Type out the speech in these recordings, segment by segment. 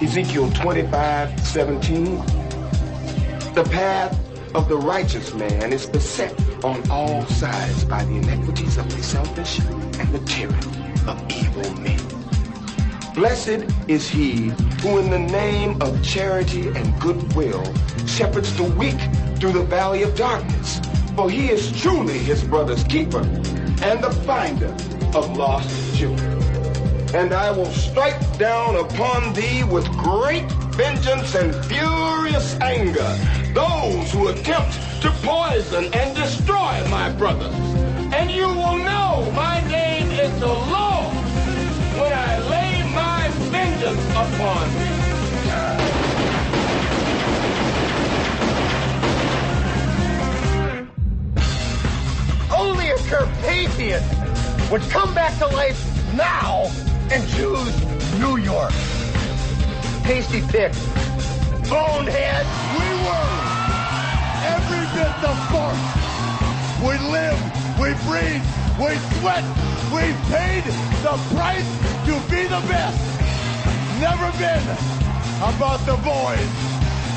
Ezekiel 25:17. The path of the righteous man is beset on all sides by the iniquities of the selfish and the tyranny of evil men. Blessed is he who in the name of charity and goodwill shepherds the weak through the valley of darkness, for he is truly his brother's keeper and the finder of lost children. And I will strike down upon thee with great vengeance and furious anger those who attempt to poison and destroy my brothers. And you will know my name is the Lord when I lay my vengeance upon thee. Only a Carpathian would come back to life now and choose New York. Tasty pick. Bonehead. We were every bit the first. We live, we breathe, we sweat, we paid the price to be the best. Never been about the boys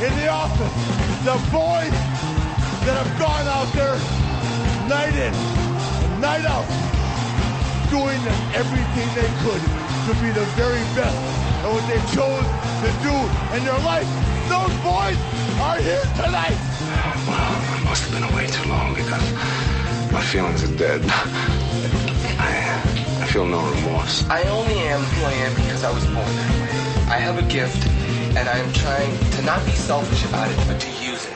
in the office. The boys that have gone out there night in, night out, doing everything they could to be the very best at what they chose to do in their life. Those boys are here tonight. Well, I must have been away too long because my feelings are dead. I feel no remorse. I only am who I am because I was born that way. I have a gift, and I am trying to not be selfish about it, but to use it.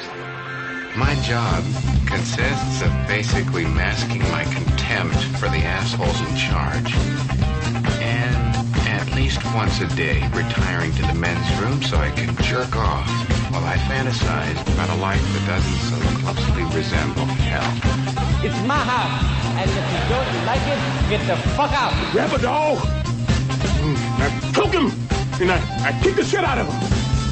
My job consists of basically masking my contempt for the assholes in charge. And at least once a day, retiring to the men's room so I can jerk off while I fantasize about a life that doesn't so closely resemble hell. It's my house, and if you don't like it, get the fuck out. Grab a dog, I choke him, and I kick the shit out of him.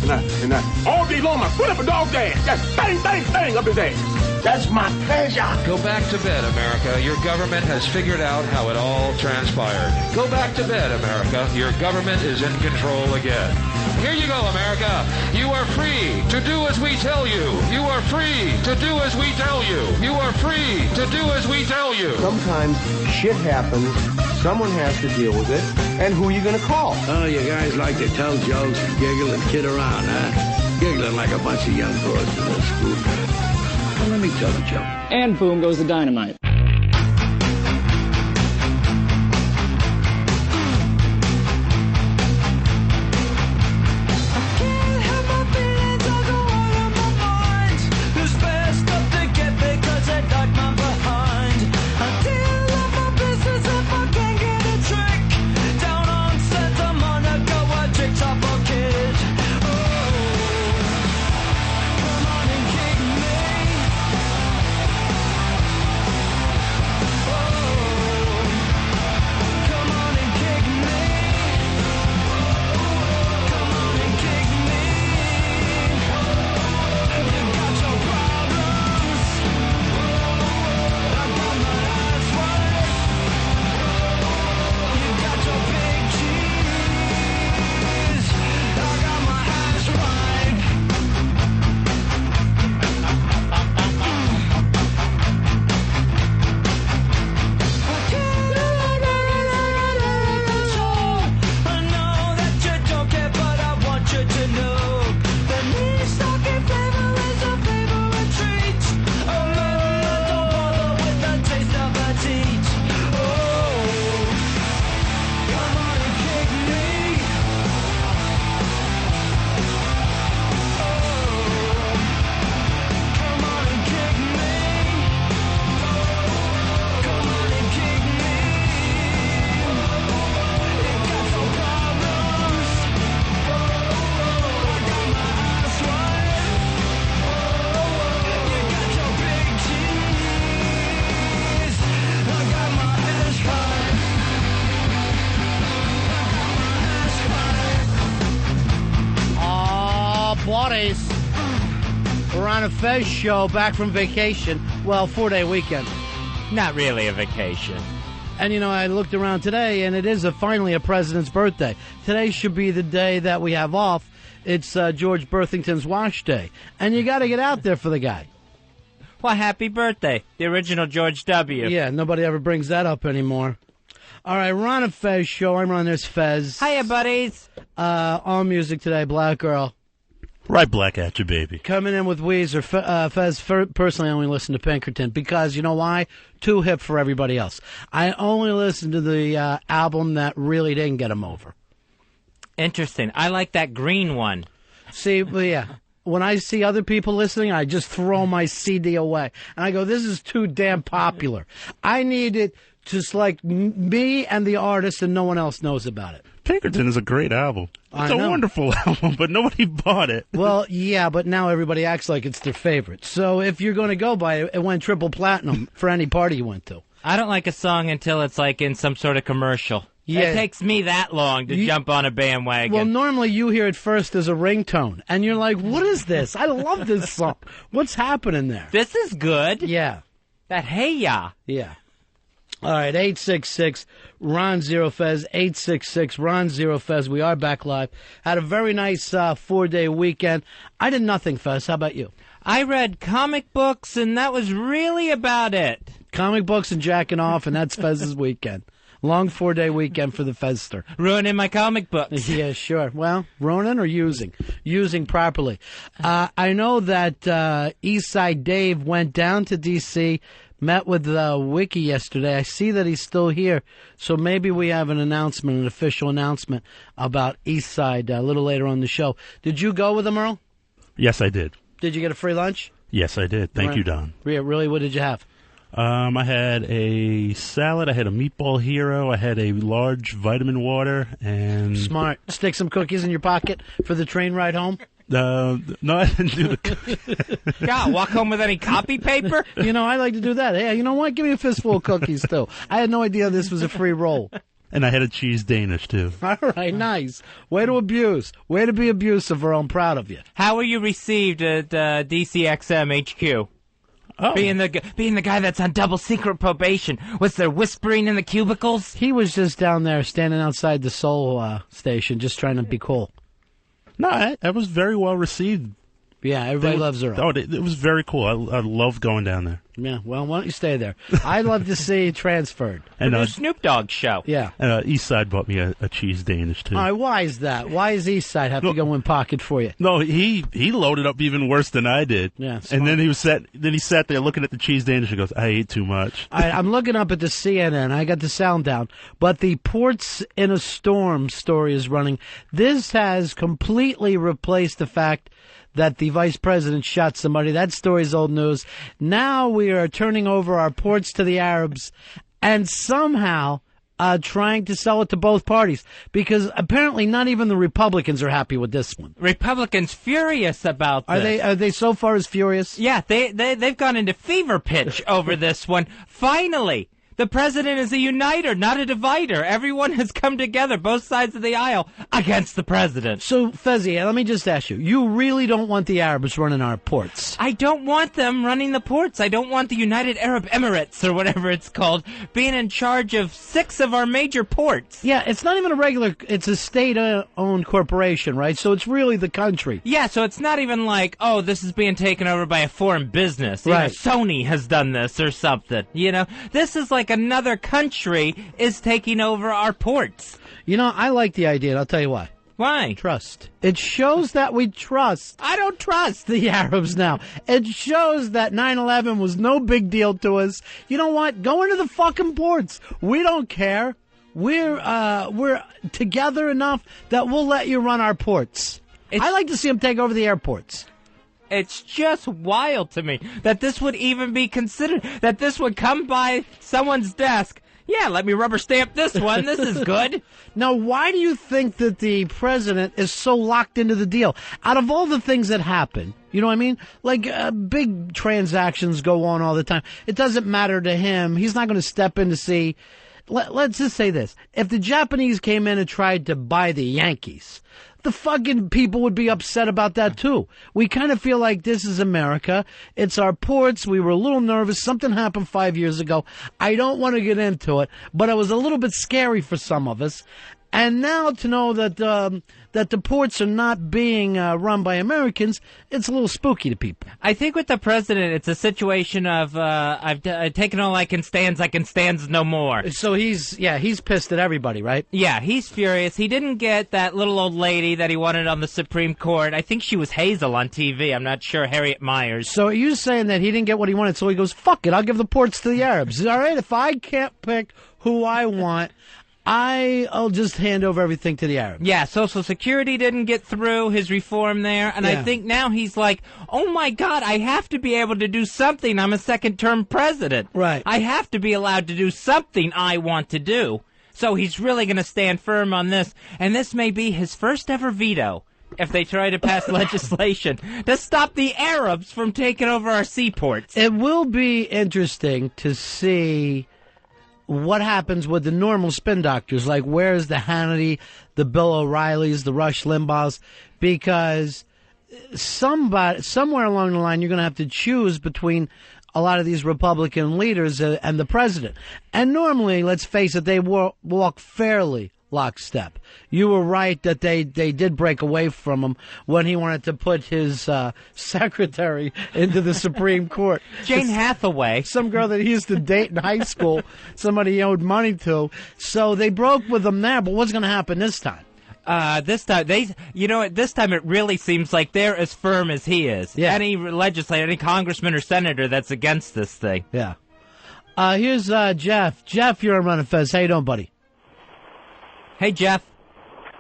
And I all day long, I put up a dog's ass. Just bang, bang, bang up his ass. That's my pleasure. Go back to bed, America. Your government has figured out how it all transpired. Go back to bed, America. Your government is in control again. Here you go, America. You are free to do as we tell you. You are free to do as we tell you. You are free to do as we tell you. Sometimes shit happens. Someone has to deal with it. And who are you going to call? Oh, you guys like to tell jokes, giggle, and kid around, huh? Giggling like a bunch of young boys in the school. Well, let me tell the joke. And boom goes the dynamite. Ron and Fez show back from vacation. Well, 4-day weekend. Not really a vacation. And, I looked around today, and it is finally a president's birthday. Today should be the day that we have off. It's George Berthington's wash day. And you got to get out there for the guy. Well, happy birthday. The original George W. Yeah, nobody ever brings that up anymore. All right, Ron and Fez show. I'm Ron, there's Fez. Hiya, buddies. All music today, Black Girl. Right back at you, baby. Coming in with Weezer. Fez, personally, I only listen to Pinkerton because, you know why? Too hip for everybody else. I only listen to the album that really didn't get him over. Interesting. I like that green one. See, yeah. When I see other people listening, I just throw my CD away. And I go, this is too damn popular. I need it just like me and the artist, and no one else knows about it. Pinkerton is a great album. It's a wonderful album, but nobody bought it. Well, yeah, but now everybody acts like it's their favorite. So if you're going to go by it, it went triple platinum for any party you went to. I don't like a song until it's like in some sort of commercial. Yeah. It takes me that long to jump on a bandwagon. Well, normally you hear it first as a ringtone, and you're like, what is this? I love this song. What's happening there? This is good. Yeah. That hey-ya. Yeah. All right, 866-RON-0-FEZ, 866-RON-0-FEZ. We are back live. Had a very nice 4-day weekend. I did nothing, Fez. How about you? I read comic books, and that was really about it. Comic books and jacking off, and that's Fez's weekend. Long 4-day weekend for the Fezster. Ruining my comic books. Yeah, sure. Well, ruining or using? Using properly. I know that Eastside Dave went down to D.C., met with Wiki yesterday. I see that he's still here, so maybe we have an announcement, an official announcement about Eastside a little later on the show. Did you go with him, Earl? Yes, I did. Did you get a free lunch? Yes, I did. Thank you, Don. Really? What did you have? I had a salad, I had a meatball hero, I had a large vitamin water, and... Smart. Stick some cookies in your pocket for the train ride home? No, I didn't do the... God, walk home with any copy paper? I like to do that. Hey, you know what? Give me a fistful of cookies, too. I had no idea this was a free roll. And I had a cheese Danish, too. All right, nice. Way to abuse. Way to be abusive, Earl. I'm proud of you. How were you received at DCXM HQ? Oh. Being the guy that's on double secret probation. Was there whispering in the cubicles? He was just down there standing outside the Soul station just trying to be cool. No, I was very well received. Yeah, everybody loves her. Oh, it was very cool. I love going down there. Yeah, well, why don't you stay there? I'd love to see you transferred. And the Snoop Dogg show. Yeah. Eastside bought me a cheese Danish, too. All right, why is that? Why does Eastside have to go in pocket for you? No, he loaded up even worse than I did. Yeah, smart. And then he sat there looking at the cheese Danish and goes, I ate too much. I'm looking up at the CNN. I got the sound down. But the ports in a storm story is running. This has completely replaced the fact that the vice president shot somebody. That story's old news. Now we are turning over our ports to the Arabs and somehow trying to sell it to both parties, because apparently not even the Republicans are happy with this one. Republicans furious about this. Are they so far as furious? Yeah, they've gone into fever pitch over this one. Finally! The president is a uniter, not a divider. Everyone has come together, both sides of the aisle, against the president. So, Fezzi, let me just ask you. You really don't want the Arabs running our ports? I don't want them running the ports. I don't want the United Arab Emirates, or whatever it's called, being in charge of 6 of our major ports. Yeah, it's not even it's a state-owned corporation, right? So it's really the country. Yeah, so it's not even like, oh, this is being taken over by a foreign business. Right. Sony has done this or something. This is like another country is taking over our ports. I like the idea, and I'll tell you why. Why? Trust. It shows that we trust. I don't trust the Arabs now. It shows that 9/11 was no big deal to us. You know what? Go into the fucking ports. We don't care. We're together enough that we'll let you run our ports. I like to see them take over the airports. It's just wild to me that this would even be considered, that this would come by someone's desk. Yeah, let me rubber stamp this one. This is good. Now, why do you think that the president is so locked into the deal? Out of all the things that happen, you know what I mean? Like, big transactions go on all the time. It doesn't matter to him. He's not going to step in to see. Let's just say this. If the Japanese came in and tried to buy the Yankees, the fucking people would be upset about that too. We kind of feel like this is America. It's our ports. We were a little nervous. Something happened 5 years ago. I don't want to get into it, but it was a little bit scary for some of us. And now to know that that the ports are not being run by Americans, it's a little spooky to people. I think with the president, it's a situation of I've taken all I can stands no more. So he's pissed at everybody, right? Yeah, he's furious. He didn't get that little old lady that he wanted on the Supreme Court. I think she was Hazel on TV. I'm not sure. Harriet Myers. So are you saying that he didn't get what he wanted, so he goes, fuck it, I'll give the ports to the Arabs. All right, if I can't pick who I want, I'll just hand over everything to the Arabs. Yeah, Social Security didn't get through his reform there, and I think now he's like, oh my God, I have to be able to do something. I'm a second-term president. Right. I have to be allowed to do something I want to do. So he's really going to stand firm on this, and this may be his first ever veto if they try to pass legislation to stop the Arabs from taking over our seaports. It will be interesting to see what happens with the normal spin doctors, like where's the Hannity, the Bill O'Reillys, the Rush Limbaughs, because somewhere along the line you're going to have to choose between a lot of these Republican leaders and the president. And normally, let's face it, they walk fairly lockstep. You were right that they did break away from him when he wanted to put his secretary into the Supreme Court. Jane Hathaway. Some girl that he used to date in high school, somebody he owed money to. So they broke with him there, but what's going to happen this time? This time, this time it really seems like they're as firm as he is. Yeah. Any legislator, any congressman or senator that's against this thing. Yeah. Here's Jeff. Jeff, you're on Ron and Fez. How you doing, buddy? Hey, Jeff.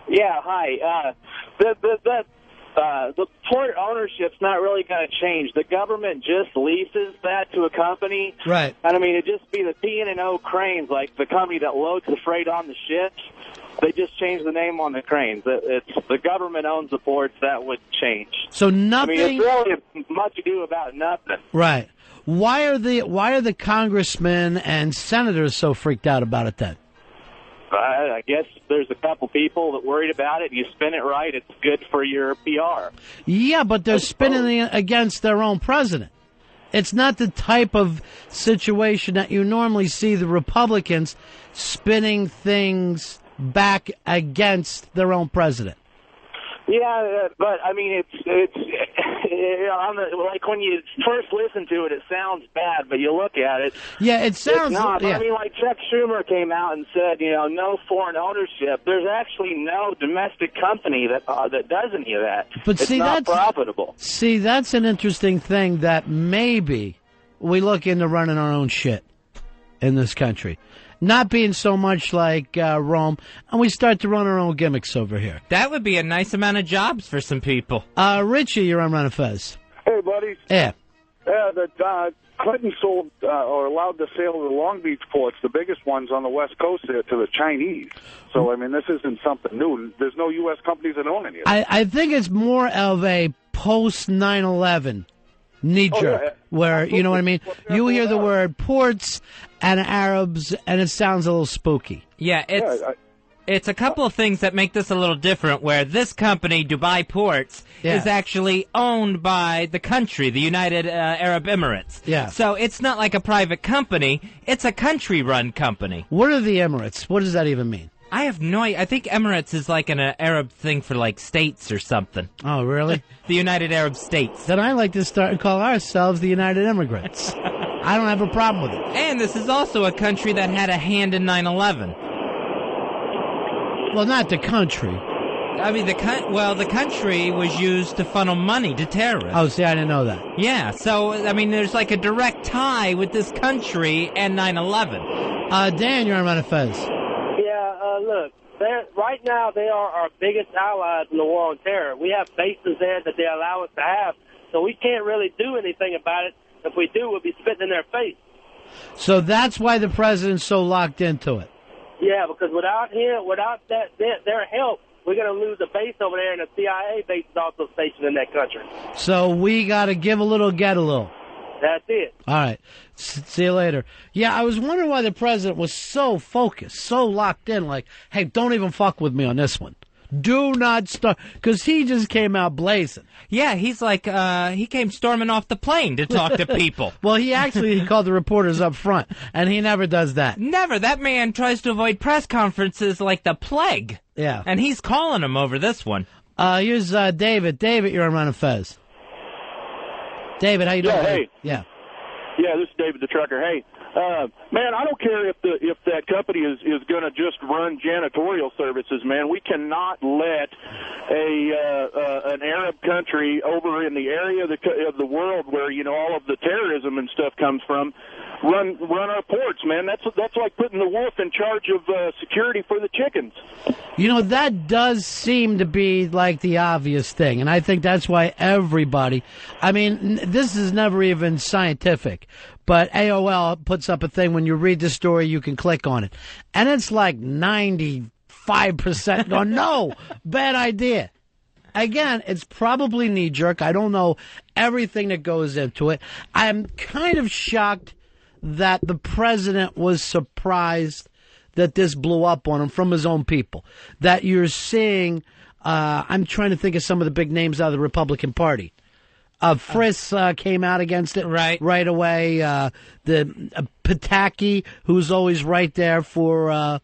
Yeah, hi. The port ownership's not really going to change. The government just leases that to a company. Right. And, I mean, it'd just be the P&O Cranes, like the company that loads the freight on the ships. They just changed the name on the cranes. It's the government owns the ports. That would change. So nothing. I mean, it's really much ado about nothing. Right. Why are the congressmen and senators so freaked out about it then? I guess there's a couple people that worried about it. You spin it right, it's good for your PR. Yeah, but they're spinning it against their own president. It's not the type of situation that you normally see the Republicans spinning things back against their own president. Yeah, but I mean, it's like when you first listen to it, it sounds bad, but you look at it. Yeah, it sounds. It's not. Yeah. I mean, like Chuck Schumer came out and said, no foreign ownership. There's actually no domestic company that does any of that. But it's not profitable. See, that's an interesting thing that maybe we look into running our own shit in this country. Not being so much like Rome, and we start to run our own gimmicks over here. That would be a nice amount of jobs for some people. Richie, you're on Ron and Fez. Hey, buddy. Yeah. Clinton sold or allowed the sale of the Long Beach ports, the biggest ones on the West Coast there, to the Chinese. So, I mean, this isn't something new. There's no U.S. companies that own any of it. I think it's more of a post-9/11 knee-jerk, where, you know what I mean? You hear the word ports and Arabs, and it sounds a little spooky. Yeah, it's a couple of things that make this a little different, where this company, Dubai Ports, is actually owned by the country, the United Arab Emirates. Yeah. So it's not like a private company, it's a country-run company. What are the Emirates? What does that even mean? I have no idea. I think Emirates is like an Arab thing for, like, states or something. Oh, really? The United Arab States. Then I like to start and call ourselves the United Immigrants. I don't have a problem with it. And this is also a country that had a hand in 9/11. Well, not the country. I mean, the country was used to funnel money to terrorists. Oh, see, I didn't know that. Yeah, so, I mean, there's like a direct tie with this country and 9/11. Dan, you're on Ron and Fez. Look, right now they are our biggest allies in the war on terror. We have bases there that they allow us to have, so we can't really do anything about it. If we do, we'll be spitting in their face. So that's why the president's so locked into it. Yeah, because without their help, we're going to lose a base over there, and the CIA base is also stationed in that country. So we got to give a little, get a little. That's it. All right. See you later. Yeah, I was wondering why the president was so focused, so locked in, like, hey, don't even fuck with me on this one. Do not start, because he just came out blazing. Yeah, he's like, he came storming off the plane to talk to people. Well, he called the reporters up front, and he never does that. Never. That man tries to avoid press conferences like the plague. Yeah. And he's calling him over this one. Here's David. David, you're on Ron and Fez. David, how you doing? Yeah, hey. Yeah. Yeah, this is David the trucker. Hey, man, I don't care if that company is going to just run janitorial services, man. We cannot let an Arab country over in the area of the world where, you know, all of the terrorism and stuff comes from run our ports, man. That's like putting the wolf in charge of security for the chickens. You know, that does seem to be like the obvious thing, and I think that's why everybody, I mean, this is never even scientific, but AOL puts up a thing when you read the story, you can click on it, and it's like 95% going, no, bad idea. Again, it's probably knee-jerk. I don't know everything that goes into it. I'm kind of shocked that the president was surprised that this blew up on him from his own people. That you're seeing, I'm trying to think of some of the big names out of the Republican Party. Friss came out against it right away. The Pataki, who's always right there for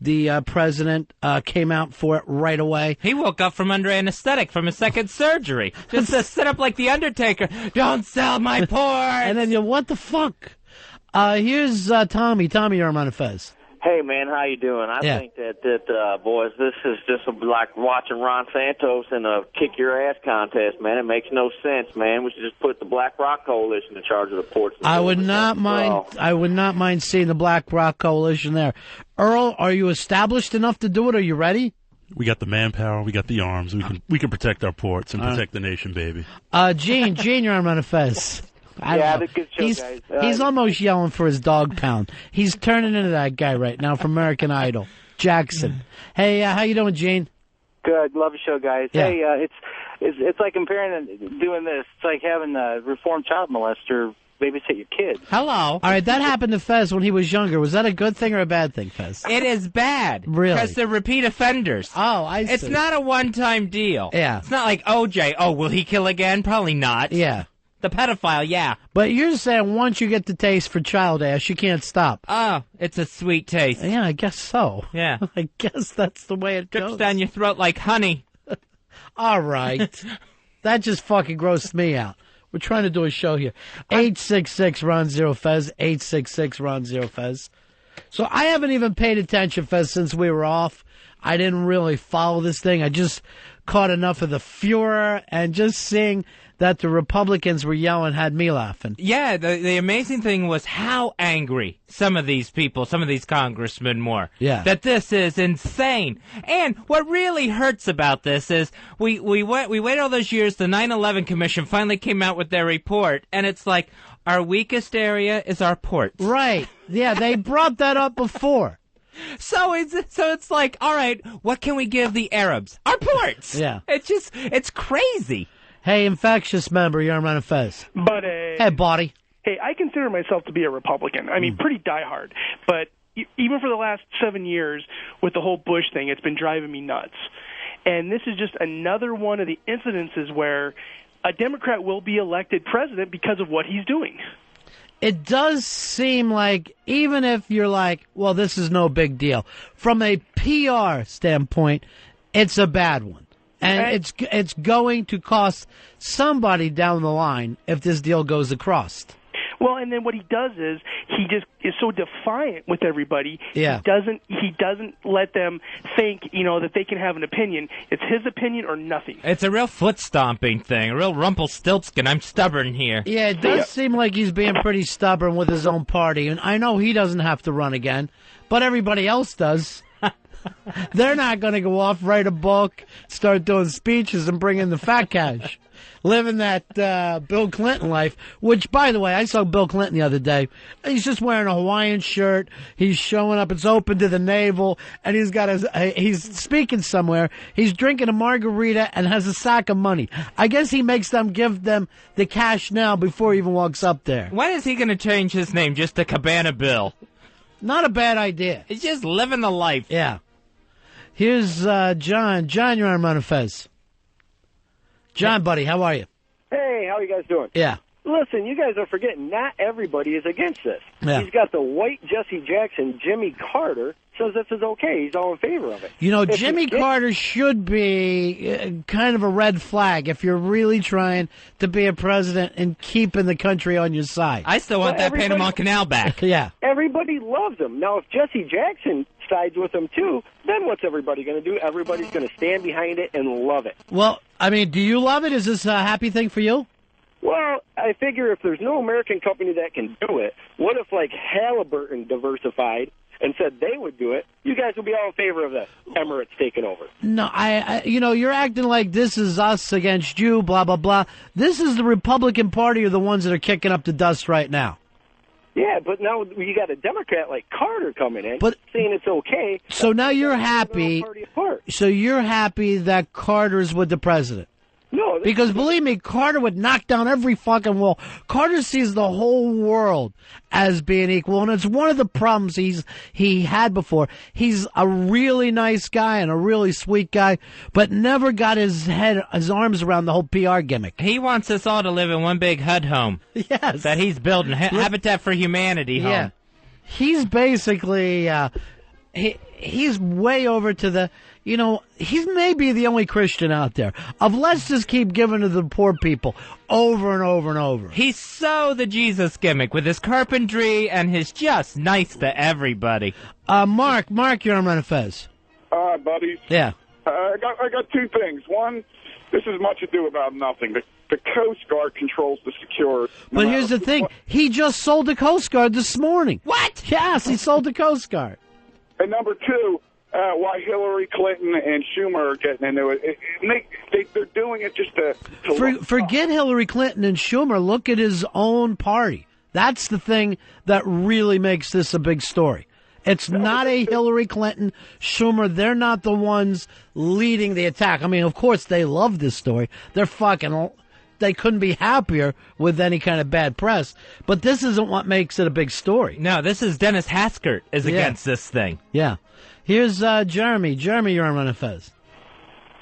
the president, came out for it right away. He woke up from under anesthetic from his second surgery. Just to sit up like the Undertaker. Don't sell my ports! And then what the fuck? Here's Tommy. Tommy, you're on Ron and Fez. Hey, man, how you doing? I think that boys, this is just like watching Ron Santos in a kick-your-ass contest, man. It makes no sense, man. We should just put the Black Rock Coalition in charge of the ports. I would not mind seeing the Black Rock Coalition there. Earl, are you established enough to do it? Are you ready? We got the manpower. We got the arms. We can protect our ports and protect the nation, baby. Gene, you're on Ron and Fez. Good show, guys. Guys. He's almost yelling for his dog pound. He's turning into that guy right now from American Idol, Jackson. Hey, how you doing, Gene? Good. Love the show, guys. Yeah. Hey, it's like comparing doing this. It's like having a reformed child molester babysit your kids. Hello. All right, that happened to Fez when he was younger. Was that a good thing or a bad thing, Fez? It is bad. Really? Because they're repeat offenders. Oh, I see. It's not a one-time deal. Yeah. It's not like OJ. Oh, will he kill again? Probably not. Yeah. The pedophile, yeah. But you're saying once you get the taste for child ass, you can't stop. Oh, it's a sweet taste. Yeah, I guess so. Yeah. I guess that's the way it Drips goes. down your throat like honey. All right. That just fucking grossed me out. We're trying to do a show here. 866-RON-0-FEZ, 866-RON-0-FEZ. So I haven't even paid attention, Fez, since we were off. I didn't really follow this thing. I just caught enough of the furor, and just seeing that the Republicans were yelling had me laughing. Yeah, the amazing thing was how angry some of these people, some of these congressmen were. Yeah. That this is insane. And what really hurts about this is we waited all those years, the 9/11 Commission finally came out with their report, and it's like, our weakest area is our ports. Right. Yeah, they brought that up before. So it's like, all right, what can we give the Arabs? Our ports. Yeah. It's crazy. Hey, infectious member, you're on Ron and Fez. But hey, buddy. Hey, I consider myself to be a Republican. I mean, pretty diehard. But even for the last 7 years with the whole Bush thing, it's been driving me nuts. And this is just another one of the incidences where a Democrat will be elected president because of what he's doing. It does seem like, even if you're like, well, this is no big deal, from a PR standpoint, it's a bad one. And it's going to cost somebody down the line if this deal goes across. Well, and then what he does is he just is so defiant with everybody. Yeah. He doesn't let them think, that they can have an opinion. It's his opinion or nothing. It's a real foot stomping thing, a real Rumpelstiltskin. I'm stubborn here. Yeah, it does seem like he's being pretty stubborn with his own party. And I know he doesn't have to run again, but everybody else does. They're not going to go off, write a book, start doing speeches, and bring in the fat cash. Living that Bill Clinton life, which, by the way, I saw Bill Clinton the other day. He's just wearing a Hawaiian shirt. He's showing up. It's open to the navel. And he's speaking somewhere. He's drinking a margarita and has a sack of money. I guess he makes them give them the cash now before he even walks up there. When is he going to change his name just to Cabana Bill? Not a bad idea. He's just living the life. Yeah. Here's John. John, you're on Ron and Fez. John, buddy, how are you? Hey, how are you guys doing? Yeah. Listen, you guys are forgetting not everybody is against this. Yeah. He's got the white Jesse Jackson, Jimmy Carter, says this is okay. He's all in favor of it. You know, Jimmy Carter should be kind of a red flag if you're really trying to be a president and keeping the country on your side. I still want that Panama Canal back. Yeah. Everybody loves him. Now, if Jesse Jackson sides with him, too, then what's everybody going to do? Everybody's going to stand behind it and love it. Well, I mean, do you love it? Is this a happy thing for you? Well, I figure if there's no American company that can do it, what if, like, Halliburton diversified and said they would do it? You guys would be all in favor of the Emirates taking over. No, you know, you're acting like this is us against you, blah, blah, blah. This is the Republican Party are the ones that are kicking up the dust right now. Yeah, but now you got a Democrat like Carter coming in saying it's okay. So now you're happy. So you're happy that Carter's with the president. No. Because believe me, Carter would knock down every fucking wall. Carter sees the whole world as being equal, and it's one of the problems he had before. He's a really nice guy and a really sweet guy, but never got his arms around the whole PR gimmick. He wants us all to live in one big HUD home. Yes. That he's building, Habitat for Humanity home. Yeah. He's basically, he's way over to the, you know, he's maybe the only Christian out there of let's just keep giving to the poor people over and over and over. He's so the Jesus gimmick with his carpentry and his just nice to everybody. Mark, you're on Ron and Fez. All right, buddies. Yeah. I got two things. One, this is much ado about nothing. The Coast Guard controls the security. But here's the thing. He just sold the Coast Guard this morning. What? Yes, he sold the Coast Guard. And number two, why Hillary Clinton and Schumer are getting into it. They're doing it just to forget Hillary Clinton and Schumer. Look at his own party. That's the thing that really makes this a big story. It's not a Hillary Clinton, Schumer. They're not the ones leading the attack. I mean, of course, they love this story. They couldn't be happier with any kind of bad press. But this isn't what makes it a big story. No, this is Dennis Haskert is against this thing. Yeah. Here's Jeremy. Jeremy, you're on Ron and Fez.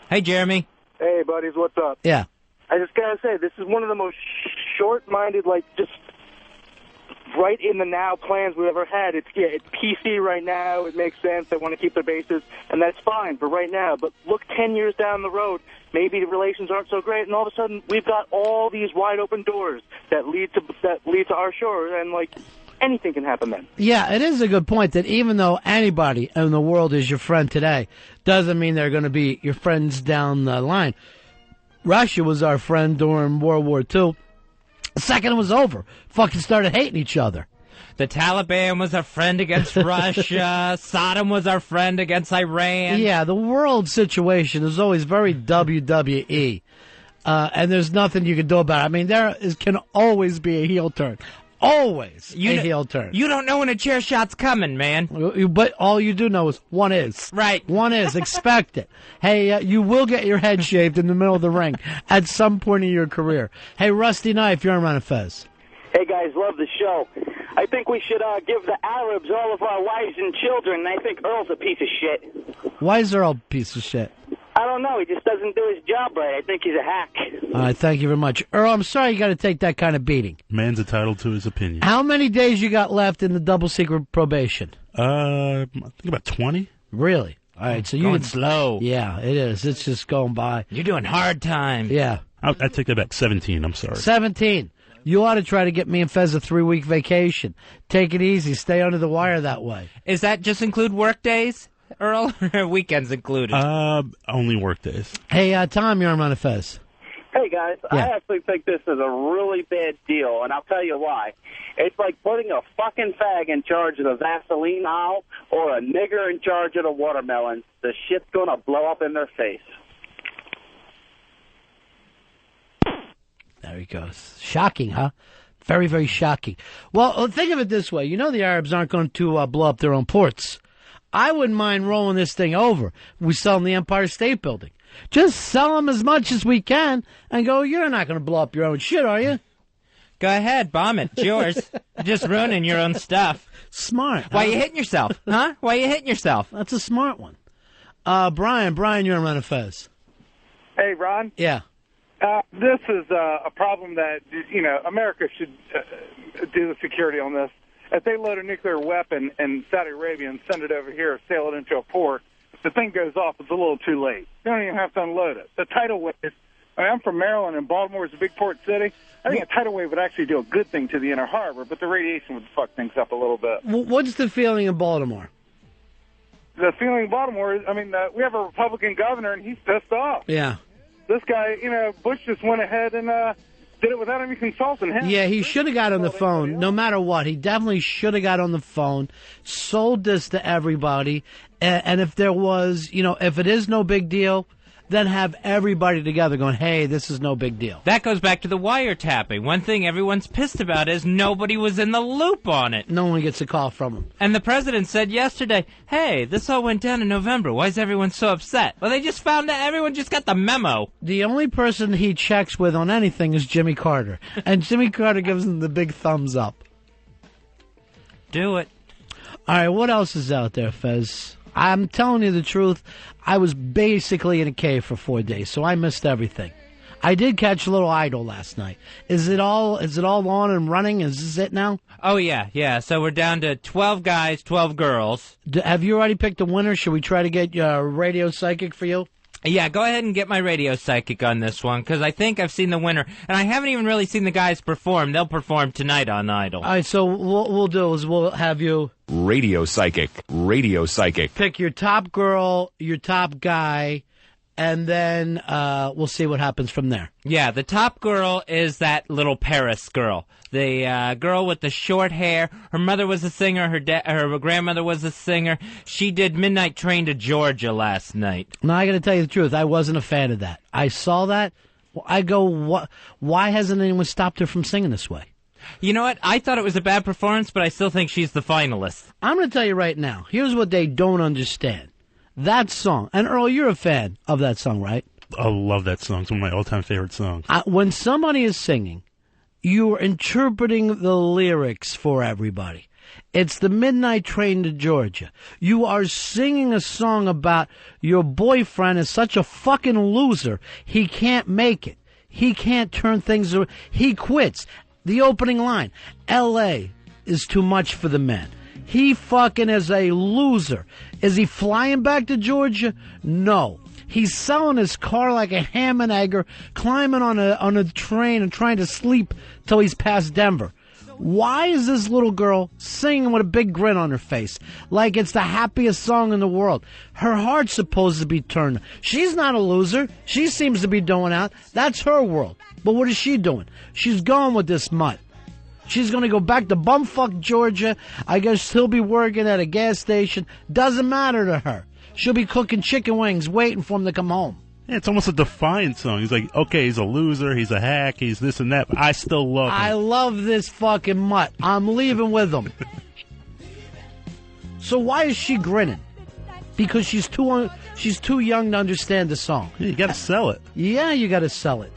Hey, Jeremy. Hey, buddies, what's up? Yeah. I just got to say, this is one of the most short-minded, like, just right in the now plans we've ever had. It's PC right now. It makes sense. They want to keep their bases, and that's fine for right now. But look 10 years down the road, maybe the relations aren't so great, and all of a sudden we've got all these wide-open doors that lead to our shore, and, like, anything can happen then. Yeah, it is a good point that even though anybody in the world is your friend today, doesn't mean they're going to be your friends down the line. Russia was our friend during World War II. The second it was over, fucking started hating each other. The Taliban was our friend against Russia. Saddam was our friend against Iran. Yeah, the world situation is always very WWE. And there's nothing you can do about it. I mean, can always be a heel turn. Always a heel turn. You don't know when a chair shot's coming, man. But all you do know is one is. Right. One is. Expect it. Hey, you will get your head shaved in the middle of the ring at some point in your career. Hey, Rusty Knife, you're on Ron and Fez. Hey, guys, love the show. I think we should give the Arabs all of our wives and children. I think Earl's a piece of shit. Why is Earl a piece of shit? I don't know. He just doesn't do his job right. I think he's a hack. All right, thank you very much. Earl, I'm sorry you got to take that kind of beating. Man's entitled to his opinion. How many days you got left in the double secret probation? I think about 20. Really? All right, so going slow. Yeah, it is. It's just going by. You're doing hard time. Yeah. I take that back. 17, I'm sorry. 17. You ought to try to get me and Fez a 3-week vacation. Take it easy. Stay under the wire that way. Is that just include work days, Earl? Or weekends included? Only work days. Hey, Tom, you're on Ron and Fez. Hey, guys, Yeah. I actually think this is a really bad deal, and I'll tell you why. It's like putting a fucking fag in charge of the Vaseline aisle or a nigger in charge of the watermelon. The shit's going to blow up in their face. There he goes. Shocking, huh? Very, very shocking. Well, think of it this way. You know the Arabs aren't going to blow up their own ports. I wouldn't mind rolling this thing over. We sell them the Empire State Building. Just sell them as much as we can and go, you're not going to blow up your own shit, are you? Go ahead, bomb it. It's yours. You're just ruining your own stuff. Smart. Why you hitting yourself? Huh? Why you hitting yourself? That's a smart one. Brian, you're on Ron and Fez. Hey, Ron. Yeah. This is a problem that, America should do the security on this. If they load a nuclear weapon in Saudi Arabia and send it over here, sail it into a port, if the thing goes off, it's a little too late. You don't even have to unload it. The tidal wave, I'm from Maryland, and Baltimore is a big port city. I think a tidal wave would actually do a good thing to the inner harbor, but the radiation would fuck things up a little bit. What's the feeling in Baltimore? The feeling in Baltimore is, we have a Republican governor, and he's pissed off. Yeah. This guy, Bush just went ahead and did it without any consulting him. Yeah, he should have got on the phone, no matter what. He definitely should have got on the phone, sold this to everybody, and if there was, if it is no big deal, then have everybody together going, hey, this is no big deal. That goes back to the wiretapping. One thing everyone's pissed about is nobody was in the loop on it. No one gets a call from him. And the president said yesterday, hey, this all went down in November. Why is everyone so upset? Well, they just found out everyone just got the memo. The only person he checks with on anything is Jimmy Carter. And Jimmy Carter gives him the big thumbs up. Do it. All right, what else is out there, Fez? I'm telling you the truth. I was basically in a cave for 4 days, so I missed everything. I did catch a little Idol last night. Is it all on and running? Is this it now? Oh, yeah. So we're down to 12 guys, 12 girls. Have you already picked a winner? Should we try to get your radio psychic for you? Yeah, go ahead and get my radio psychic on this one, because I think I've seen the winner. And I haven't even really seen the guys perform. They'll perform tonight on Idol. All right, so what we'll do is we'll have you... Radio psychic. Pick your top girl, your top guy, and then we'll see what happens from there. Yeah, the top girl is that little Paris girl. The girl with the short hair. Her mother was a singer. Her grandmother was a singer. She did Midnight Train to Georgia last night. Now, I got to tell you the truth. I wasn't a fan of that. I saw that. I go, why hasn't anyone stopped her from singing this way? You know what? I thought it was a bad performance, but I still think she's the finalist. I'm going to tell you right now. Here's what they don't understand. That song, and Earl, you're a fan of that song, right? I love that song. It's one of my all-time favorite songs. When somebody is singing, you are interpreting the lyrics for everybody. It's the Midnight Train to Georgia. You are singing a song about your boyfriend is such a fucking loser. He can't make it. He can't turn things around. He quits. The opening line, L.A. is too much for the man. He fucking is a loser. Is he flying back to Georgia? No. He's selling his car like a ham and egger, climbing on a train and trying to sleep till he's past Denver. Why is this little girl singing with a big grin on her face like it's the happiest song in the world? Her heart's supposed to be turned. She's not a loser. She seems to be doing out. That's her world. But what is she doing? She's going with this mutt. She's going to go back to bumfuck Georgia. I guess he'll be working at a gas station. Doesn't matter to her. She'll be cooking chicken wings waiting for him to come home. Yeah, it's almost a Defiant song. He's like, okay, he's a loser, he's a hack, he's this and that, but I still love him. I love this fucking mutt. I'm leaving with him. So why is she grinning? Because she's too young to understand the song. Yeah, you got to sell it. Yeah, you got to sell it.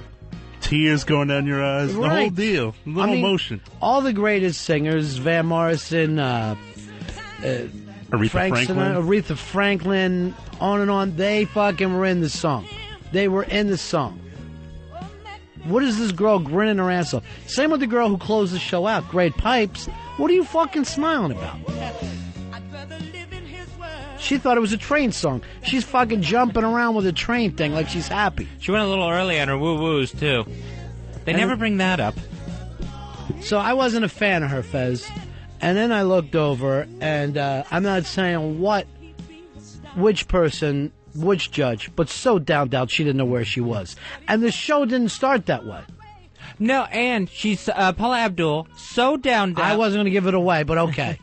Tears going down your eyes, right. The whole deal, the whole emotion. All the greatest singers, Van Morrison, Aretha Franklin, on and on, they fucking were in the song. They were in the song. What is this girl grinning her ass off? Same with the girl who closed the show out, Great Pipes. What are you fucking smiling about? She thought it was a train song. She's fucking jumping around with a train thing like she's happy. She went a little early on her woo-woos, too. They never bring that up. So I wasn't a fan of her, Fez. And then I looked over, and I'm not saying which person, which judge, but so down she didn't know where she was. And the show didn't start that way. No, and she's Paula Abdul, so down. I wasn't going to give it away, but okay.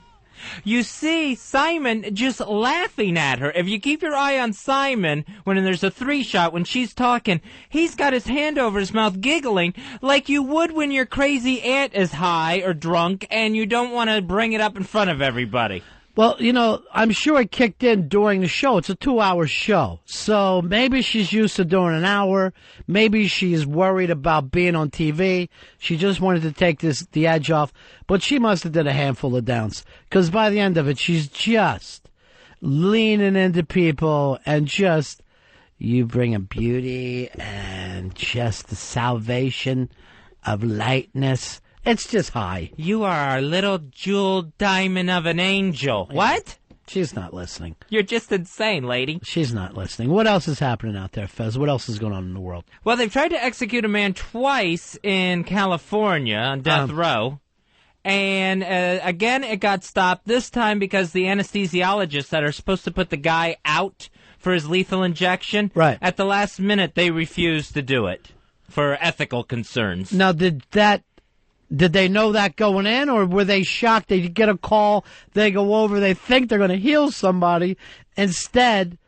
You see Simon just laughing at her. If you keep your eye on Simon, when there's a 3-shot, when she's talking, he's got his hand over his mouth giggling like you would when your crazy aunt is high or drunk and you don't want to bring it up in front of everybody. Well, I'm sure it kicked in during the show. It's a 2-hour show. So maybe she's used to doing an hour. Maybe she's worried about being on TV. She just wanted to take the edge off. But she must have did a handful of downs. Because by the end of it, she's just leaning into people and just, you bring a beauty and just the salvation of lightness. It's just high. You are our little jeweled diamond of an angel. Yeah. What? She's not listening. You're just insane, lady. She's not listening. What else is happening out there, Fez? What else is going on in the world? Well, they've tried to execute a man twice in California on death row. And again, it got stopped this time because the anesthesiologists that are supposed to put the guy out for his lethal injection, right, at the last minute, they refused to do it for ethical concerns. Now, did they know that going in, or were they shocked? They get a call, they go over, they think they're going to heal somebody. Instead,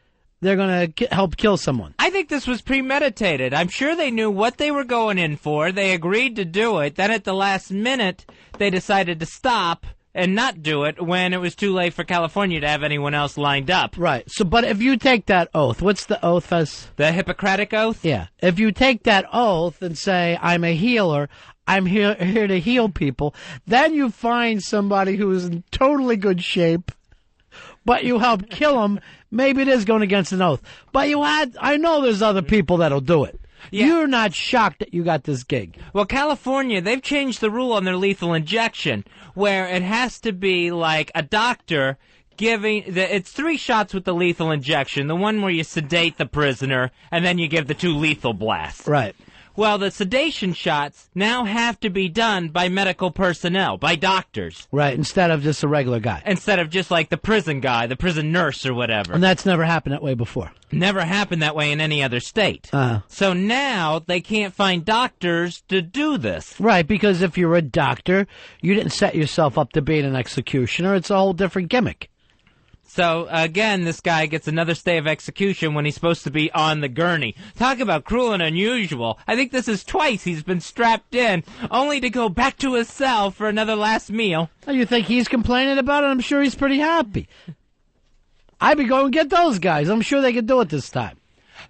they're going to help kill someone. I think this was premeditated. I'm sure they knew what they were going in for. They agreed to do it. Then at the last minute, they decided to stop and not do it when it was too late for California to have anyone else lined up. Right. So, but if you take that oath, what's the oath, Fez? The Hippocratic Oath? Yeah. If you take that oath and say, I'm a healer, I'm here to heal people, then you find somebody who is in totally good shape, but you help kill them, maybe it is going against an oath. But I know there's other people that'll do it. Yeah. You're not shocked that you got this gig. Well, California, they've changed the rule on their lethal injection, where it has to be like a doctor it's 3 shots with the lethal injection, the one where you sedate the prisoner, and then you give the 2 lethal blasts. Right. Well, the sedation shots now have to be done by medical personnel, by doctors. Right, instead of just a regular guy. Instead of just like the prison guy, the prison nurse or whatever. And that's never happened that way before. Never happened that way in any other state. Uh-huh. So now they can't find doctors to do this. Right, because if you're a doctor, you didn't set yourself up to be an executioner. It's a whole different gimmick. So, again, this guy gets another stay of execution when he's supposed to be on the gurney. Talk about cruel and unusual. I think this is twice he's been strapped in, only to go back to his cell for another last meal. Oh, you think he's complaining about it? I'm sure he's pretty happy. I'd be going to get those guys. I'm sure they can do it this time.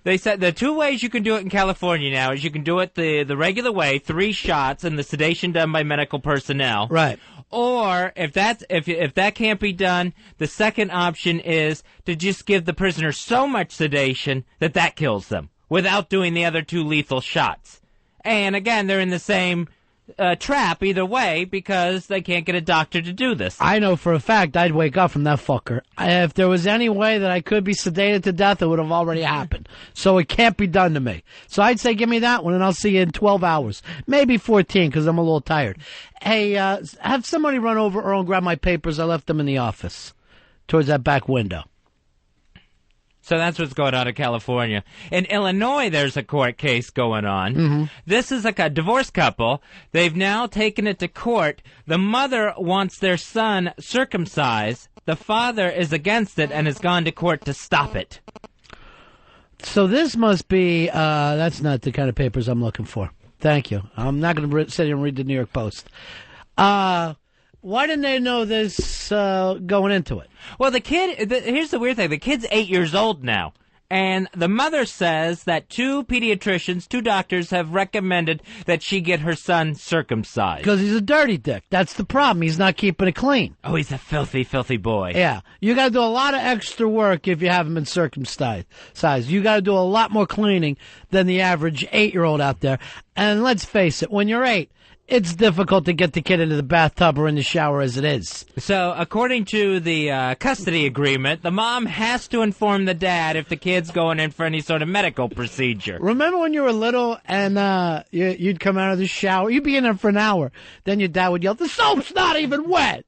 They said the 2 ways you can do it in California now is you can do it the regular way, 3 shots, and the sedation done by medical personnel. Right. Or if that can't be done, the second option is to just give the prisoner so much sedation that kills them without doing the other 2 lethal shots. And again, they're in the same trap either way because they can't get a doctor to do this. I know for a fact I'd wake up from that fucker. If there was any way that I could be sedated to death, it would have already happened. So it can't be done to me. So I'd say give me that one and I'll see you in 12 hours. Maybe 14 because I'm a little tired. Hey, have somebody run over Earl and grab my papers. I left them in the office towards that back window. So that's what's going on in California. In Illinois, there's a court case going on. Mm-hmm. This is like a divorced couple. They've now taken it to court. The mother wants their son circumcised. The father is against it and has gone to court to stop it. So this must be, that's not the kind of papers I'm looking for. Thank you. I'm not going to sit here and read the New York Post. Why didn't they know this going into it? Well, here's the weird thing. The kid's 8 years old now. And the mother says that 2 pediatricians, 2 doctors have recommended that she get her son circumcised. Because he's a dirty dick. That's the problem. He's not keeping it clean. Oh, he's a filthy, filthy boy. Yeah. You got to do a lot of extra work if you haven't been circumcised. You got to do a lot more cleaning than the average 8-year-old out there. And let's face it, when you're 8, it's difficult to get the kid into the bathtub or in the shower as it is. So, according to the custody agreement, the mom has to inform the dad if the kid's going in for any sort of medical procedure. Remember when you were little and you'd come out of the shower? You'd be in there for an hour. Then your dad would yell, "The soap's not even wet!"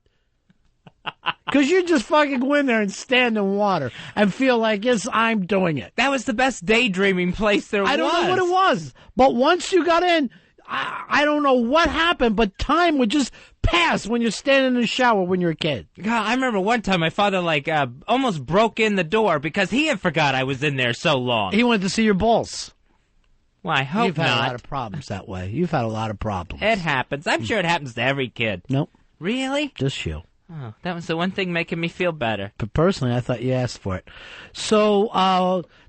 Because you just fucking go in there and stand in water and feel like, yes, I'm doing it. That was the best daydreaming place there was. I don't know what it was. But once you got in, I don't know what happened, but time would just pass when you're standing in the shower when you're a kid. God, I remember one time my father almost broke in the door because he had forgot I was in there so long. He wanted to see your balls. Well, I hope You've not. had a lot of problems that way. You've had a lot of problems. It happens. I'm sure it happens to every kid. Nope. Really? Just you. Oh, that was the one thing making me feel better. But personally, I thought you asked for it. So,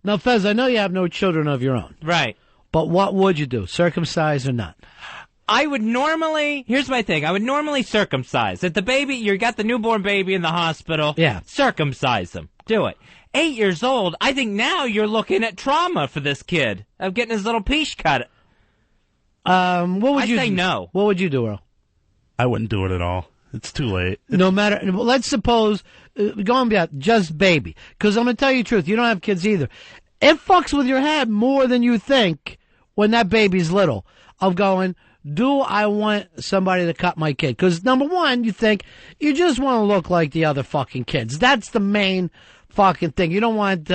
now, Fez, I know you have no children of your own. Right. But what would you do, circumcise or not? I would normally, here's my thing, I would normally circumcise. If the baby, you got the newborn baby in the hospital, yeah, circumcise them. Do it. 8 years old, I think now you're looking at trauma for this kid of getting his little piece cut. What would you say do? no. What would you do, Earl? I wouldn't do it at all. It's too late. No matter, let's suppose, going beyond just baby, because I'm going to tell you the truth, you don't have kids either. It fucks with your head more than you think when that baby's little, of going, do I want somebody to cut my kid? Because number one, you think, you just want to look like the other fucking kids. That's the main fucking thing. You don't want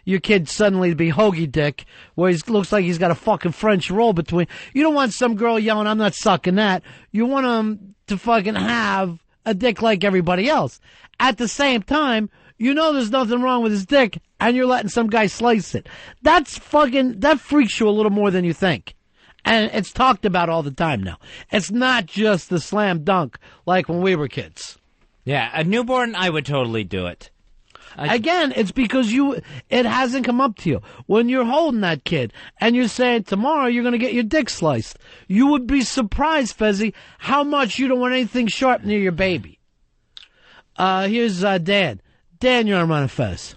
your kid suddenly to be hoagie dick, where he looks like he's got a fucking French roll between. You don't want some girl yelling, I'm not sucking that. You want him to fucking have a dick like everybody else. At the same time, you know there's nothing wrong with his dick, and you're letting some guy slice it. That freaks you a little more than you think. And it's talked about all the time now. It's not just the slam dunk like when we were kids. Yeah, a newborn, I would totally do it. Again, it's because it hasn't come up to you. When you're holding that kid and you're saying tomorrow you're going to get your dick sliced, you would be surprised, Fezzy, how much you don't want anything sharp near your baby. Here's Dan. Dan, you're on Ron and Fez.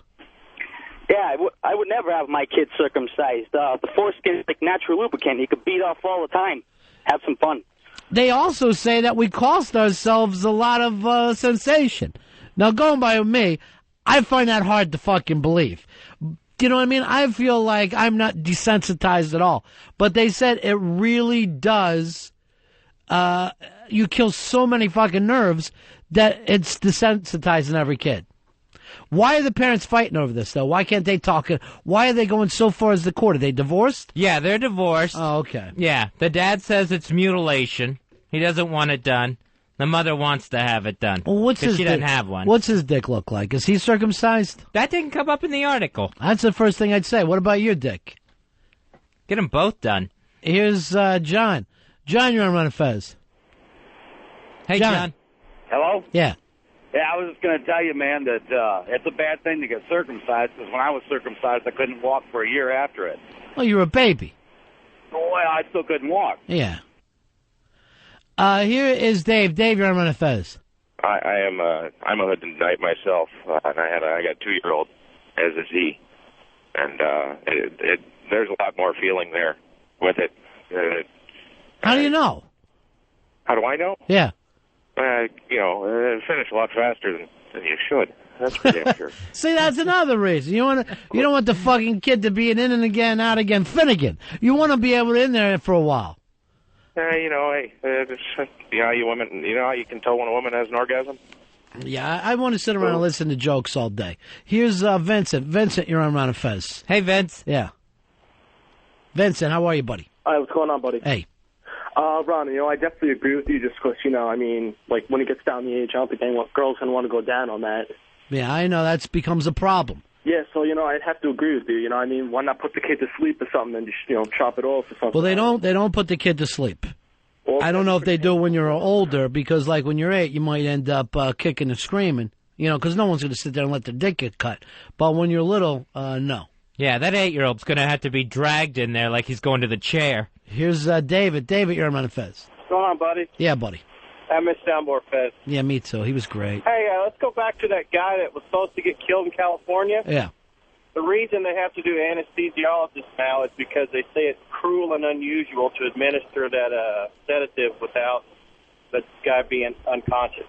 Yeah, I would never have my kid circumcised. The foreskin is like natural lubricant. You could beat off all the time. Have some fun. They also say that we cost ourselves a lot of sensation. Now, going by me, I find that hard to fucking believe. You know what I mean? I feel like I'm not desensitized at all. But they said it really does. You kill so many fucking nerves that it's desensitizing every kid. Why are the parents fighting over this, though? Why can't they talk? Why are they going so far as the court? Are they divorced? Yeah, they're divorced. Oh, okay. Yeah, the dad says it's mutilation. He doesn't want it done. The mother wants to have it done. Well, she doesn't have one. What's his dick look like? Is he circumcised? That didn't come up in the article. That's the first thing I'd say. What about your dick? Get them both done. Here's John. John, you're on Ron and Fez. Hey, John. Hello? Yeah. Yeah, I was just going to tell you, man, that it's a bad thing to get circumcised, because when I was circumcised, I couldn't walk for a year after it. Oh, you were a baby. Well, I still couldn't walk. Yeah. Here is Dave. Dave, you're on Ron and Fez. I'm a hood tonight myself, and I got a 2-year-old, as is he, and there's a lot more feeling there with it. How do you know? How do I know? Yeah. Finish a lot faster than you should. That's for damn sure. See, that's another reason. You don't want the fucking kid to be an in and again, out again Finnegan. You want to be able to in there for a while. You know you women. You know how you can tell when a woman has an orgasm? Yeah, I want to sit around and listen to jokes all day. Here's Vincent. Vincent, you're on Ron and Fez. Hey, Vince. Yeah. Vincent, how are you, buddy? Hi, what's going on, buddy? Hey. Ron, I definitely agree with you just because, when it gets down the age, I don't think girls going to want to go down on that. Yeah, I know. That becomes a problem. Yeah, so, I'd have to agree with you. Why not put the kid to sleep or something and just, chop it off or something? Well, they don't put the kid to sleep. Well, I don't know if they do when you're older, because, like, when you're 8, you might end up kicking and screaming, because no one's going to sit there and let their dick get cut. But when you're little, no. Yeah, that 8-year-old's going to have to be dragged in there like he's going to the chair. Here's David. David, you're on Ron and Fez. What's going on, buddy? Yeah, buddy. I miss Soundboard Fez. Yeah, me too. He was great. Hey, let's go back to that guy that was supposed to get killed in California. Yeah. The reason they have to do anesthesiologists now is because they say it's cruel and unusual to administer that sedative without the guy being unconscious.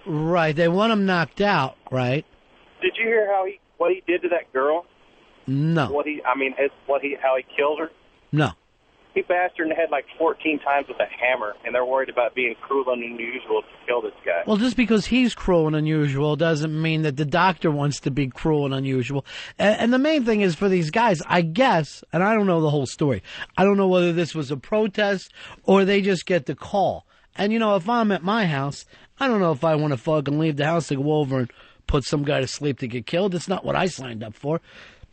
Right. They want him knocked out, right? Did you hear what he did to that girl? No. How he killed her? No. He bashed her in the head like 14 times with a hammer, and they're worried about being cruel and unusual to kill this guy. Well, just because he's cruel and unusual doesn't mean that the doctor wants to be cruel and unusual. And the main thing is for these guys, I guess, and I don't know the whole story, I don't know whether this was a protest or they just get the call. And, if I'm at my house, I don't know if I want to fucking leave the house to go over and put some guy to sleep to get killed. It's not what I signed up for.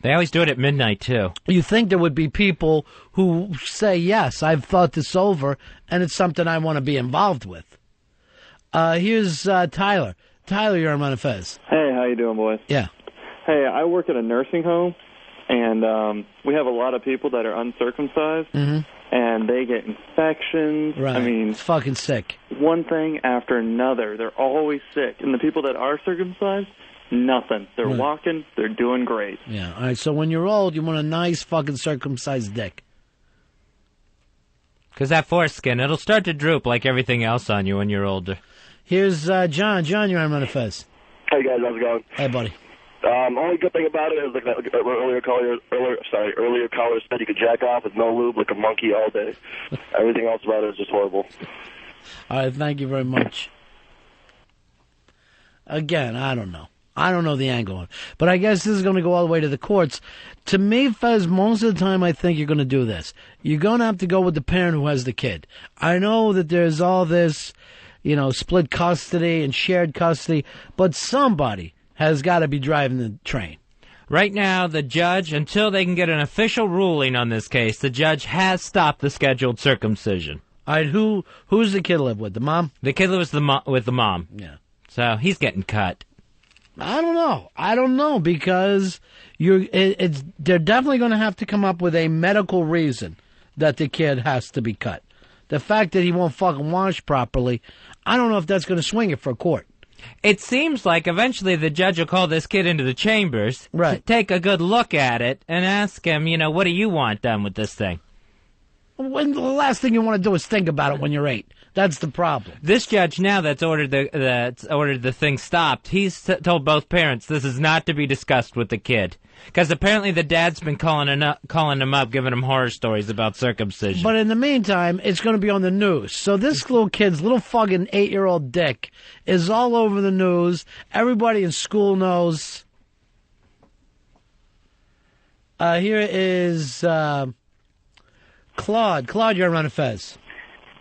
They always do it at midnight, too. You think there would be people who say, yes, I've thought this over, and it's something I want to be involved with. Here's Tyler. Tyler, you're on Ron and Fez. Hey, how you doing, boys? Yeah. Hey, I work at a nursing home, and we have a lot of people that are uncircumcised, and they get infections. Right. It's fucking sick. One thing after another. They're always sick. And the people that are circumcised, Nothing. They're walking. They're doing great. Yeah. All right. So when you're old, you want a nice fucking circumcised dick. Because that foreskin, it'll start to droop like everything else on you when you're older. Here's John. John, you're on Ron and Fez. Hey guys, how's it going? Hey, buddy. Only good thing about it is like earlier caller said you could jack off with no lube like a monkey all day. Everything else about it is just horrible. All right, thank you very much. Again, I don't know. I don't know the angle on it. But I guess this is going to go all the way to the courts. To me, Fez, most of the time I think you're going to do this. You're going to have to go with the parent who has the kid. I know that there's all this, split custody and shared custody, but somebody has got to be driving the train. Right now, the judge, until they can get an official ruling on this case, the judge has stopped the scheduled circumcision. All right, who's the kid live with? The mom? The kid lives with the mom. Yeah. So he's getting cut. I don't know because they're definitely going to have to come up with a medical reason that the kid has to be cut. The fact that he won't fucking wash properly, I don't know if that's going to swing it for a court. It seems like eventually the judge will call this kid into the chambers, to take a good look at it, and ask him, what do you want done with this thing? When the last thing you want to do is think about it when you're 8. That's the problem. This judge now that's ordered the thing stopped, he's told both parents this is not to be discussed with the kid. Because apparently the dad's been calling him up, giving him horror stories about circumcision. But in the meantime, it's going to be on the news. So this little kid's little fucking 8-year-old dick is all over the news. Everybody in school knows. Here is Claude. Claude, you're on Ron and Fez.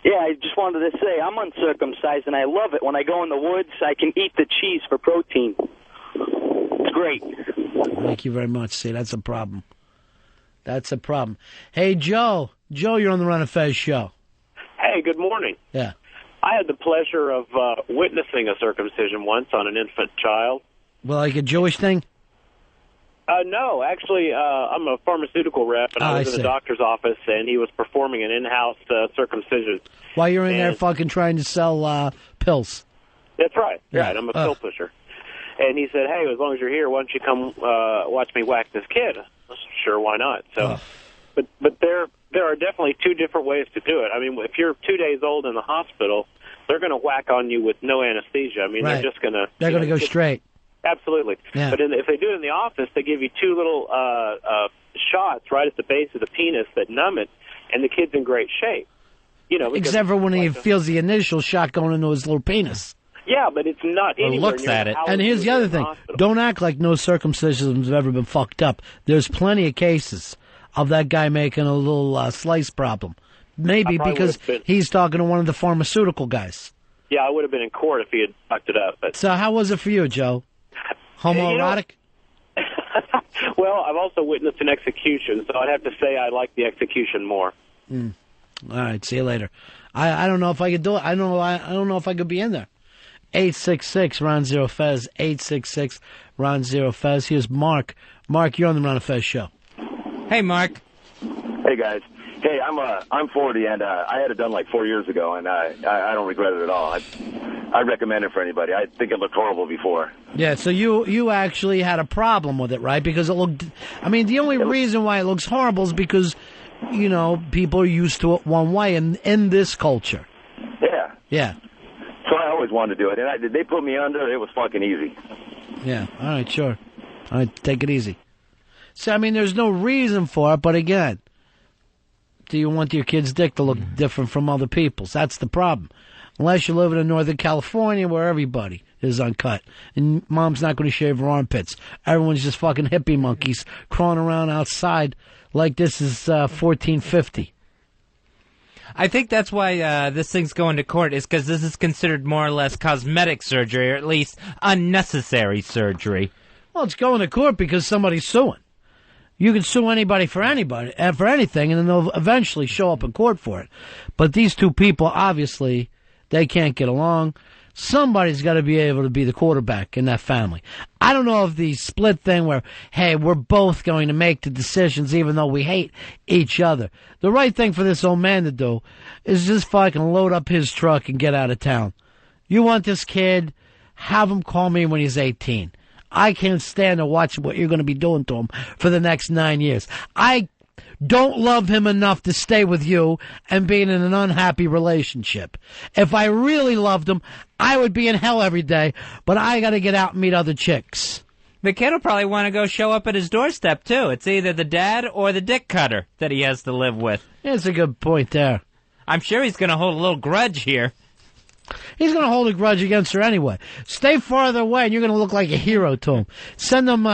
Yeah, I just wanted to say I'm uncircumcised, and I love it. When I go in the woods, I can eat the cheese for protein. It's great. Thank you very much. See, that's a problem. That's a problem. Hey, Joe. Joe, you're on the Ron and Fez show. Hey, good morning. Yeah. I had the pleasure of witnessing a circumcision once on an infant child. Well, like a Jewish thing? No, actually, I'm a pharmaceutical rep, and I was in a doctor's office, and he was performing an in-house circumcision. While you're in there fucking trying to sell pills. That's right. Yeah. Right, I'm a pill pusher. And he said, hey, as long as you're here, why don't you come watch me whack this kid? I said, sure, why not? So, But there are definitely two different ways to do it. I mean, if you're 2 days old in the hospital, they're going to whack on you with no anesthesia. I mean, they're just going to... They're going to go straight. Absolutely. Yeah. But if they do it in the office, they give you two little shots right at the base of the penis that numb it, and the kid's in great shape. Except for when he feels the initial shot going into his little penis. Yeah, but it's not anywhere looks near at it. how And here's the other thing. Don't act like no circumcisions have ever been fucked up. There's plenty of cases of that guy making a little slice problem. Maybe because he's talking to one of the pharmaceutical guys. Yeah, I would have been in court if he had fucked it up. But So how was it for you, Joe? Homoerotic? Well, I've also witnessed an execution, so I'd have to say I like the execution more. All right, see you later. I don't know if I could do it. I don't know if I could be in there. 866 Ron Zero Fez. 866 Ron Zero Fez. Here's Mark. Mark, you're on the Ron and Fez show. Hey, Mark. Hey guys. Hey, I'm 40 and I had it done like 4 years ago, and I don't regret it at all. I recommend it for anybody. I think it looked horrible before. Yeah, so you actually had a problem with it, right? Because it looked. I mean, the only reason why it looks horrible is because people are used to it one way in this culture. Yeah. Yeah. So I always wanted to do it, and they put me under. It was fucking easy. Yeah. All right. Sure. All right. Take it easy. So I mean, there's no reason for it, but again, do you want your kid's dick to look different from other people's? That's the problem. Unless you're living in Northern California where everybody is uncut. And mom's not going to shave her armpits. Everyone's just fucking hippie monkeys crawling around outside like this is 1450. I think that's why this thing's going to court, is because this is considered more or less cosmetic surgery, or at least unnecessary surgery. Well, it's going to court because somebody's suing. You can sue anybody for anything, and then they'll eventually show up in court for it. But these two people, obviously, they can't get along. Somebody's got to be able to be the quarterback in that family. I don't know if the split thing where, hey, we're both going to make the decisions even though we hate each other. The right thing for this old man to do is just fucking load up his truck and get out of town. You want this kid? Have him call me when he's 18. I can't stand to watch what you're going to be doing to him for the next 9 years. I don't love him enough to stay with you and be in an unhappy relationship. If I really loved him, I would be in hell every day, but I got to get out and meet other chicks. The kid will probably want to go show up at his doorstep, too. It's either the dad or the dick cutter that he has to live with. That's a good point there. I'm sure he's going to hold a little grudge here. He's going to hold a grudge against her anyway. Stay farther away, and you're going to look like a hero to him. Send him,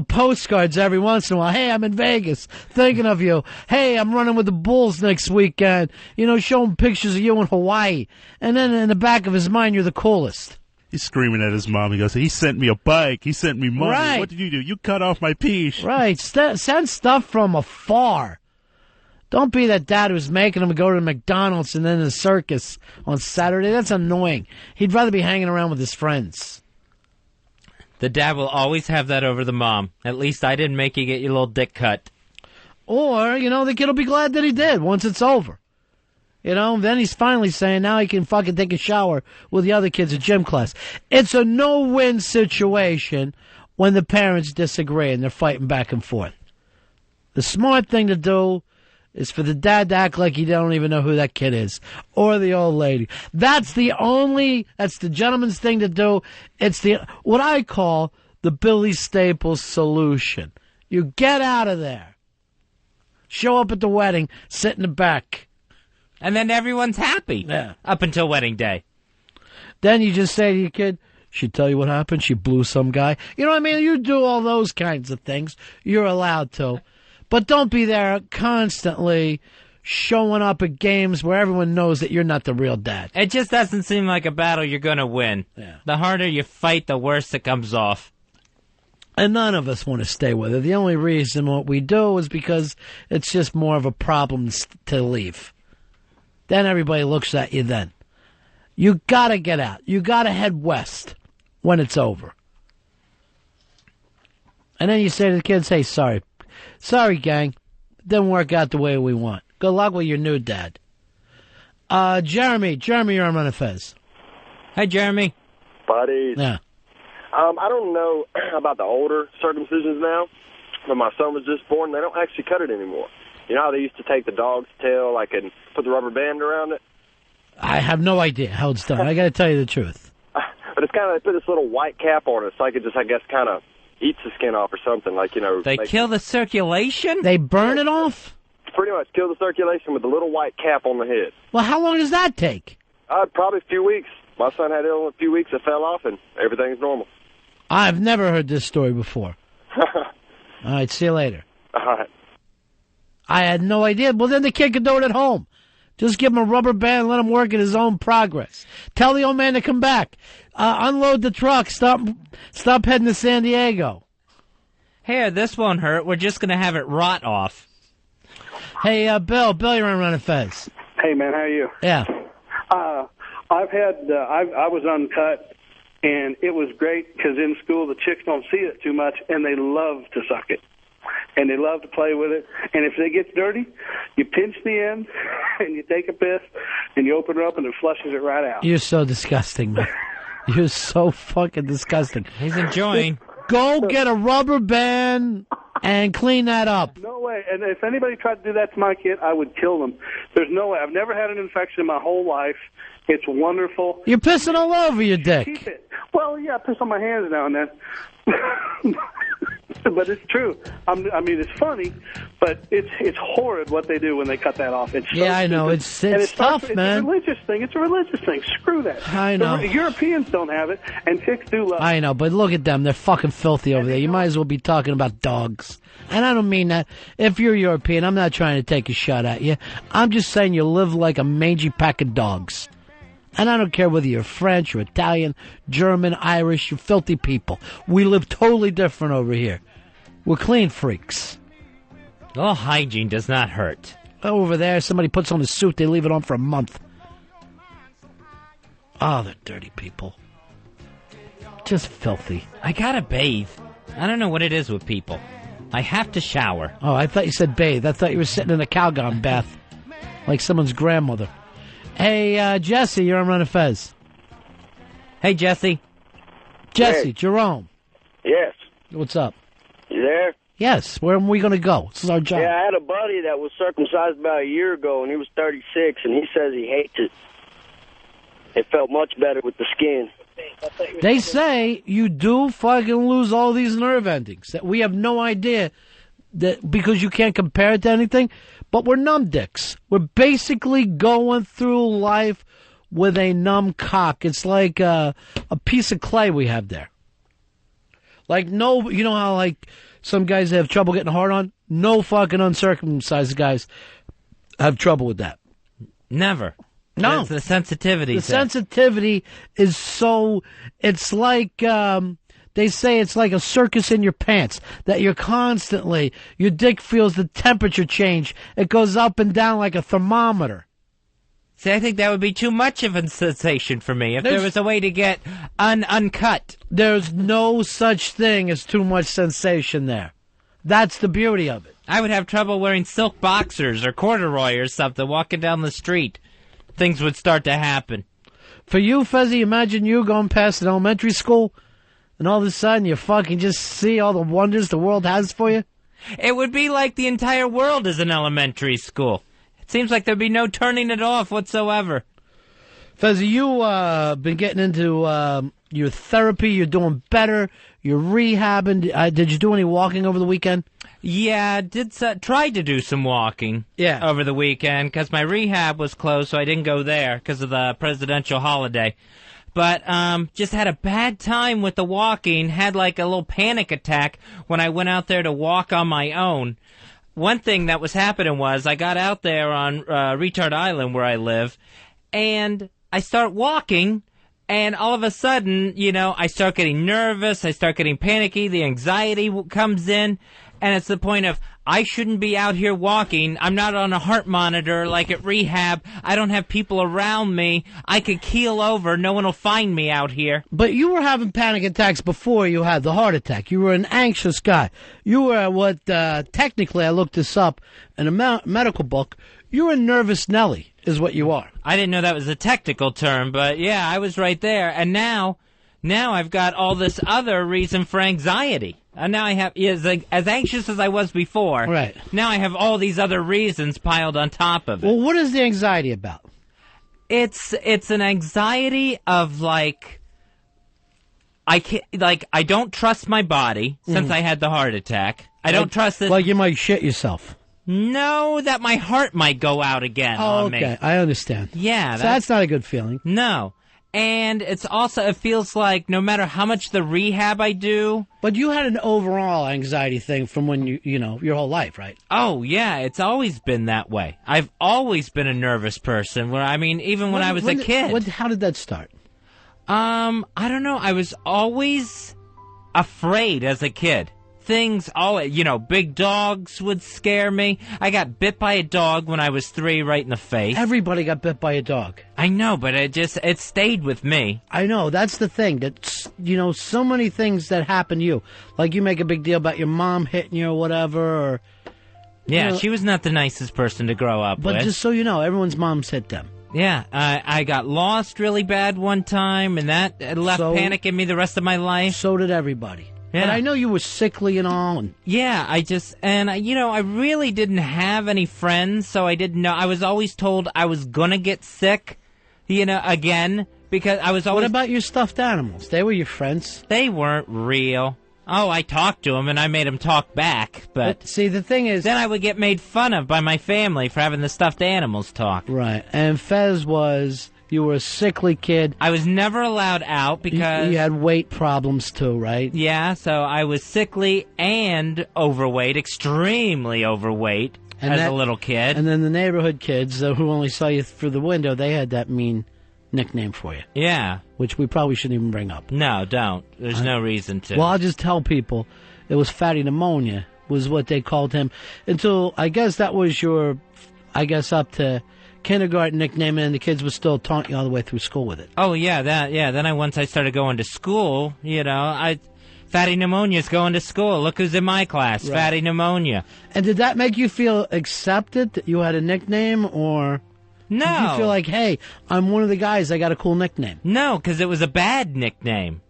postcards every once in a while. Hey, I'm in Vegas, thinking of you. Hey, I'm running with the Bulls next weekend. Show him pictures of you in Hawaii. And then in the back of his mind, you're the coolest. He's screaming at his mom. He goes, he sent me a bike. He sent me money. Right. What did you do? You cut off my piece. Right. Send stuff from afar. Don't be that dad who's making him go to McDonald's and then the circus on Saturday. That's annoying. He'd rather be hanging around with his friends. The dad will always have that over the mom. At least I didn't make you get your little dick cut. Or, the kid will be glad that he did once it's over. Then he's finally saying now he can fucking take a shower with the other kids at gym class. It's a no-win situation when the parents disagree and they're fighting back and forth. The smart thing to do is for the dad to act like he don't even know who that kid is. Or the old lady. That's the gentleman's thing to do. It's what I call the Billy Staples solution. You get out of there. Show up at the wedding, sit in the back. And then everyone's happy. Yeah. Up until wedding day. Then you just say to your kid, she tell you what happened? She blew some guy. You know what I mean? You do all those kinds of things. You're allowed to. But don't be there constantly showing up at games where everyone knows that you're not the real dad. It just doesn't seem like a battle you're going to win. Yeah. The harder you fight, the worse it comes off. And none of us want to stay with her. The only reason what we do is because it's just more of a problem to leave. Then everybody looks at you then. You got to get out. You got to head west when it's over. And then you say to the kids, hey, sorry, gang. Didn't work out the way we want. Good luck with your new dad. Jeremy, you're on Ron and Fez. Hi, Jeremy. Buddies. Yeah. I don't know about the older circumcisions now, but my son was just born. They don't actually cut it anymore. You know how they used to take the dog's tail, and put the rubber band around it? I have no idea how it's done. I got to tell you the truth. But it's kind of, they put this little white cap on it so I could just, I guess, kind of eats the skin off or something. They kill the circulation? They burn it off? Pretty much kill the circulation with a little white cap on the head. Well, how long does that take? Probably a few weeks. My son had it in a few weeks. It fell off, and everything's normal. I've never heard this story before. All right, see you later. All right. I had no idea. Well, then the kid could do it at home. Just give him a rubber band and let him work at his own progress. Tell the old man to come back. Unload the truck. Stop heading to San Diego. Here, this won't hurt. We're just going to have it rot off. Hey, Bill, you're on Ron and Fez. Hey, man, how are you? Yeah. I was uncut, and it was great because in school the chicks don't see it too much, and they love to suck it. And they love to play with it. And if it gets dirty, you pinch the end, and you take a piss, and you open it up, and it flushes it right out. You're so disgusting, man. You're so fucking disgusting. He's enjoying. Go get a rubber band and clean that up. No way. And if anybody tried to do that to my kid, I would kill them. There's no way. I've never had an infection in my whole life. It's wonderful. You're pissing all over your dick. Keep it. Well, yeah, I piss on my hands now and then. But it's true. I mean, it's funny, but it's horrid what they do when they cut that off. It's so I know. stupid. It's tough, man. It's a religious thing. Screw that. I know. The Europeans don't have it, and chicks do love it. I know, but look at them. They're fucking filthy over there. You might as well be talking about dogs. And I don't mean that. If you're European, I'm not trying to take a shot at you. I'm just saying you live like a mangy pack of dogs. And I don't care whether you're French or Italian, German, Irish, you're filthy people. We live totally different over here. We're clean freaks. All hygiene does not hurt. Over there, somebody puts on a suit, they leave it on for a month. Oh, they're dirty people. Just filthy. I gotta bathe. I don't know what it is with people. I have to shower. Oh, I thought you said bathe. I thought you were sitting in a Calgon bath. Like someone's grandmother. Hey, Jesse, you're on Ron and Fez. Hey, Jesse. Jesse, Jerome. Yes. What's up? You there? Yes. Where are we going to go? This is our job. Yeah, I had a buddy that was circumcised about a year ago, and he was 36, and he says he hates it. It felt much better with the skin. They say you do fucking lose all these nerve endings. That we have no idea that because you can't compare it to anything, but we're numb dicks. We're basically going through life with a numb cock. It's like a piece of clay we have there. Like no, you know how like some guys have trouble getting hard on? No fucking uncircumcised guys have trouble with that. Never. No. It's the sensitivity. The sensitivity is so, it's like, they say it's like a circus in your pants, that you're constantly, your dick feels the temperature change. It goes up and down like a thermometer. See, I think that would be too much of a sensation for me if there was a way to get uncut. There's no such thing as too much sensation there. That's the beauty of it. I would have trouble wearing silk boxers or corduroy or something walking down the street. Things would start to happen. For you, Fezzy, imagine you going past an elementary school and all of a sudden you fucking just see all the wonders the world has for you. It would be like the entire world is an elementary school. It seems like there'd be no turning it off whatsoever. Fezzy, you been getting into your therapy. You're doing better. You're rehabbing. Did you do any walking over the weekend? Yeah, tried to do some walking over the weekend because my rehab was closed, so I didn't go there because of the presidential holiday. But just had a bad time with the walking, had like a little panic attack when I went out there to walk on my own. One thing that was happening was I got out there on Retard Island where I live, and I start walking, and all of a sudden, you know, I start getting nervous, I start getting panicky, the anxiety comes in, and it's the point of, I shouldn't be out here walking. I'm not on a heart monitor like at rehab. I don't have people around me. I could keel over. No one will find me out here. But you were having panic attacks before you had the heart attack. You were an anxious guy. You were what, technically, I looked this up in a medical book, you're a nervous Nelly, is what you are. I didn't know that was a technical term, but yeah, I was right there. And now I've got all this other reason for anxiety. And now I have, as anxious as I was before, right. Now I have all these other reasons piled on top of it. Well, what is the anxiety about? It's an anxiety of I don't trust my body since I had the heart attack. I don't trust it. Like you might shit yourself. No, that my heart might go out again on me. Okay, I understand. Yeah. So that's not a good feeling. No. And it's also, it feels like no matter how much the rehab I do. But you had an overall anxiety thing from when you know, your whole life, right? Oh, yeah, it's always been that way. I've always been a nervous person. Even when I was a kid. How did that start? I don't know. I was always afraid as a kid. Things, big dogs would scare me. I got bit by a dog when I was 3 right in the face. Everybody got bit by a dog. I know, but it stayed with me. I know, that's the thing. That, so many things that happen to you. Like you make a big deal about your mom hitting you or whatever. Or, yeah, she was not the nicest person to grow up with. But just so you know, everyone's moms hit them. Yeah, I got lost really bad one time, and that left panic in me the rest of my life. So did everybody. Yeah. But I know you were sickly and all. Yeah, I really didn't have any friends, so I didn't know. I was always told I was going to get sick, again, because I was always... What about your stuffed animals? They were your friends? They weren't real. Oh, I talked to them, and I made them talk back, but... See, the thing is... Then I would get made fun of by my family for having the stuffed animals talk. Right, and Fez was... You were a sickly kid. I was never allowed out because... You had weight problems too, right? Yeah, so I was sickly and overweight, extremely overweight as a little kid. And then the neighborhood kids who only saw you through the window, they had that mean nickname for you. Yeah. Which we probably shouldn't even bring up. No, don't. There's no reason to. Well, I'll just tell people it was fatty pneumonia was what they called him. Until, I guess that was your, up to... kindergarten nickname, and the kids would still taunt you all the way through school with it. Oh, yeah, Then once I started going to school, fatty pneumonia's going to school. Look who's in my class, right. Fatty pneumonia. And did that make you feel accepted that you had a nickname, or... No. Did you feel like, hey, I'm one of the guys, I got a cool nickname? No, because it was a bad nickname.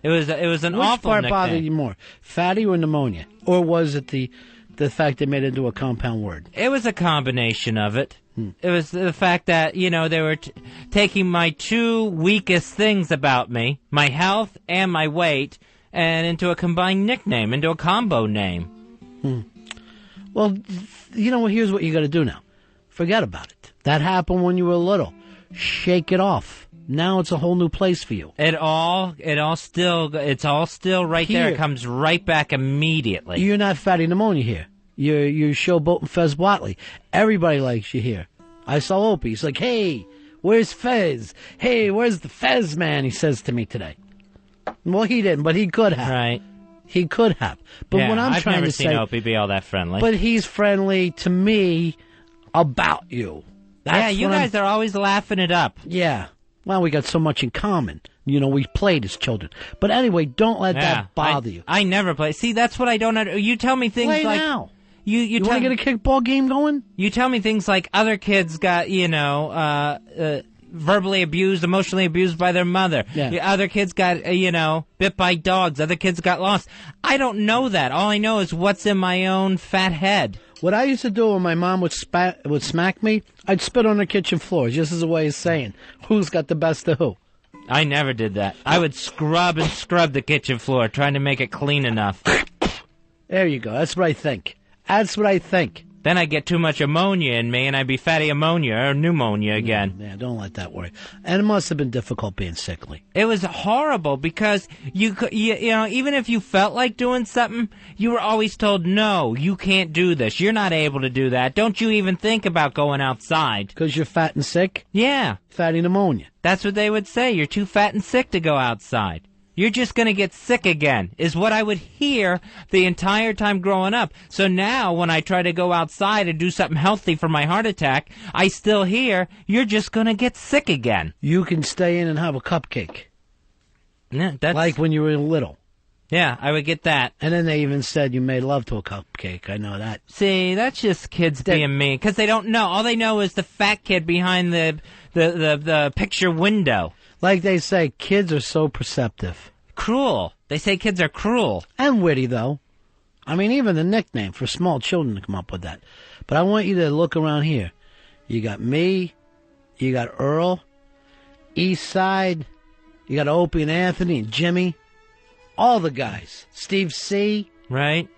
It was an Which awful part nickname. bothered you more, fatty or pneumonia? Or was it the fact they made it into a compound word? It was a combination of it. It was the fact that, they were taking my two weakest things about me, my health and my weight, and into a combined nickname, into a combo name. Well, here's what you got to do now. Forget about it. That happened when you were little. Shake it off. Now it's a whole new place for you. It's all still right there. It comes right back immediately. You're not fatty pneumonia here. You're Showboat and Fez Watley. Everybody likes you here. I saw Opie. He's like, hey, where's Fez? Hey, where's the Fez man? He says to me today. Well, he didn't, but he could have. Right. He could have. But what I'm trying to say... I've never seen Opie be all that friendly. But he's friendly to me about you. You guys are always laughing it up. Yeah. Well, we got so much in common. We played as children. But anyway, don't let that bother you. I never play. See, that's what I don't understand. You tell me things play like... now. You want to get a kickball game going? You tell me things like other kids got, verbally abused, emotionally abused by their mother. Yeah. Other kids got, bit by dogs. Other kids got lost. I don't know that. All I know is what's in my own fat head. What I used to do when my mom would smack me, I'd spit on the kitchen floor, just as a way of saying, who's got the best of who? I never did that. I would scrub the kitchen floor, trying to make it clean enough. There you go. That's what I think. That's what I think. Then I'd get too much ammonia in me, and I'd be fatty ammonia or pneumonia again. Yeah, don't let that worry. And it must have been difficult being sickly. It was horrible because you even if you felt like doing something, you were always told, no, you can't do this. You're not able to do that. Don't you even think about going outside. Because you're fat and sick? Yeah. Fatty pneumonia. That's what they would say. You're too fat and sick to go outside. You're just going to get sick again, is what I would hear the entire time growing up. So now when I try to go outside and do something healthy for my heart attack, I still hear, you're just going to get sick again. You can stay in and have a cupcake. Yeah, that's... Like when you were little. Yeah, I would get that. And then they even said you made love to a cupcake. I know that. See, that's just kids being mean, because they don't know. All they know is the fat kid behind the picture window. Like they say, kids are so perceptive. Cruel. They say kids are cruel. And witty, though. I mean, even the nickname for small children to come up with that. But I want you to look around here. You got me. You got Earl. East Side. You got Opie and Anthony and Jimmy. All the guys. Steve C. Right.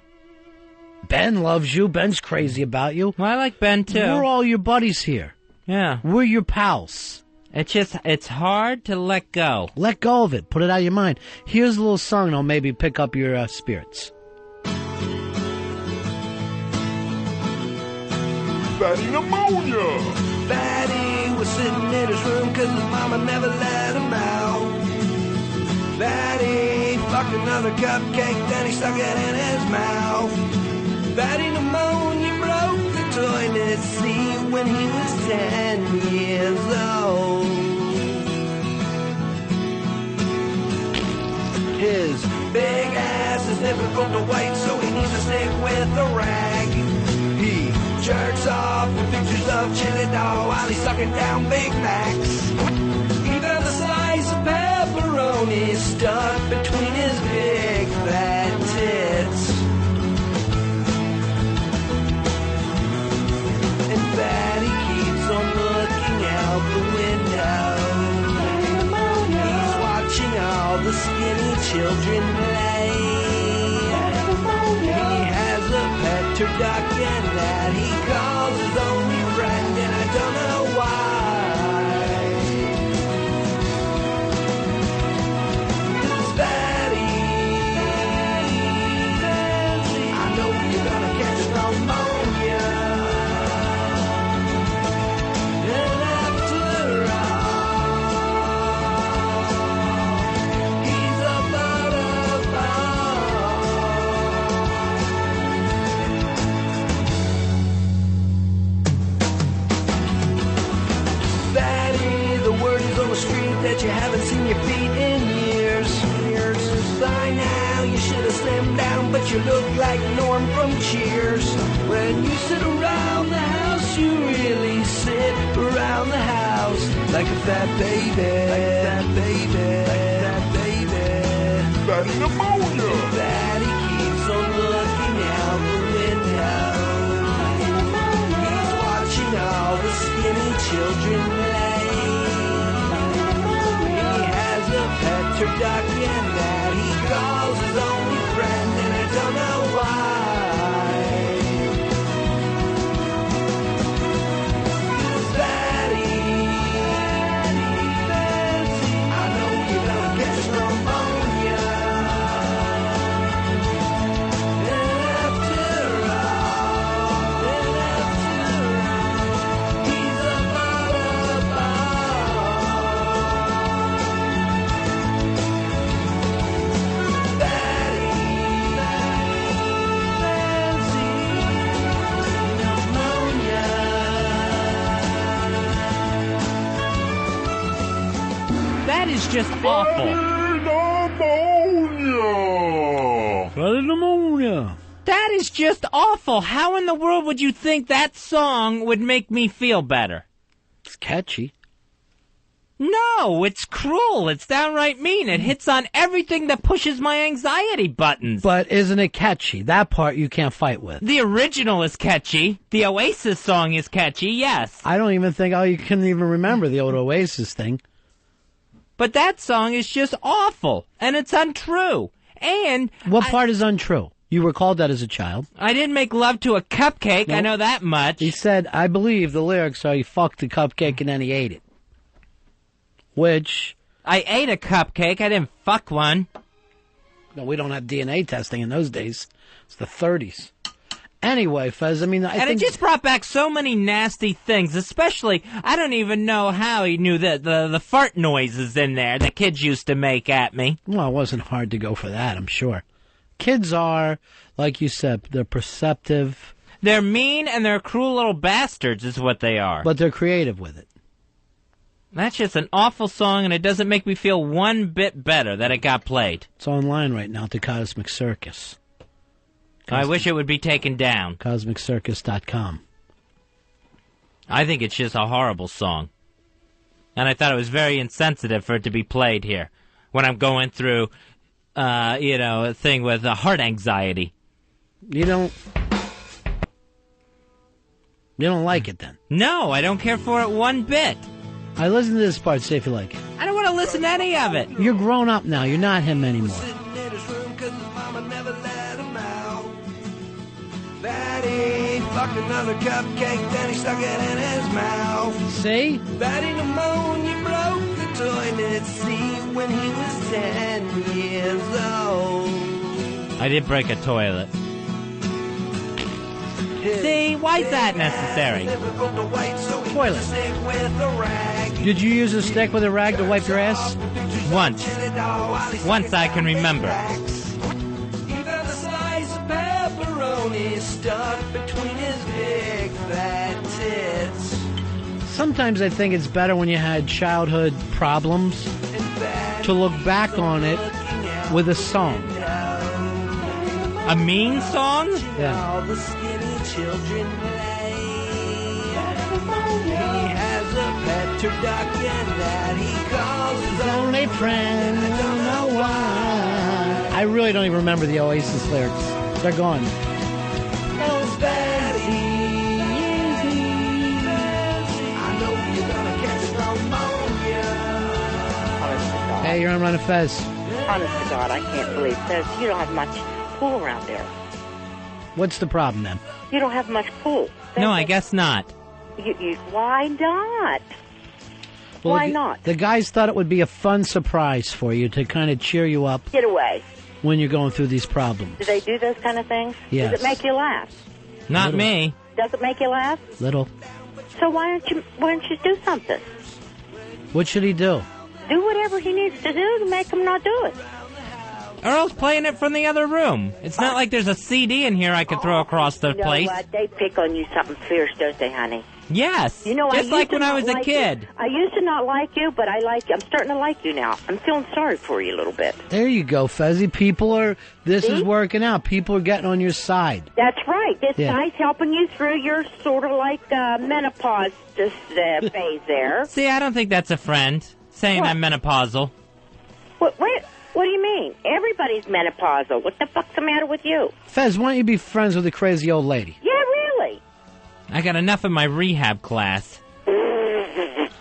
Ben loves you. Ben's crazy about you. Well, I like Ben, too. We're all your buddies here. Yeah. We're your pals. It's hard to let go. Let go of it. Put it out of your mind. Here's a little song that'll maybe pick up your spirits. Fatty pneumonia. Fatty was sitting in his room because his mama never let him out. Fatty fucked another cupcake, then he stuck it in his mouth. Fatty pneumonia broke the toilet seat when he was 10 years old. His big ass is difficult to wipe, so he needs to stick with a rag. He jerks off with pictures of chili dog while he's sucking down Big Macs. He found a slice of pepperoni stuck between his big fat tits. And Fatty keeps on looking out the window. He's watching all the skinny children play. He has a pet turducken that he calls his only friend, and I don't know why. 'Cause Fatty, I know you're gonna catch pneumonia. And after all, he's a butterball. Fatty, the word is on the street that you haven't seen your feet in years. By now you should have slimmed down, but you look like Norm from Cheers. When you sit around the house, you really sit around the house like a fat baby. Like a fat baby. Like a fat baby. Fatty pneumonia. Fatty keeps on looking out the window. He's watching all the skinny children play. He has a pet turducken that he calls his only friend, and I don't know why. Fatty, I know you're gonna catch pneumonia. And after all, he's a That is just awful. Pneumonia. That is just awful. How in the world would you think that song would make me feel better? It's catchy. No, it's cruel. It's downright mean. It hits on everything that pushes my anxiety buttons. But isn't it catchy? That part you can't fight with. The original is catchy. The Oasis song is catchy, yes. I don't even think you can even remember the old Oasis thing. But that song is just awful, and it's untrue. And what part is untrue? You were called that as a child. I didn't make love to a cupcake. No. I know that much. He said, I believe the lyrics are he fucked the cupcake and then he ate it. Which... I ate a cupcake. I didn't fuck one. No, we don't have DNA testing in those days. It's the 30s. Anyway, Fez, I mean... it just brought back so many nasty things, especially, I don't even know how he knew the fart noises in there that kids used to make at me. Well, it wasn't hard to go for that, I'm sure. Kids are, like you said, they're perceptive. They're mean and they're cruel little bastards is what they are. But they're creative with it. That's just an awful song, and it doesn't make me feel one bit better that it got played. It's online right now, the Cosmic Circus. I wish it would be taken down. CosmicCircus.com. I think it's just a horrible song. And I thought it was very insensitive for it to be played here when I'm going through, a thing with heart anxiety. You don't like it then? No, I don't care for it one bit. I listen to this part, see if you like it. I don't want to listen to any of it. You're grown up now. You're not him anymore. Fatty fucked another cupcake, then he stuck it in his mouth. See? Fatty pneumonia broke the toilet seat when he was 10 years old. I did break a toilet. See, why is that necessary? Toilet. Did you use a stick with a rag to wipe your ass? Once. Once I can remember. Stuck between his big fat tits. Sometimes I think it's better when you had childhood problems to look back on it with a song. A mean song? Yeah. All the skinny children play. He has a pet turducken that he calls his only friend. I don't know why. I really don't even remember the Oasis lyrics. They're gone. Hey, you're on Ron and Fez. Honest to God, I can't believe Fez, you don't have much pool around there. What's the problem then? You don't have much pool. No, I guess not. Why not? Well, Why not? The guys thought it would be a fun surprise for you to kind of cheer you up. Get away. When you're going through these problems. Do they do those kind of things? Yes. Does it make you laugh? Not me. Does it make you laugh? Little. So why don't you do something? What should he do? Do whatever he needs to do to make him not do it. Earl's playing it from the other room. It's not like there's a CD in here I could throw across the place. You know what? They pick on you something fierce, don't they, honey? Yes. You know, just like when I was a kid. I used to not like you, but I like you. I'm starting to like you now. I'm feeling sorry for you a little bit. There you go, Fezzy. This is working out. People are getting on your side. That's right. This guy's helping you through your sort of like menopause phase there. See, I don't think that's a friend, saying I'm menopausal. Wait, What do you mean? Everybody's menopausal. What the fuck's the matter with you? Fez, why don't you be friends with a crazy old lady? Yeah, really. I got enough in my rehab class.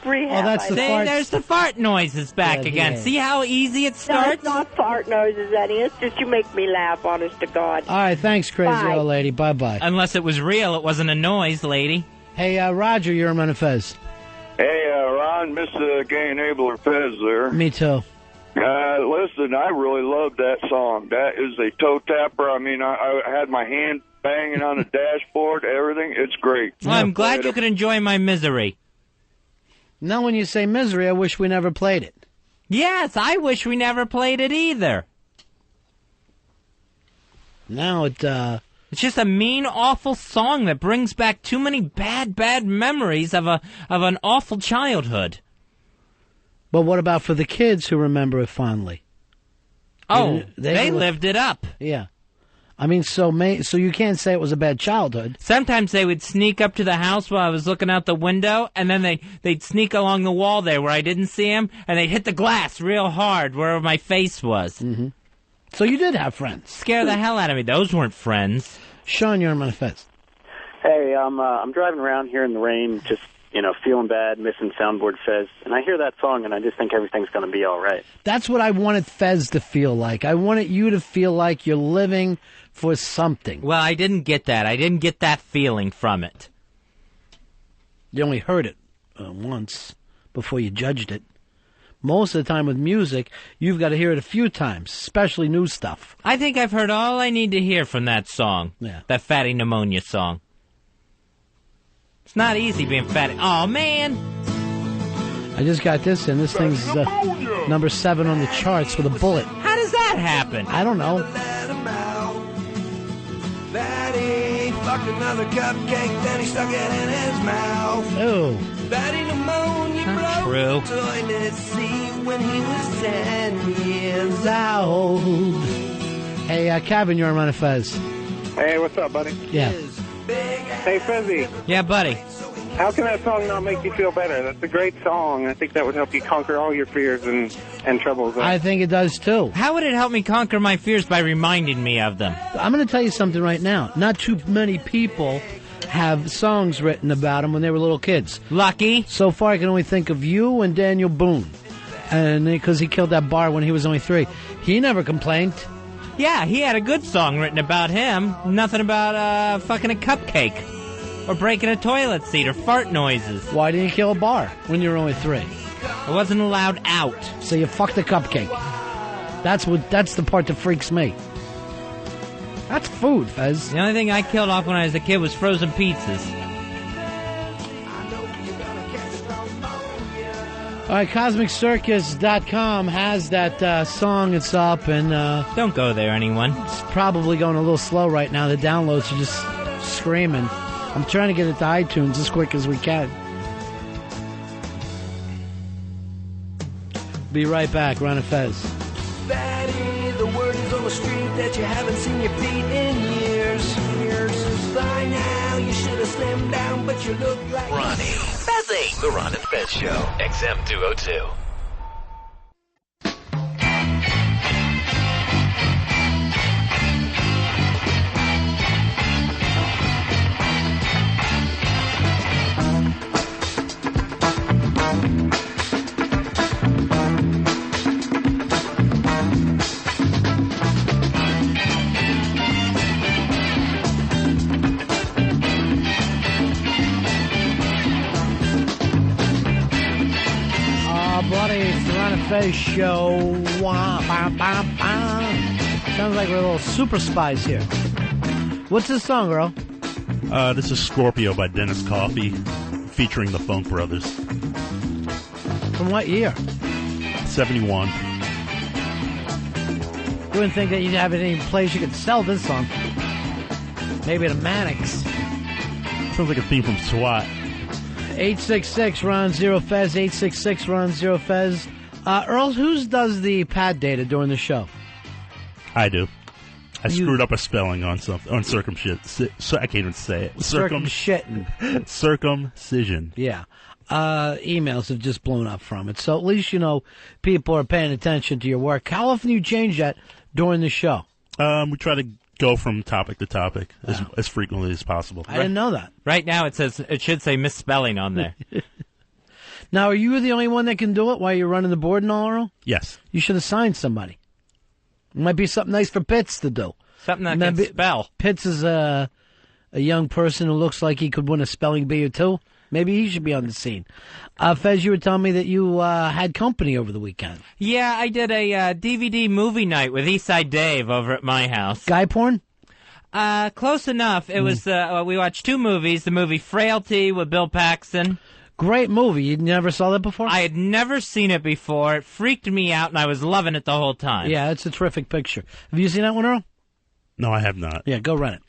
Rehab. Oh, that's the farts. There's the fart noises back again. See how easy it starts? No, it's not fart noises, Eddie. It's just you make me laugh, honest to God. All right, thanks, crazy Bye. old lady. Bye-bye. Unless it was real, it wasn't a noise, lady. Hey, Roger, you're on Ron and Fez. Hey, Ron, miss the gay enabler Fez there. Me too. Listen, I really love that song. That is a toe tapper. I mean, I had my hand banging on the dashboard, everything. It's great. Well, I'm glad you could enjoy my misery. Now when you say misery, I wish we never played it. Yes, I wish we never played it either. Now it's just a mean, awful song that brings back too many bad memories of an awful childhood. But what about for the kids who remember it fondly? Oh, they lived it up. Yeah. I mean, so you can't say it was a bad childhood. Sometimes they would sneak up to the house while I was looking out the window, and then they'd sneak along the wall there where I didn't see them, and they'd hit the glass real hard where my face was. Mm-hmm. So you did have friends. Scare the hell out of me. Those weren't friends. Sean, you're on my Fez. Hey, I'm driving around here in the rain, just feeling bad, missing Soundboard Fez, and I hear that song, and I just think everything's going to be all right. That's what I wanted Fez to feel like. I wanted you to feel like you're living for something. Well, I didn't get that. I didn't get that feeling from it. You only heard it once before you judged it. Most of the time with music, you've got to hear it a few times, especially new stuff. I think I've heard all I need to hear from that song. Yeah. That Fatty Pneumonia song. It's not easy being fatty. Oh, man. I just got this, and this thing's number 7 on the charts with a bullet. How does that happen? I don't know. Fatty fucked another cupcake, then he stuck it in his mouth. Oh. Fatty pneumonia Not broke true. toilet seat when he was 10 years old. Hey, Kevin, you're on Ron and Fez. Hey, what's up, buddy? Yeah. Hey, Fezzy. Yeah, buddy. How can that song not make you feel better? That's a great song. I think that would help you conquer all your fears and troubles. I think it does, too. How would it help me conquer my fears by reminding me of them? I'm going to tell you something right now. Not too many people have songs written about them when they were little kids. Lucky. So far, I can only think of you and Daniel Boone. And because he killed that bar when he was only 3. He never complained. Yeah, he had a good song written about him. Nothing about fucking a cupcake. Or breaking a toilet seat or fart noises. Why didn't you kill a bar when you were only 3? I wasn't allowed out. So you fucked a cupcake. That's the part that freaks me. That's food, Fez. The only thing I killed off when I was a kid was frozen pizzas. All right, CosmicCircus.com has that song. It's up, and don't go there, anyone. It's probably going a little slow right now. The downloads are just screaming. I'm trying to get it to iTunes as quick as we can. Be right back. Ron and Fez. Fatty, the word is on the street that you haven't seen your feet in years. By now, you should have slimmed down, but you look like Ronnie. Fezzy. The Ron and Fez Show. XM 202. Fez Show. Sounds like we're little super spies here. What's this song, girl? This is Scorpio by Dennis Coffey, featuring the Funk Brothers. From what year? 71. You wouldn't think that you'd have any place you could sell this song. Maybe at a Mannix. Sounds like a theme from SWAT. 866-RON-0-FEZ, 866-RON-0-FEZ. Earl, who does the pad data during the show? I do. I screwed up a spelling on something, on circumcision. So I can't even say it. Circumcision. Circumcision. Yeah. emails have just blown up from it. So at least you know people are paying attention to your work. How often do you change that during the show? We try to go from topic to topic as frequently as possible. I didn't know that. Right now it should say misspelling on there. Now, are you the only one that can do it while you're running the board and all, Earl? Yes. You should assign somebody. It might be something nice for Pitts to do. Something that can spell. Pitts is a young person who looks like he could win a spelling bee or two. Maybe he should be on the scene. Fez, you were telling me that you had company over the weekend. Yeah, I did a DVD movie night with Eastside Dave over at my house. Guy porn? Close enough. It was, we watched two movies. The movie Frailty with Bill Paxton. Great movie. You never saw that before? I had never seen it before. It freaked me out, and I was loving it the whole time. Yeah, it's a terrific picture. Have you seen that one, Earl? No, I have not. Yeah, go rent it.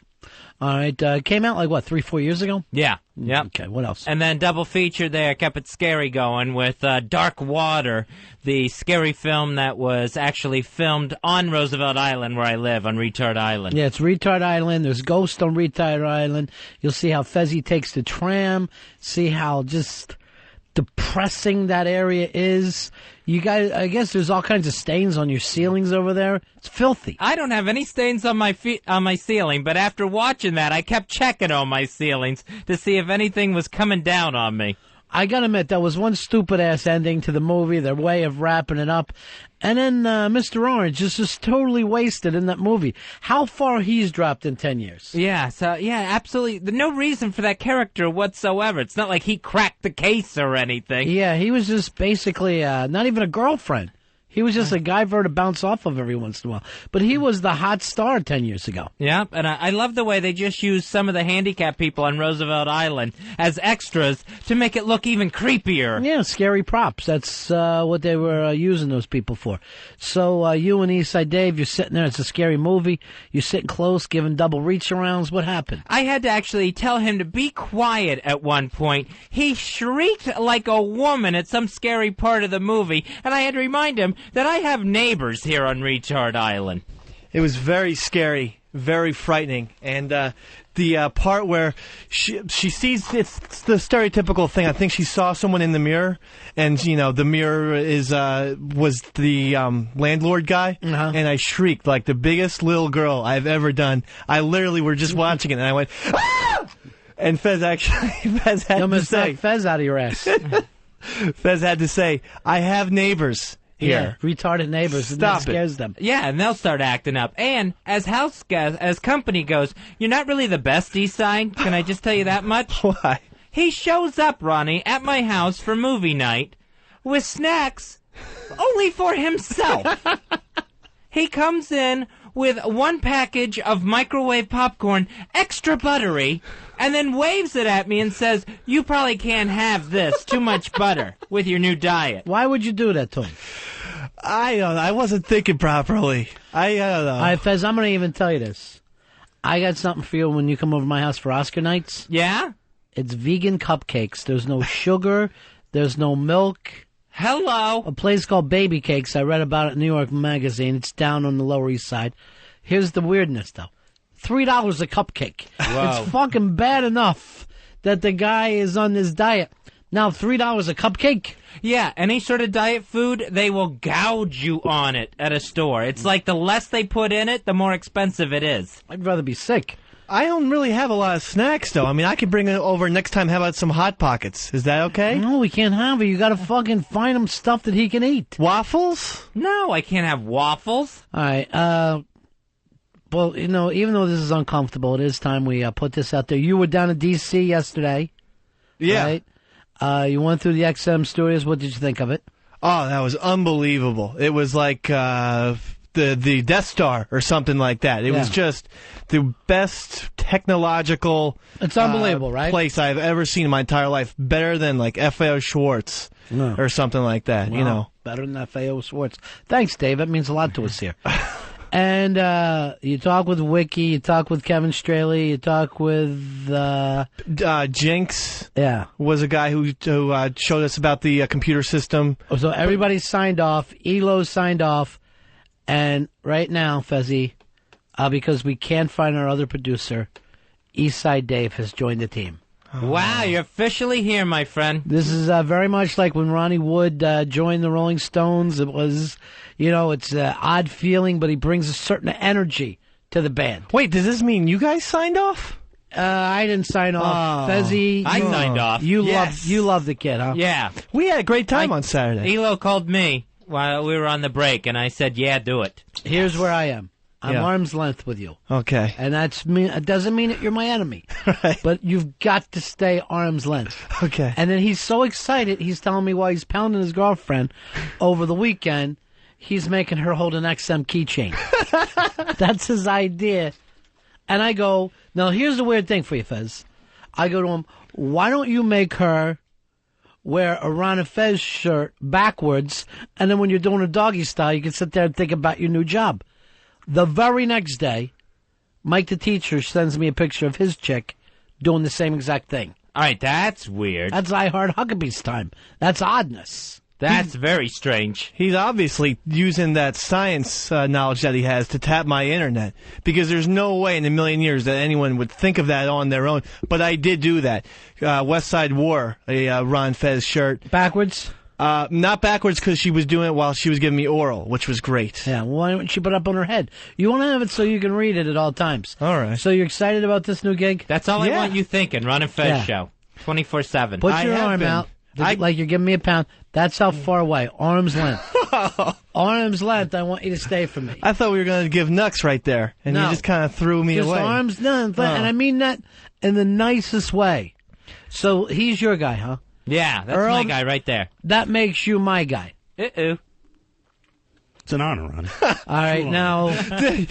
All right. Came out like, 3-4 years ago? Yeah. Yep. Okay, what else? And then double feature there, kept it scary going with Dark Water, the scary film that was actually filmed on Roosevelt Island where I live, on Retard Island. Yeah, it's Retard Island. There's Ghost on Retard Island. You'll see how Fezzy takes the tram. See how just depressing that area is. You guys, I guess there's all kinds of stains on your ceilings over there. It's filthy. I don't have any stains on my on my ceiling, but after watching that, I kept checking on my ceilings to see if anything was coming down on me. I gotta admit, that was one stupid-ass ending to the movie, their way of wrapping it up. And then Mr. Orange is just totally wasted in that movie. How far he's dropped in 10 years. Yeah, absolutely. There's no reason for that character whatsoever. It's not like he cracked the case or anything. Yeah, he was just basically not even a girlfriend. He was just a guy for her to bounce off of every once in a while. But he was the hot star 10 years ago. Yeah, and I love the way they just used some of the handicapped people on Roosevelt Island as extras to make it look even creepier. Yeah, scary props. That's what they were using those people for. So you and Eastside Dave, you're sitting there. It's a scary movie. You're sitting close, giving double reach-arounds. What happened? I had to actually tell him to be quiet at one point. He shrieked like a woman at some scary part of the movie, and I had to remind him that I have neighbors here on Retard Island. It was very scary, very frightening, and the part where she sees, it's the stereotypical thing. I think she saw someone in the mirror, and the mirror was the landlord guy, and I shrieked like the biggest little girl I've ever done. I literally were just watching it, and I went, ah! And Fez had to say, Fez out of your ass. Fez had to say, I have neighbors. Yeah, retarded neighbors, and that scares them. Yeah, and they'll start acting up. And as company goes, you're not really the best, Eastside. Can I just tell you that much? Why? He shows up, Ronnie, at my house for movie night with snacks only for himself. He comes in with one package of microwave popcorn, extra buttery, and then waves it at me and says, "You probably can't have this, too much butter, with your new diet." Why would you do that to him? I don't know. I wasn't thinking properly. I don't know. All right, Fez, I'm going to even tell you this. I got something for you when you come over to my house for Oscar nights. Yeah? It's vegan cupcakes. There's no sugar. There's no milk. Hello. A place called Baby Cakes. I read about it in New York Magazine. It's down on the Lower East Side. Here's the weirdness, though. $3 a cupcake. Whoa. It's fucking bad enough that the guy is on this diet. Now, $3 a cupcake? Yeah, any sort of diet food, they will gouge you on it at a store. It's like the less they put in it, the more expensive it is. I'd rather be sick. I don't really have a lot of snacks, though. I mean, I could bring it over next time. How about some Hot Pockets? Is that okay? No, we can't have it. You got to fucking find him stuff that he can eat. Waffles? No, I can't have waffles. All right. Well, even though this is uncomfortable, it is time we put this out there. You were down in D.C. yesterday. Yeah. Right? You went through the XM studios. What did you think of it? Oh, that was unbelievable. It was like the Death Star or something like that. It was just the best technological it's unbelievable, right? place I've ever seen in my entire life. Better than like FAO Schwartz or something like that, Wow. Better than FAO Schwartz. Thanks, Dave. That means a lot to us here. And you talk with Wiki, you talk with Kevin Straley, you talk with Jinx. Yeah, was a guy who showed us about the computer system. Oh, so everybody signed off. Elo signed off, and right now, Fezzy, because we can't find our other producer, Eastside Dave has joined the team. Wow, you're officially here, my friend. This is very much like when Ronnie Wood joined the Rolling Stones. It was, it's an odd feeling, but he brings a certain energy to the band. Wait, does this mean you guys signed off? I didn't sign off. Fezzy, I signed off. You Yes. love the kid, huh? Yeah. We had a great time on Saturday. Elo called me while we were on the break, and I said, yeah, do it. Here's where I am. I'm arm's length with you. Okay. And it doesn't mean that you're my enemy. Right. But you've got to stay arm's length. Okay. And then he's so excited, he's telling me while he's pounding his girlfriend over the weekend, he's making her hold an XM keychain. That's his idea. And I go, now here's the weird thing for you, Fez. I go to him, why don't you make her wear a Ron and Fez shirt backwards, and then when you're doing a doggy style, you can sit there and think about your new job. The very next day, Mike the teacher sends me a picture of his chick doing the same exact thing. All right, that's weird. That's I Heart Huckabee's time. That's oddness. That's very strange. He's obviously using that science knowledge that he has to tap my internet, because there's no way in a million years that anyone would think of that on their own. But I did do that. West Side wore a Ron Fez shirt. Backwards? Not backwards, because she was doing it while she was giving me oral, which was great. Yeah, why don't she put it up on her head? You want to have it so you can read it at all times. All right. So you're excited about this new gig? That's all I want you thinking. Ron and Fez show. 24/7. Put your arm out. Like you're giving me a pound. That's how far away. Arm's length. Arm's length, I want you to stay from me. I thought we were going to give Nux right there, and you just kind of threw me just away. Arm's length, and I mean that in the nicest way. So he's your guy, huh? Yeah, that's Earl, my guy right there. That makes you my guy. Uh-oh. It's an honor, Ronnie. All right, now...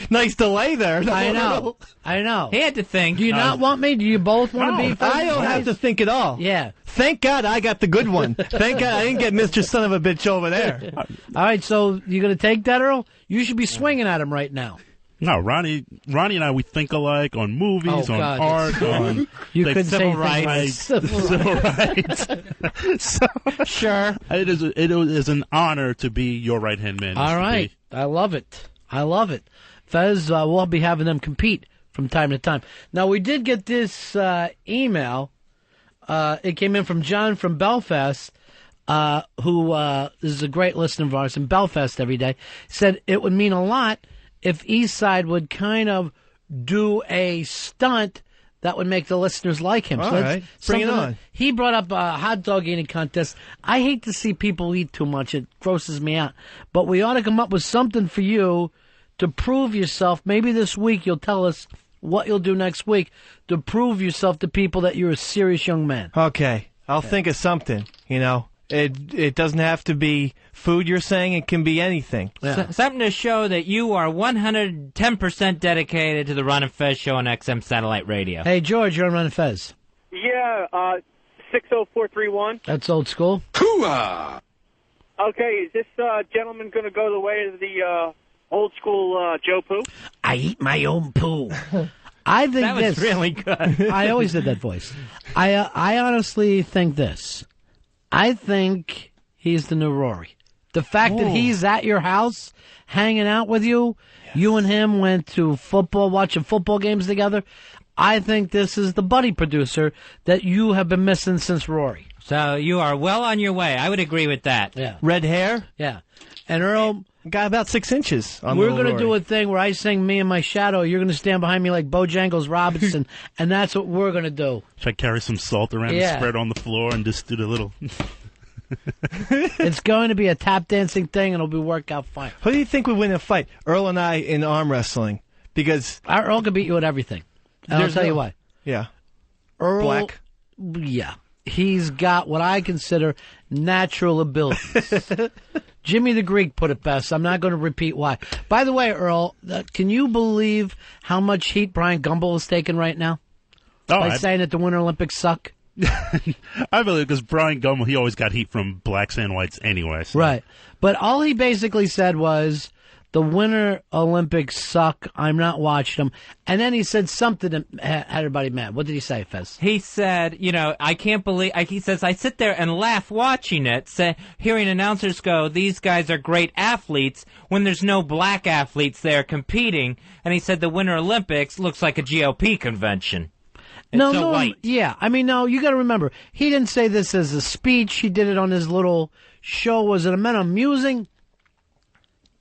Nice delay there. I know. He had to think. Do you not want me? Do you both want to be friends? I don't have to think at all. Yeah. Thank God I got the good one. Thank God I didn't get Mr. Son of a Bitch over there. All right, so you going to take that, Earl? You should be swinging at him right now. No, Ronnie and I, we think alike on movies, on art, on you could civil say rights. Civil rights. So, sure. It is an honor to be your right-hand man. All right. I love it. Fez, we'll be having them compete from time to time. Now, we did get this email. It came in from John from Belfast, who is a great listener of ours in Belfast every day. Said it would mean a lot if Eastside would kind of do a stunt that would make the listeners like him. All right. Bring it on. He brought up a hot dog eating contest. I hate to see people eat too much. It grosses me out. But we ought to come up with something for you to prove yourself. Maybe this week you'll tell us what you'll do next week to prove yourself to people that you're a serious young man. Okay. I'll think of something, It doesn't have to be food, you're saying. It can be anything. Yeah. Something to show that you are 110% dedicated to the Ron and Fez show on XM Satellite Radio. Hey, George, you're on Ron and Fez. Yeah, 60431. That's old school. Hoo-ah! Okay, is this gentleman going to go the way of the old school Joe Poo? I eat my own poo. I think that was really good. I always did that voice. I honestly think this. I think he's the new Rory. The fact that he's at your house, hanging out with you, you and him went to watching football games together. I think this is the buddy producer that you have been missing since Rory. So you are well on your way. I would agree with that. Yeah. Red hair? Yeah. And Earl... Got about 6 inches on We're going to do a thing where I sing Me and My Shadow. You're going to stand behind me like Bojangles Robinson, and that's what we're going to do. Should I carry some salt around and spread on the floor and just do the little... It's going to be a tap dancing thing, and it'll be work out fine. Who do you think would win a fight, Earl and I, in arm wrestling? Because Earl can beat you at everything. And I'll tell you why. Yeah. Earl, Black? Yeah. He's got what I consider natural abilities. Jimmy the Greek put it best. I'm not going to repeat why. By the way, Earl, can you believe how much heat Brian Gumbel is taking right now? By saying that the Winter Olympics suck? I believe because Brian Gumbel, he always got heat from blacks and whites anyway. So. Right. But all he basically said was, the Winter Olympics suck. I'm not watching them. And then he said something that had everybody mad. What did he say, Fez? He said, I can't believe... He says, I sit there and laugh watching it, hearing announcers go, these guys are great athletes, when there's no black athletes there competing. And he said the Winter Olympics looks like a GOP convention. It's so white. Yeah, I mean, no, you got to remember, he didn't say this as a speech. He did it on his little show. Was it meant amusing?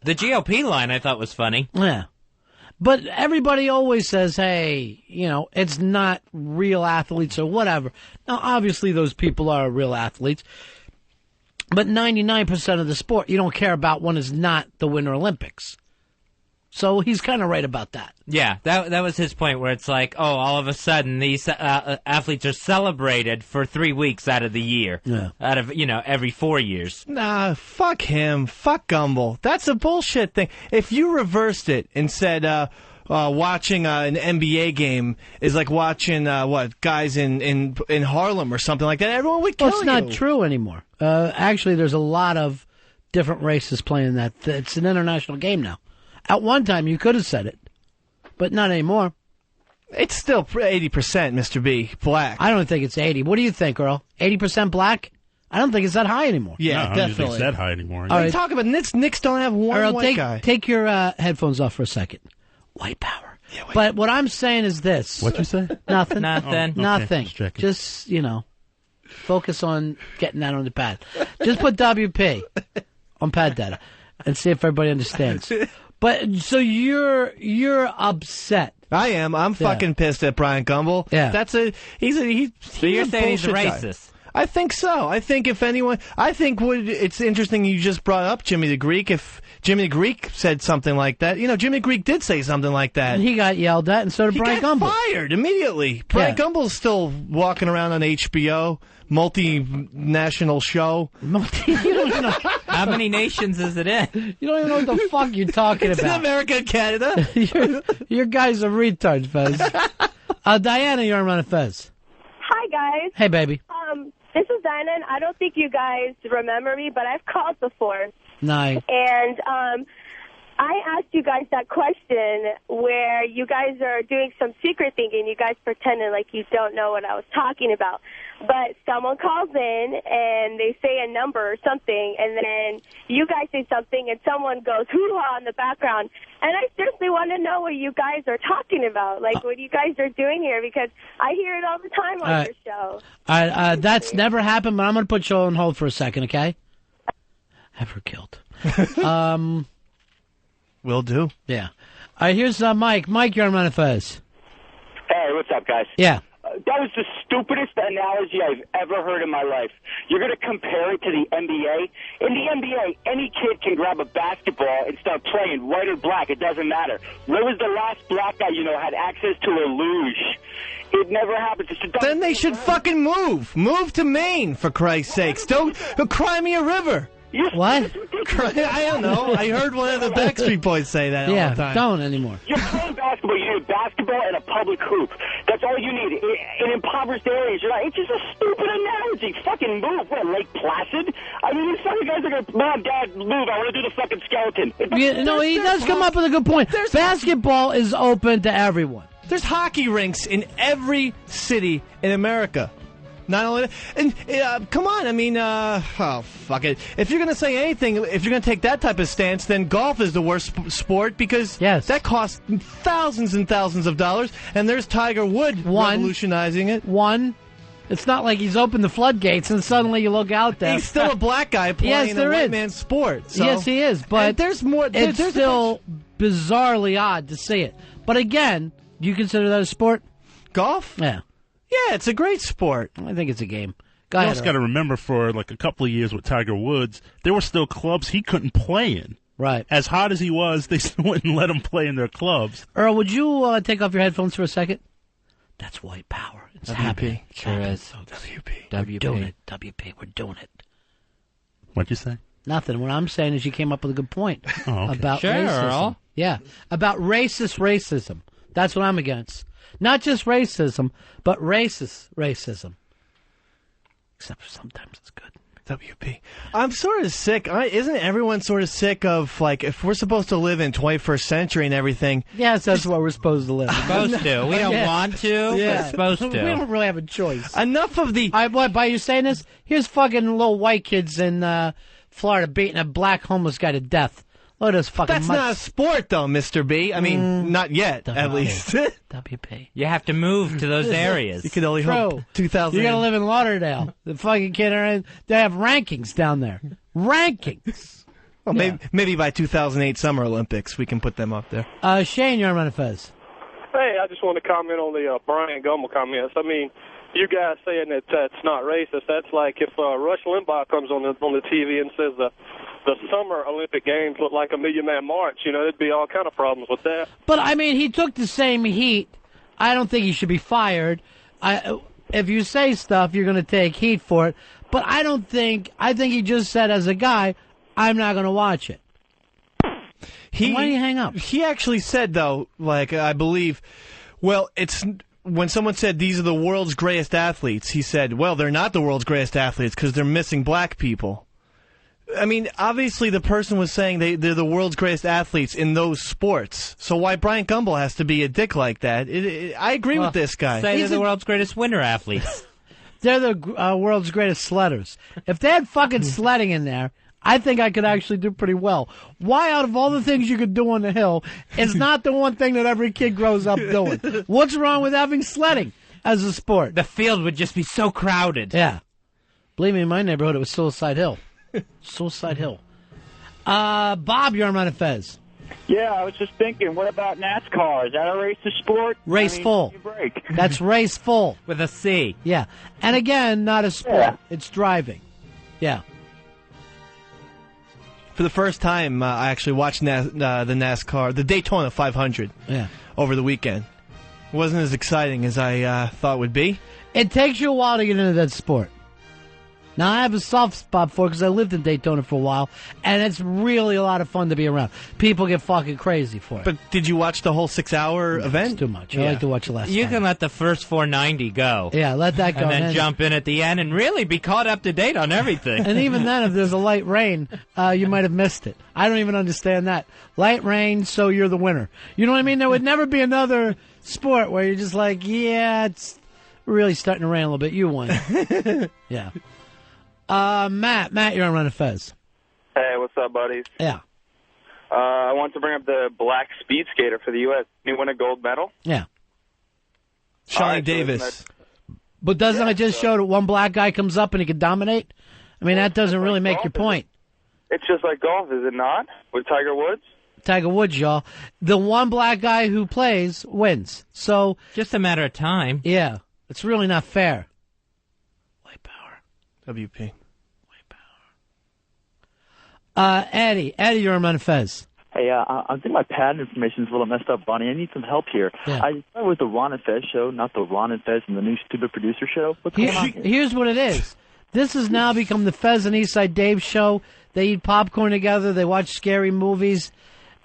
The GOP line I thought was funny. Yeah. But everybody always says, hey, it's not real athletes or whatever. Now, obviously, those people are real athletes. But 99% of the sport you don't care about when it's not the Winter Olympics. So he's kind of right about that. Yeah, that was his point, where it's like, oh, all of a sudden these athletes are celebrated for 3 weeks out of the year. Yeah. Out of, every 4 years. Nah, fuck him. Fuck Gumbel. That's a bullshit thing. If you reversed it and said watching an NBA game is like watching, guys in Harlem or something like that, everyone would kill you. Well, it's not true anymore. Actually, there's a lot of different races playing that. It's an international game now. At one time, you could have said it, but not anymore. It's still 80%, Mr. B, black. I don't think it's 80. What do you think, Earl? 80% black? I don't think it's that high anymore. Yeah, no, I don't definitely. think it's that high anymore. All right. Talk about Knicks don't have one Earl, white guy. Take your headphones off for a second. White power. Yeah, but what I'm saying is this. What'd you say? Nothing. Nothing. Oh, Nothing. Just, focus on getting that on the pad. Just put WP on pad data and see if everybody understands. But so you're upset. I am. I'm fucking pissed at Brian Gumbel. Yeah. So you're saying he's a racist? I think so. I think if anyone, it's interesting you just brought up Jimmy the Greek. If Jimmy the Greek said something like that, Jimmy the Greek did say something like that. And he got yelled at, and so did Brian Gumbel. He got fired immediately. Brian Gumbel's still walking around on HBO, multinational show. You don't even know. How many nations is it in? You don't even know what the fuck you're talking It's about. in America and Canada. your guys are retards, Fez. Diana, you're on Ron and Fez. Hi, guys. Hey, baby. This is Diana, and I don't think you guys remember me, but I've called before. Nice. And I asked you guys that question where you guys are doing some secret thinking. You guys pretending like you don't know what I was talking about. But someone calls in, and they say a number or something, and then you guys say something, and someone goes hoo-ha in the background. And I seriously want to know what you guys are talking about, like what you guys are doing here, because I hear it all the time on your show. All right, that's never happened, but I'm going to put you on hold for a second, okay? Ever killed. Will do. Yeah. All right, here's Mike. Mike, you're on Ron and Fez. Hey, what's up, guys? Yeah. That was the stupidest analogy I've ever heard in my life. You're going to compare it to the NBA? In the NBA, any kid can grab a basketball and start playing, white or black. It doesn't matter. Where was the last black guy, had access to a luge? It never happens. Then they should fucking move. Move to Maine, for Christ's sakes. Don't cry me a river. What? I don't know. I heard one of the Backstreet Boys say that all the time. Don't anymore. You're playing basketball. You need basketball and a public hoop. That's all you need. In impoverished areas, it's just a stupid analogy. Fucking move. What, Lake Placid? I mean, some of you guys are going to, Mom, Dad, move. I want to do the fucking skeleton. He does come up with a good point. Basketball is open to everyone. There's hockey rinks in every city in America. Not only that, and come on, I mean, fuck it. If you're going to say anything, if you're going to take that type of stance, then golf is the worst sport because that costs thousands and thousands of dollars, and there's Tiger Woods revolutionizing it. It's not like he's opened the floodgates and suddenly you look out there. He's still a black guy playing a white man's sport. So. Yes, he is, but there's more. It's still bizarrely odd to see it. But again, do you consider that a sport? Golf? Yeah. Yeah, it's a great sport. I think it's a game. You also got to remember, for like a couple of years with Tiger Woods, there were still clubs he couldn't play in. Right. As hot as he was, they still wouldn't let him play in their clubs. Earl, would you take off your headphones for a second? That's white power. It's WP. happening. Sure is. WP. We're doing it. WP. We're doing it. What'd you say? Nothing. What I'm saying is you came up with a good point about sure, racism. Earl. Yeah, about racist racism. That's what I'm against. Not just racism, but racist racism. Except sometimes it's good. WP. I'm sort of sick. Isn't everyone sort of sick of, like, if we're supposed to live in 21st century and everything? Yes, that's what we're supposed to live. Supposed to. We don't want to, but supposed to. We don't really have a choice. Enough of the... By you saying this, here's fucking little white kids in Florida beating a black homeless guy to death. Look at this fucking. That's not a sport, though, Mr. B. I mean, not yet, at least. WP. You have to move to those areas. You could only hope 2000. You got to live in Lauderdale. The fucking kid, they have rankings down there. Rankings. Well, maybe by 2008 Summer Olympics, we can put them up there. Shane, you're on Fez. Hey, I just want to comment on the Brian Gumbel comments. I mean, you guys saying that that's not racist. That's like if Rush Limbaugh comes on the TV and says the Summer Olympic Games look like a Million-Man March. You know, there'd be all kind of problems with that. But, I mean, he took the same heat. I don't think he should be fired. If you say stuff, you're going to take heat for it. But I think he just said as a guy, I'm not going to watch it. Why do you hang up? He actually said, though, like, I believe, well, it's when someone said these are the world's greatest athletes, he said, well, they're not the world's greatest athletes because they're missing black people. I mean, obviously the person was saying they're the world's greatest athletes in those sports. So why Brian Gumbel has to be a dick like that? I agree with this guy. Say they're the world's greatest winter athletes. They're the world's greatest sledders. If they had fucking sledding in there, I think I could actually do pretty well. Why, out of all the things you could do on the hill, it's not the one thing that every kid grows up doing? What's wrong with having sledding as a sport? The field would just be so crowded. Yeah. Believe me, in my neighborhood, it was Suicide Hill. Suicide Hill. Bob, you're on Fez. Yeah, I was just thinking, what about NASCAR? Is that a racist sport? Raceful. That's raceful. With a C. Yeah. And again, not a sport. Yeah. It's driving. Yeah. For the first time, I actually watched the NASCAR, the Daytona 500 over the weekend. It wasn't as exciting as I thought it would be. It takes you a while to get into that sport. Now, I have a soft spot for it because I lived in Daytona for a while, and it's really a lot of fun to be around. People get fucking crazy for it. But did you watch the whole 6-hour event? It's too much. I like to watch the last You time. can let the first 490 go. Yeah, let that go. And then jump in at the end and really be caught up to date on everything. And even then, if there's a light rain, you might have missed it. I don't even understand that. Light rain, so you're the winner. You know what I mean? There would never be another sport where you're just like, yeah, it's really starting to rain a little bit. You won. Yeah. Matt, you're on Ron and Fez. Hey, what's up, buddies? Yeah. I want to bring up the black speed skater for the U.S. He won a gold medal. Yeah. Shawnee Davis. But doesn't it just show that one black guy comes up and he can dominate? I mean, that doesn't really make your point. It's just like golf, is it not? With Tiger Woods? Tiger Woods, y'all. The one black guy who plays wins. So just a matter of time. Yeah. It's really not fair. White power. WP. Eddie, you're on Fez. Hey, I think my pad information is a little messed up, Bonnie. I need some help here. Yeah. I started with the Ron and Fez show, not the Ron and Fez and the new stupid producer show. What's going on here? Here's what it is. This has now become the Fez and Eastside Dave show. They eat popcorn together. They watch scary movies.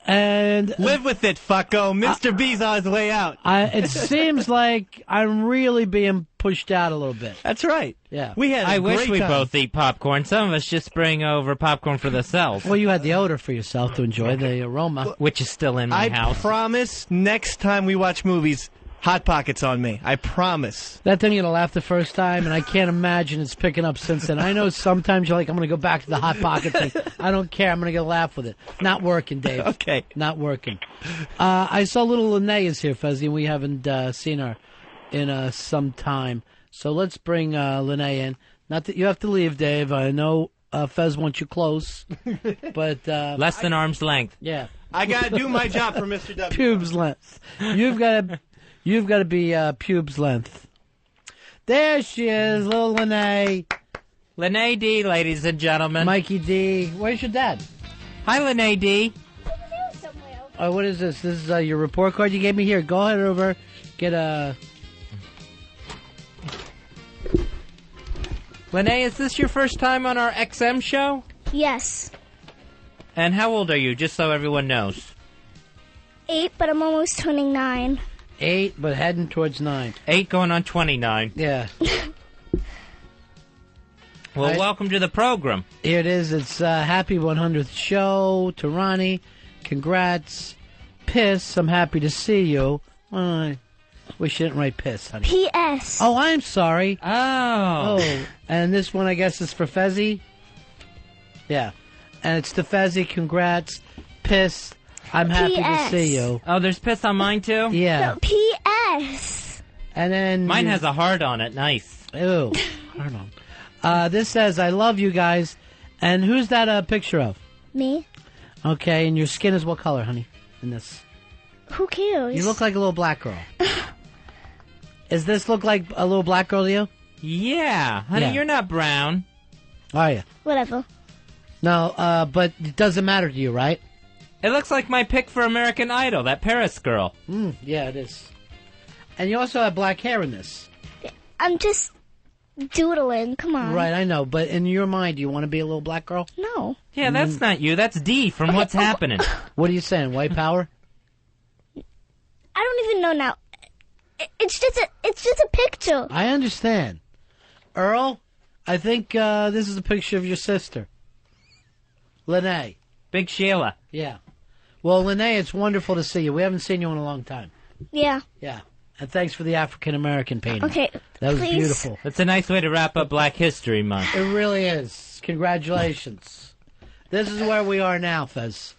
And live with it, fucko. Mr. B's on his way out. It seems like I'm really being pushed out a little bit. That's right. Yeah. I wish we both eat popcorn. Some of us just bring over popcorn for themselves. Well, you had the odor for yourself to enjoy, the aroma. Which is still in my house. I promise next time we watch movies, Hot Pockets on me. I promise. That thing, you're going to laugh the first time, and I can't imagine it's picking up since then. I know sometimes you're like, I'm going to go back to the Hot Pocket thing. I don't care. I'm going to get a laugh with it. Not working, Dave. Okay. Not working. I saw little Lene is here, Fezzy, and we haven't seen her in some time. So let's bring Lene in. Not that you have to leave, Dave. I know Fez wants you close, but less than arm's length. Yeah. I got to do my job for Mr. W. Pubes length. You've got to be pubes length. There she is, little Lene. Lene D, ladies and gentlemen. Mikey D. Where's your dad? Hi, Lene D. Oh, what is this? This is your report card you gave me here. Go ahead over. Get a... Lene, is this your first time on our XM show? Yes. And how old are you, just so everyone knows? 8, but I'm almost turning 9. 8, but heading towards 9. 8 going on 29. Yeah. Well, welcome to the program. Here it is. It's happy 100th show to Ronnie. Congrats. Piss, I'm happy to see you. Wish you didn't write piss, honey. P.S. Oh, I'm sorry. Oh. And this one, I guess, is for Fezzy? Yeah. And it's to Fezzy. Congrats. piss. I'm happy to see you. Oh, there's piss on mine, too? Yeah. No, P.S. And then mine has a heart on it. Nice. Ew. Heart on. This says, I love you guys. And who's that picture of? Me. Okay, and your skin is what color, honey? In this. Who cares? You look like a little black girl. Does this look like a little black girl to you? Yeah. Honey, Yeah. you're not brown. Are you? Whatever. No, but it doesn't matter to you, right? It looks like my pick for American Idol, that Paris girl. Yeah, it is. And you also have black hair in this. I'm just doodling. Come on. Right, I know. But in your mind, do you want to be a little black girl? No. Yeah, that's not you. That's D from What's Happening. What are you saying? White power? I don't even know now. It's just a picture. I understand. Earl, I think this is a picture of your sister. Lene. Big Sheila. Yeah. Well, Lene, it's wonderful to see you. We haven't seen you in a long time. Yeah. Yeah. And thanks for the African-American painting. Okay, That was please. beautiful. That's a nice way to wrap up Black History Month. It really is. Congratulations. This is where we are now, Fez,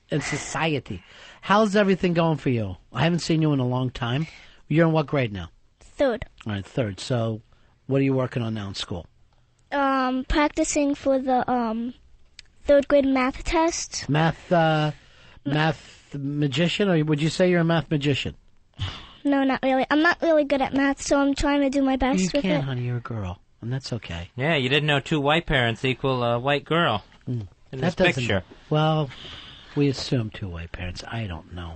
in society. How's everything going for you? I haven't seen you in a long time. You're in what grade now? Third. All right, third. So what are you working on now in school? Practicing for the third grade math test. Math magician, or would you say you're a math magician? No, not really. I'm not really good at math, so I'm trying to do my best You with can, it. honey. You're a girl, and that's okay. Yeah, you didn't know two white parents equal a white girl in this That doesn't- picture. Well, we assume two white parents. I don't know.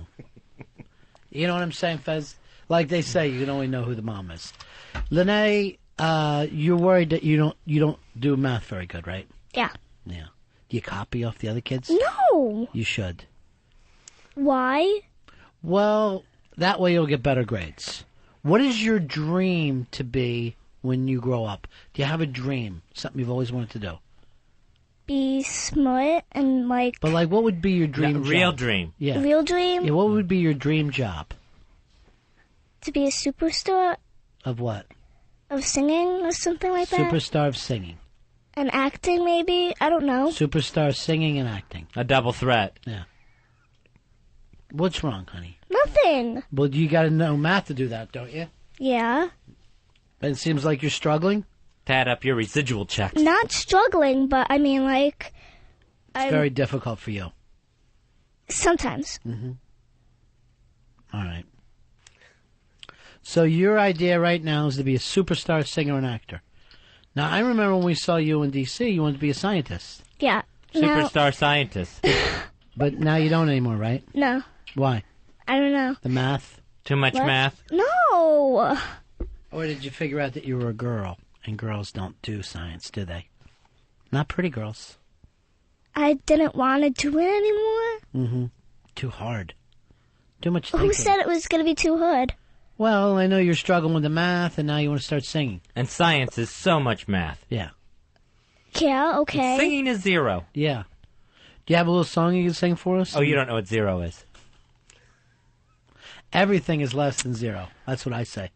You know what I'm saying, Fez? Like they say, you can only know who the mom is. Lene, you're worried that you don't do math very good, right? Yeah. Yeah. Do you copy off the other kids? No. You should. Why? Well, that way you'll get better grades. What is your dream to be when you grow up? Do you have a dream? Something you've always wanted to do? Be smart and like. But like, what would be your dream job? Real dream. Yeah. Real dream? Yeah, what would be your dream job? To be a superstar Of what? of singing or something like that. Superstar of singing. And acting, maybe. I don't know. Superstar singing and acting. A double threat. Yeah. What's wrong, honey? Nothing. Well, you got to know math to do that, don't you? Yeah. And it seems like you're struggling. To add up your residual checks. Not struggling, but I mean, like. It's very difficult for you. Sometimes. Mm-hmm. All right. So your idea right now is to be a superstar singer and actor. Now, I remember when we saw you in D.C., you wanted to be a scientist. Yeah. Superstar scientist. But now you don't anymore, right? No. Why? I don't know. The math? Too much What? math? No. Or did you figure out that you were a girl, and girls don't do science, do they? Not pretty girls. I didn't want to do it anymore. Mm-hmm. Too hard. Too much thinking. Who said it was going to be too hard? Well, I know you're struggling with the math, and now you want to start singing. And science is so much math. Yeah. Yeah, okay. Singing is zero. Yeah. Do you have a little song you can sing for us? Oh, you don't know what zero is. Everything is less than zero. That's what I say.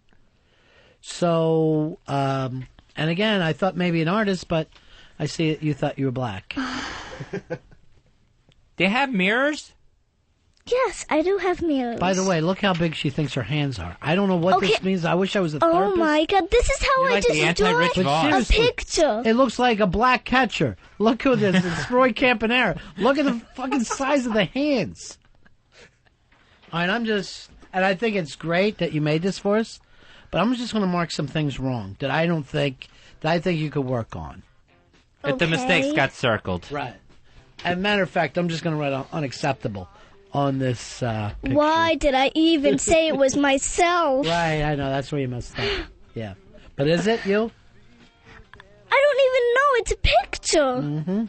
So, and again, I thought maybe an artist, but I see that you thought you were black. Do you have mirrors? Yes, I do have mirrors. By the way, look how big she thinks her hands are. I don't know what Okay. this means. I wish I was a Oh therapist. my god, this is how You're I like the just draw anti-Rich But Vaughn. a seriously, picture. It looks like a black catcher. Look who this is. It's Roy Campanera. Look at the fucking size of the hands. All right, and I think it's great that you made this for us, but I'm just going to mark some things wrong that I think you could work on. If the mistakes got circled. Right. As a matter of fact, I'm just going to write unacceptable on this picture. Why did I even say it was myself? Right, I know. That's where you messed up. Yeah. But is it you? I don't even know. It's a picture. Mm-hmm.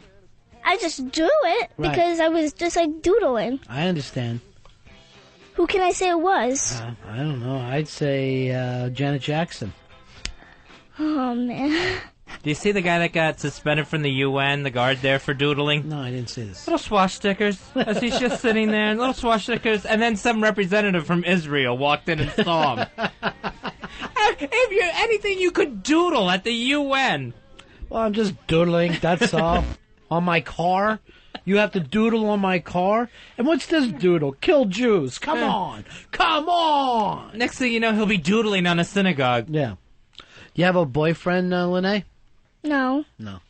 I just drew it Right. because I was just like doodling. I understand. Who can I say it was? I don't know. I'd say Janet Jackson. Oh, man. Do you see the guy that got suspended from the UN, the guard there for doodling? No, I didn't see this. Little swashstickers as he's just sitting there, and little swashstickers, and then some representative from Israel walked in and saw him. If you anything you could doodle at the UN. Well, I'm just doodling, that's all. On my car. You have to doodle on my car? And what's this doodle? Kill Jews. Come on. Come on. Next thing you know, he'll be doodling on a synagogue. Yeah. You have a boyfriend, Lene? No. No.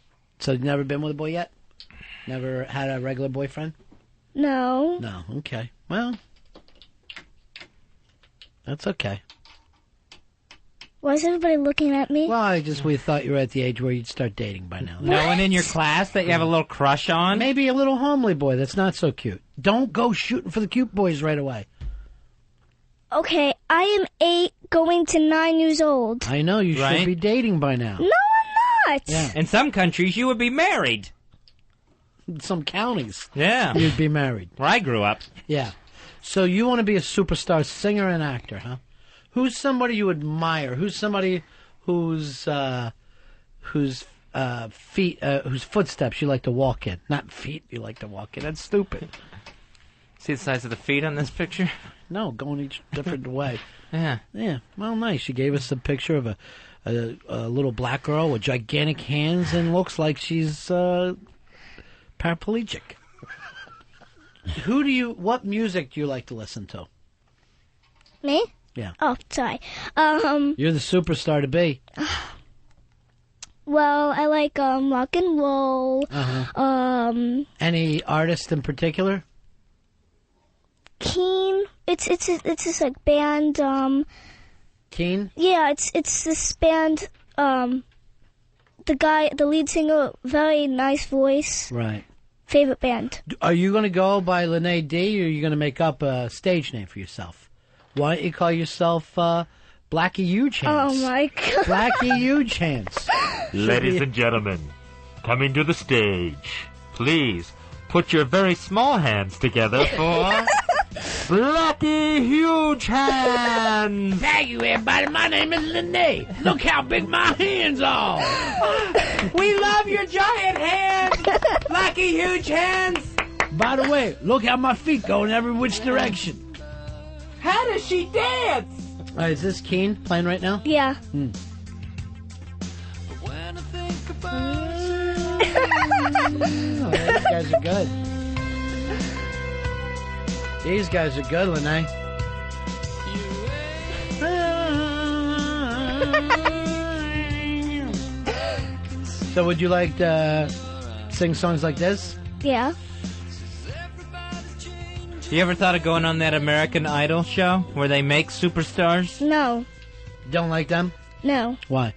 So you've never been with a boy yet? Never had a regular boyfriend? No. No. Okay. Well, that's okay. Why is everybody looking at me? Well, we thought you were at the age where you'd start dating by now. No one in your class that you have a little crush on? Maybe a little homely boy that's not so cute. Don't go shooting for the cute boys right away. Okay, I am 8 going to 9 years old. I know, you should be dating by now. No, I'm not. Yeah. In some countries, you would be married. In some counties. Yeah. You'd be married. Where I grew up. Yeah. So you want to be a superstar singer and actor, huh? Who's somebody you admire? Who's somebody whose footsteps you like to walk in? Not feet you like to walk in. That's stupid. See the size of the feet on this picture? No, going each different way. Yeah. Yeah. Well, nice. She gave us a picture of a little black girl with gigantic hands and looks like she's paraplegic. What music do you like to listen to? Me? Yeah. Oh, sorry. You're the superstar to be. Well, I like rock and roll. Uh-huh. Any artist in particular? Keen. It's this like band. Keen? Yeah, it's this band. The lead singer, very nice voice. Right. Favorite band. Are you going to go by Lene D, or are you going to make up a stage name for yourself? Why don't you call yourself Blackie Huge Hands? Oh, my God. Blackie Huge Hands. Ladies and gentlemen, coming to the stage, please put your very small hands together for Blackie Huge Hands. Thank you, everybody. My name is Lene. Look how big my hands are. We love your giant hands, Blackie Huge Hands. By the way, look how my feet go in every which direction. How does she dance? Is this Keen playing right now? Yeah. These guys are good. These guys are good, Lene. So would you like to sing songs like this? Yeah. You ever thought of going on that American Idol show where they make superstars? No. Don't like them? No. Why?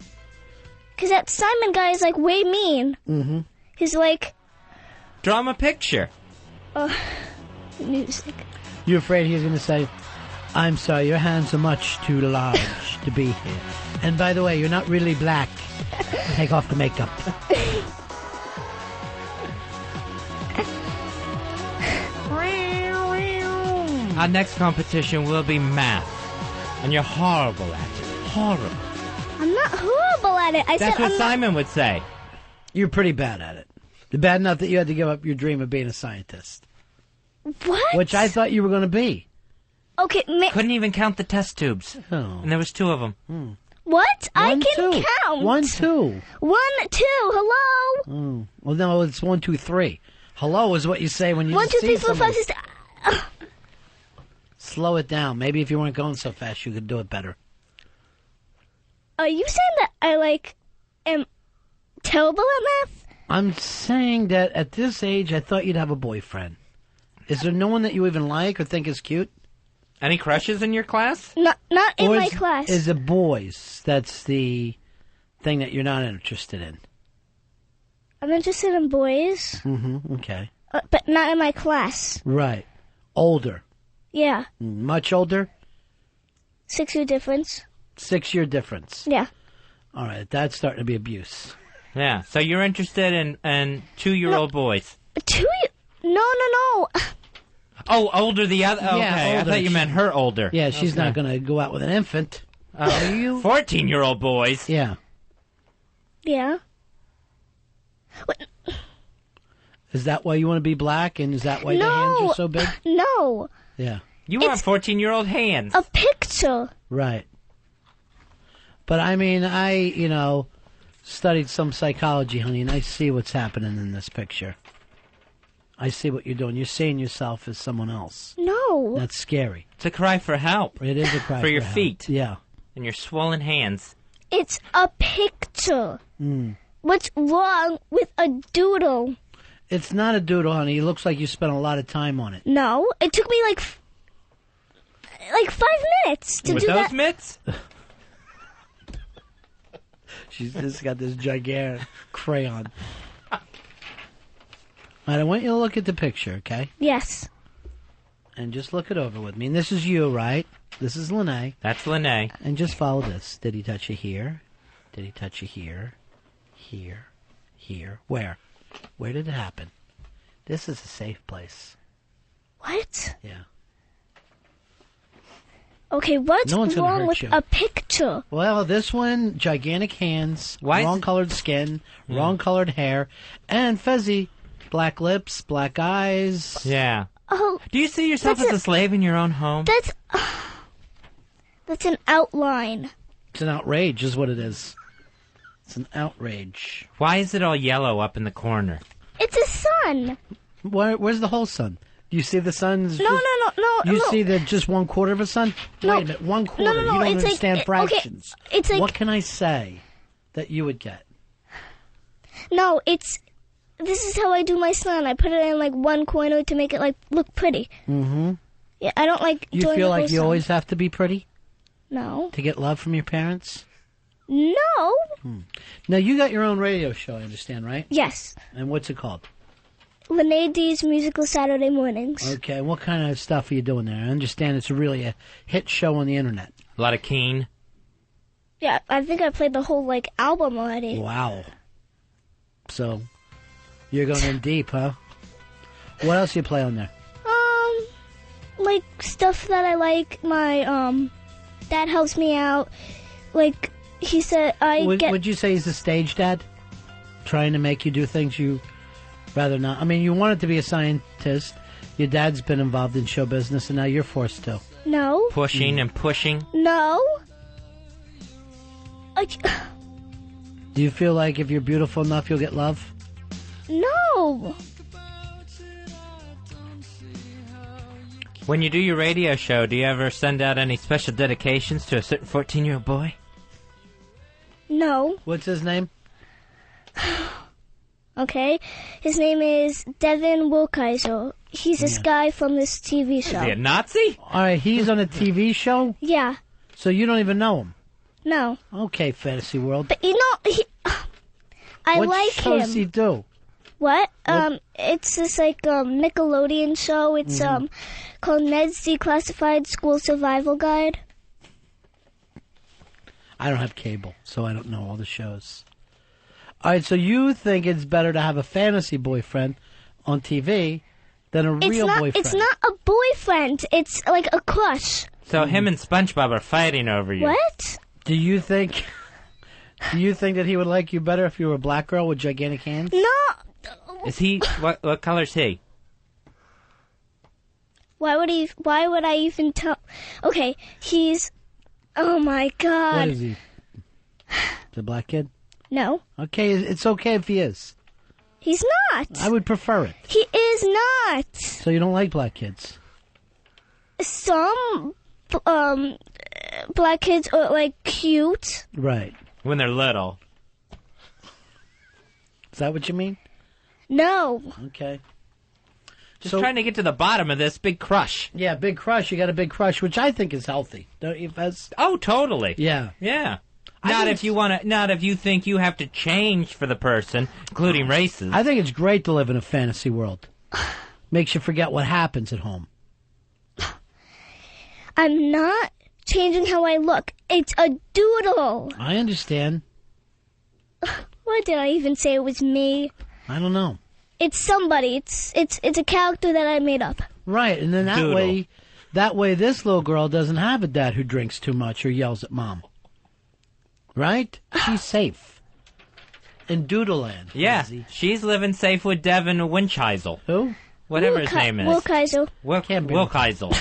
Because that Simon guy is, like, way mean. Mm-hmm. He's like... Draw him a picture. Music. You're afraid he's going to say, I'm sorry, your hands are much too large to be here. And by the way, you're not really black. Take off the makeup. Our next competition will be math. And you're horrible at it. Horrible. I'm not horrible at it. That's what Simon would say. You're pretty bad at it. Bad enough that you had to give up your dream of being a scientist. What? Which I thought you were going to be. Okay, couldn't even count the test tubes. Oh. And there was 2 of them. What? I can two. count. 1, 2. 1, 2. Hello. Oh. Well, no, it's 1, 2, 3. Hello is what you say when you 1, 2, 3, see 4, 5, somebody. 6. Slow it down. Maybe if you weren't going so fast, you could do it better. Are you saying that I am terrible at math? I'm saying that at this age, I thought you'd have a boyfriend. Is there no one that you even like or think is cute? Any crushes in your class? Not in my class. Is it boys? That's the thing that you're not interested in. I'm interested in boys. Mm-hmm. Okay. But not in my class. Right. Older. Yeah. Much older? 6-year difference. 6-year difference. Yeah. All right. That's starting to be abuse. Yeah. So you're interested in 2-year-old boys? 2 year? No. Oh, older the other? Okay, yeah, I thought you meant her older. Yeah, she's not going to go out with an infant. Are you? 14-year-old boys? Yeah. Yeah. What? Is that why you want to be black, and is that why the hands are so big? No. Yeah. You want 14-year-old hands. A picture. Right. But, I mean, I studied some psychology, honey, and I see what's happening in this picture. I see what you're doing. You're seeing yourself as someone else. No. That's scary. It's a cry for help. It is a cry for your help. feet. Yeah. And your swollen hands. It's a picture. Mm. What's wrong with a doodle? It's not a doodle, honey. It looks like you spent a lot of time on it. No, it took me like 5 minutes to With do those that. mitts? She's just got this gigantic crayon. All right, I want you to look at the picture, okay? Yes. And just look it over with me. And this is you, right? This is Lene. That's Lene. And just follow this. Did he touch you here? Did he touch you here? Here? Here? Where? Where did it happen? This is a safe place. What? Yeah. Okay, what's No one's gonna wrong hurt with you. a picture? Well, this one, gigantic hands, Why is wrong it- colored skin, wrong colored hair, and Fezzy, black lips, black eyes. Yeah. Oh. Do you see yourself as a slave in your own home? That's an outline. It's an outrage, is what it is. It's an outrage. Why is it all yellow up in the corner? It's a sun. Where's the whole sun? Do you see the sun's? No. You see the just 1/4 of a sun? No. Wait a minute, 1/4. No, You don't it's like- understand okay, fractions. it's like- What can I say that you would get? No, this is how I do my sun. I put it in like one corner to make it look pretty. Mm-hmm. Yeah, I don't like You doing feel the like whole you sun. always have to be pretty No. to get love from your parents? No. Now, you got your own radio show, I understand, right? Yes. And what's it called? Lene D's Musical Saturday Mornings. Okay, what kind of stuff are you doing there? I understand it's really a hit show on the internet. A lot of Keen. Yeah, I think I played the whole album already. Wow. So, you're going in deep, huh? What else do you play on there? Like stuff that I like. My dad helps me out. Like he said, Would you say he's a stage dad? Trying to make you do things you rather not? I mean, you wanted to be a scientist. Your dad's been involved in show business, and now you're forced to. No. Pushing and pushing. No. Do you feel like if you're beautiful enough, you'll get love? No. When you do your radio show, do you ever send out any special dedications to a certain 14-year-old boy? No. What's his name? Okay. His name is Devin Wilkeiser. He's this guy from this TV show. Is he a Nazi? All right, he's on a TV show? Yeah. So you don't even know him? No. Okay, Fantasy World. But I what like show him. does he do? What? It's this Nickelodeon show. It's called Ned's Declassified School Survival Guide. I don't have cable, so I don't know all the shows. All right, so you think it's better to have a fantasy boyfriend on TV than a real boyfriend? It's not a boyfriend. It's like a crush. So him and SpongeBob are fighting over you. What? Do you think that he would like you better if you were a black girl with gigantic hands? No. Is he? What color's he? Why would I even tell? Okay, he's. Oh my God. What is he? The black kid? No. Okay, it's okay if he is. He's not. I would prefer it. He is not. So you don't like black kids? Some black kids are cute. Right. When they're little. Is that what you mean? No. Okay. Just trying to get to the bottom of this big crush. Yeah, big crush. You got a big crush, which I think is healthy. Don't you, Fez? Oh, totally. Yeah. Yeah. Not if you think you have to change for the person, including races. I think it's great to live in a fantasy world. Makes you forget what happens at home. I'm not changing how I look. It's a doodle. I understand. Why did I even say it was me? I don't know. It's somebody. It's a character that I made up. Right, and then that way this little girl doesn't have a dad who drinks too much or yells at mom. Right? She's safe. In Doodleland. Yeah, Fuzzy. she's living safe with Devin Wincheisel. Who? Whatever his name is. Wilkeiser. Wilkeisel.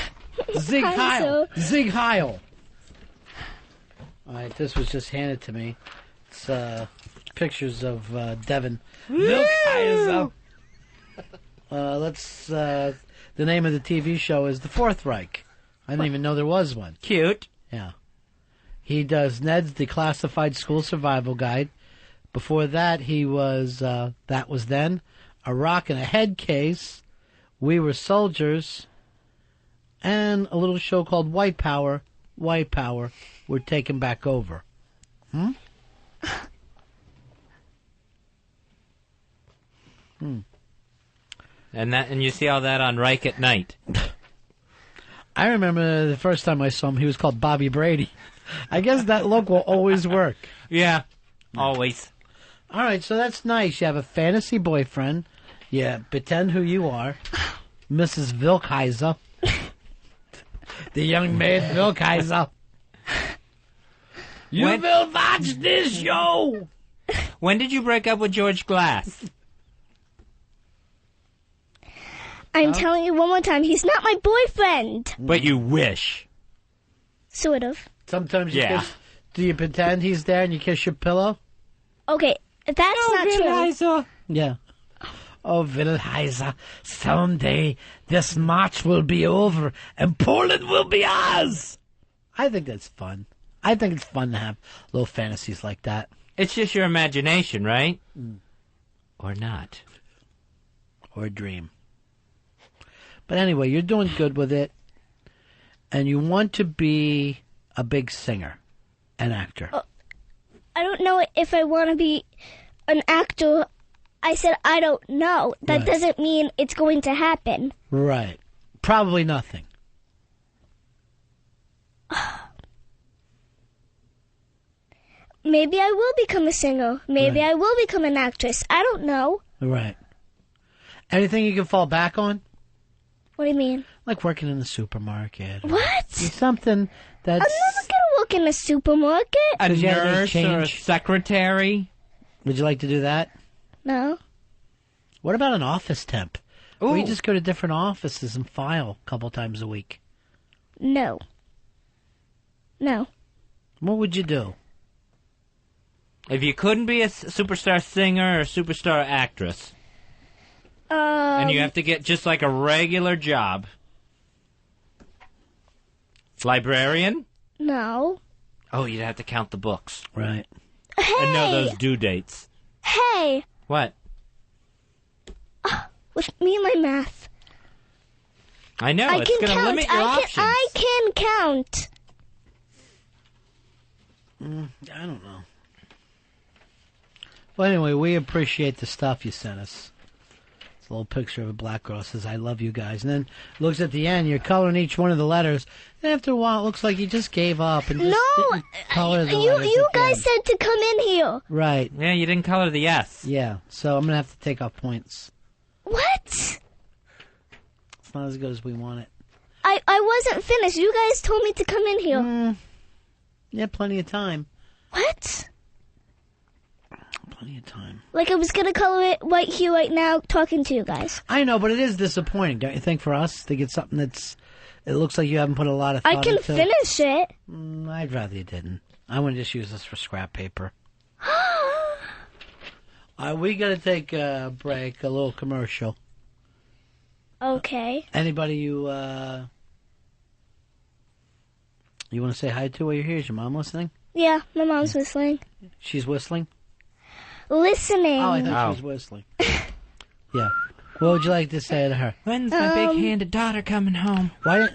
Zig Heil. Zig Heil. All right, this was just handed to me. It's pictures of Devin. Wilkeiser. The name of the TV show is The Fourth Reich. I didn't even know there was one. Cute. Yeah. He does Ned's Declassified School Survival Guide. Before that, he was, That Was Then, A Rock and a Head Case, We Were Soldiers, and a little show called White Power. White Power, We're Taking Back Over. And you see all that on Reich at Night. I remember the first time I saw him, he was called Bobby Brady. I guess that look will always work. Yeah, always. All right, so that's nice. You have a fantasy boyfriend. You pretend who you are. Mrs. Vilkheiser. The young maid Vilkheiser. You will watch this show. When did you break up with George Glass? I'm telling you one more time, he's not my boyfriend. But you wish. Sort of. Sometimes you kiss. Do you pretend he's there and you kiss your pillow? Okay, that's not true. Yeah. Oh, Vilkheiser, someday this march will be over and Poland will be ours. I think that's fun. I think it's fun to have little fantasies like that. It's just your imagination, right? Or not. Or a dream. But anyway, you're doing good with it. And you want to be a big singer, an actor. I don't know if I want to be an actor. I said I don't know. That doesn't mean it's going to happen. Right. Probably nothing. Maybe I will become a singer. Maybe I will become an actress. I don't know. Right. Anything you can fall back on? What do you mean? Like working in the supermarket. What? Something that's... I'm never going to work in a supermarket. A nurse or a secretary? Would you like to do that? No. What about an office temp? Where you just go to different offices and file a couple times a week? No. No. What would you do? If you couldn't be a superstar singer or a superstar actress, and you have to get just like a regular job. Librarian? No. Oh, you'd have to count the books. Right. Hey! And know those due dates. Hey! What? With me and my math. I know, I it's can going to count. limit your options. I can count. I don't know. Well, anyway, we appreciate the stuff you sent us. It's a little picture of a black girl that says, I love you guys. And then looks at the end, you're coloring each one of the letters. And after a while, it looks like you just gave up and just didn't color the letters. You guys said to come in here. Right. Yeah, you didn't color the S. Yeah, so I'm going to have to take off points. What? It's not as good as we want it. I wasn't finished. You guys told me to come in here. Yeah, plenty of time. What? Plenty of time. Like I was going to color it right here, right now, talking to you guys. I know, but it is disappointing, don't you think, for us to get something that's... It looks like you haven't put a lot of thought into. I can finish it. I'd rather you didn't. I want to just use this for scrap paper. We got to take a break, a little commercial. Okay. Anybody you want to say hi to while you're here? Is your mom listening? Yeah, my mom's whistling. She's whistling? Listening. Oh, I thought she was whistling. Yeah. What would you like to say to her? When's my big-handed daughter coming home? Why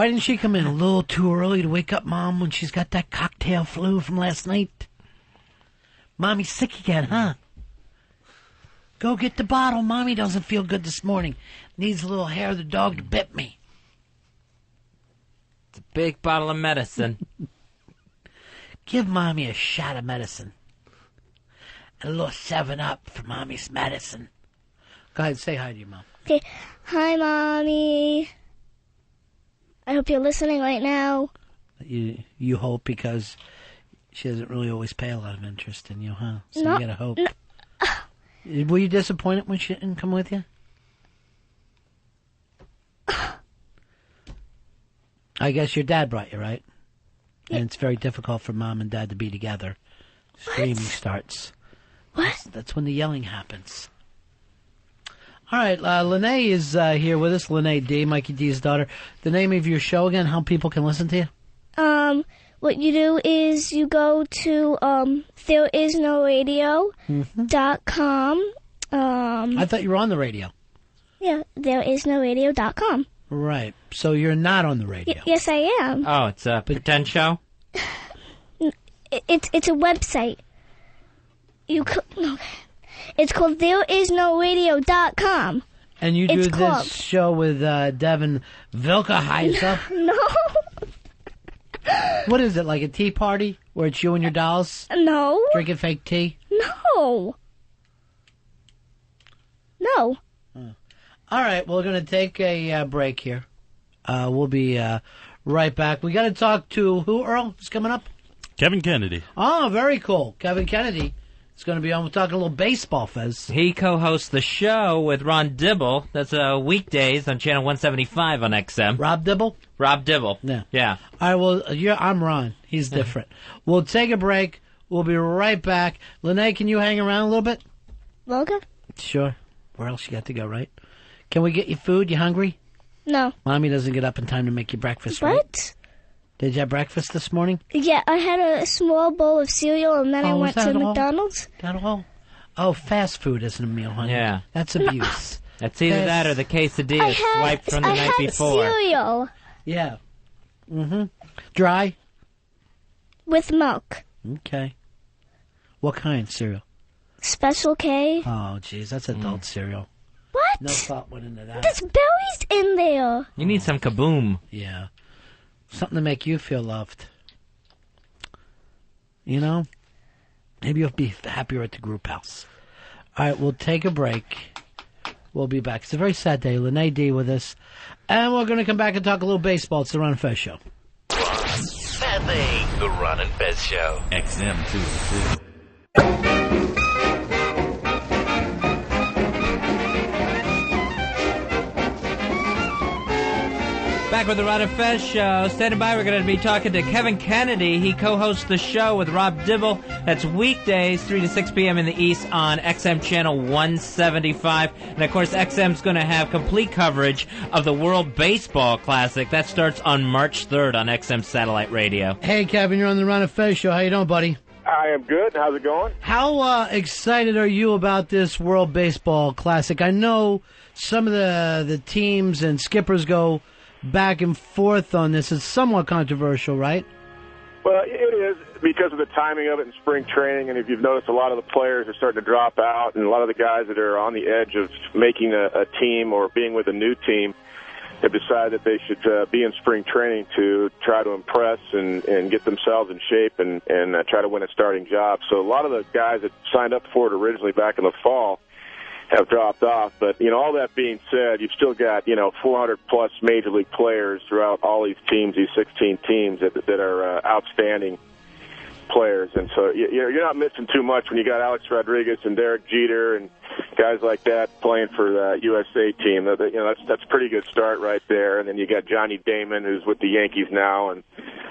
didn't she come in a little too early to wake up Mom when she's got that cocktail flu from last night? Mommy's sick again, huh? Go get the bottle. Mommy doesn't feel good this morning. Needs a little hair of the dog that bit me. It's a big bottle of medicine. Give Mommy a shot of medicine. And a little 7-Up for Mommy's medicine. Go ahead, say hi to your mom. Okay. Hi, Mommy. I hope you're listening right now. You hope, because she doesn't really always pay a lot of interest in you, huh? So No, you gotta hope. Were you disappointed when she didn't come with you? I guess your dad brought you, right? And it's very difficult for Mom and Dad to be together. Screaming starts. What? That's when the yelling happens. All right, Lene is here with us. Lene D, Mikey D's daughter. The name of your show again? How people can listen to you? What you do is you go to thereisnoradio.com. I thought you were on the radio. Yeah, thereisnoradio.com. Right. So you're not on the radio. Yes, I am. Oh, it's a pretend show? It's a website. It's called thereisnoradio.com. And you do this show with Devin Vilkeheiser? No. What is it, like a tea party where it's you and your dolls? No. Drinking fake tea? No. No. All right, we're going to take a break here. We'll be right back. We got to talk to who, Earl? Who's coming up? Kevin Kennedy. Oh, very cool. Kevin Kennedy is going to be on. We'll talk a little baseball, Fez. He co-hosts the show with Ron Dibble. That's weekdays on Channel 175 on XM. Rob Dibble? Rob Dibble. Yeah. All right, well, I'm Ron. He's different. We'll take a break. We'll be right back. Lene, can you hang around a little bit? Okay. Sure. Where else you got to go, right? Can we get you food? You hungry? No. Mommy doesn't get up in time to make you breakfast, right? What? Did you have breakfast this morning? Yeah, I had a small bowl of cereal, and then I went to McDonald's. That all? Oh, fast food isn't a meal, honey. Yeah. That's abuse. That's either that or the quesadilla swiped from the night before. Cereal. Yeah. Dry? With milk. Okay. What kind cereal? Special K. Oh, jeez, that's adult cereal. What? No thought went into that. There's berries in there. You need some kaboom. Yeah. Something to make you feel loved. You know? Maybe you'll be happier at the group house. All right, we'll take a break. We'll be back. It's a very sad day. Lene D with us. And we're going to come back and talk a little baseball. It's the Ron and Fez Show. That thing. The Ron and Fez Show. XM2. Back with the Ron and Fez Show. Standing by, we're going to be talking to Kevin Kennedy. He co-hosts the show with Rob Dibble. That's weekdays, 3 to 6 p.m. in the East on XM Channel 175. And, of course, XM's going to have complete coverage of the World Baseball Classic. That starts on March 3rd on XM Satellite Radio. Hey, Kevin, you're on the Ron and Fez Show. How you doing, buddy? I am good. How's it going? How excited are you about this World Baseball Classic? I know some of the teams and skippers go back and forth on this. It's somewhat controversial, right? Well, it is because of the timing of it in spring training, and if you've noticed, a lot of the players are starting to drop out, and a lot of the guys that are on the edge of making a team or being with a new team have decided that they should be in spring training to try to impress and get themselves in shape and try to win a starting job. So a lot of the guys that signed up for it originally back in the fall have dropped off. But, all that being said, you've still got, 400-plus Major League players throughout all these teams, these 16 teams that are outstanding players. And so you're not missing too much when you got Alex Rodriguez and Derek Jeter and guys like that playing for the USA team. That's a pretty good start right there. And then you got Johnny Damon, who's with the Yankees now, and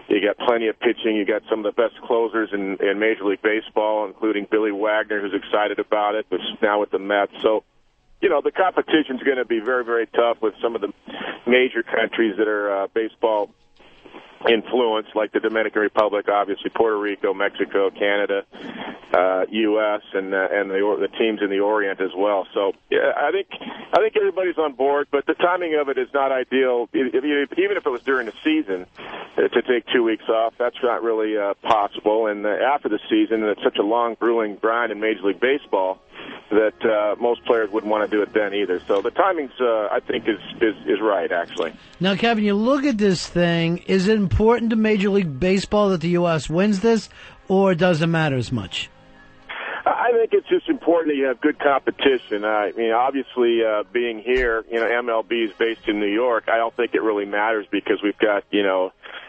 you got plenty of pitching. You got some of the best closers in Major League Baseball, including Billy Wagner, who's excited about it, but now with the Mets. So, the competition's going to be very, very tough with some of the major countries that are baseball influence, like the Dominican Republic, obviously Puerto Rico, Mexico, Canada, U.S., and the teams in the Orient as well. So yeah, I think everybody's on board, but the timing of it is not ideal. Even if it was during the season, to take 2 weeks off, that's not really possible. And after the season, it's such a long, grueling grind in Major League Baseball that most players wouldn't want to do it then either. So the timing's, I think, is right, actually. Now, Kevin, you look at this thing. Is it important to Major League Baseball that the U.S. wins this, or does it matter as much? I think it's just important that you have good competition. I mean, obviously, being here, MLB is based in New York. I don't think it really matters because we've got,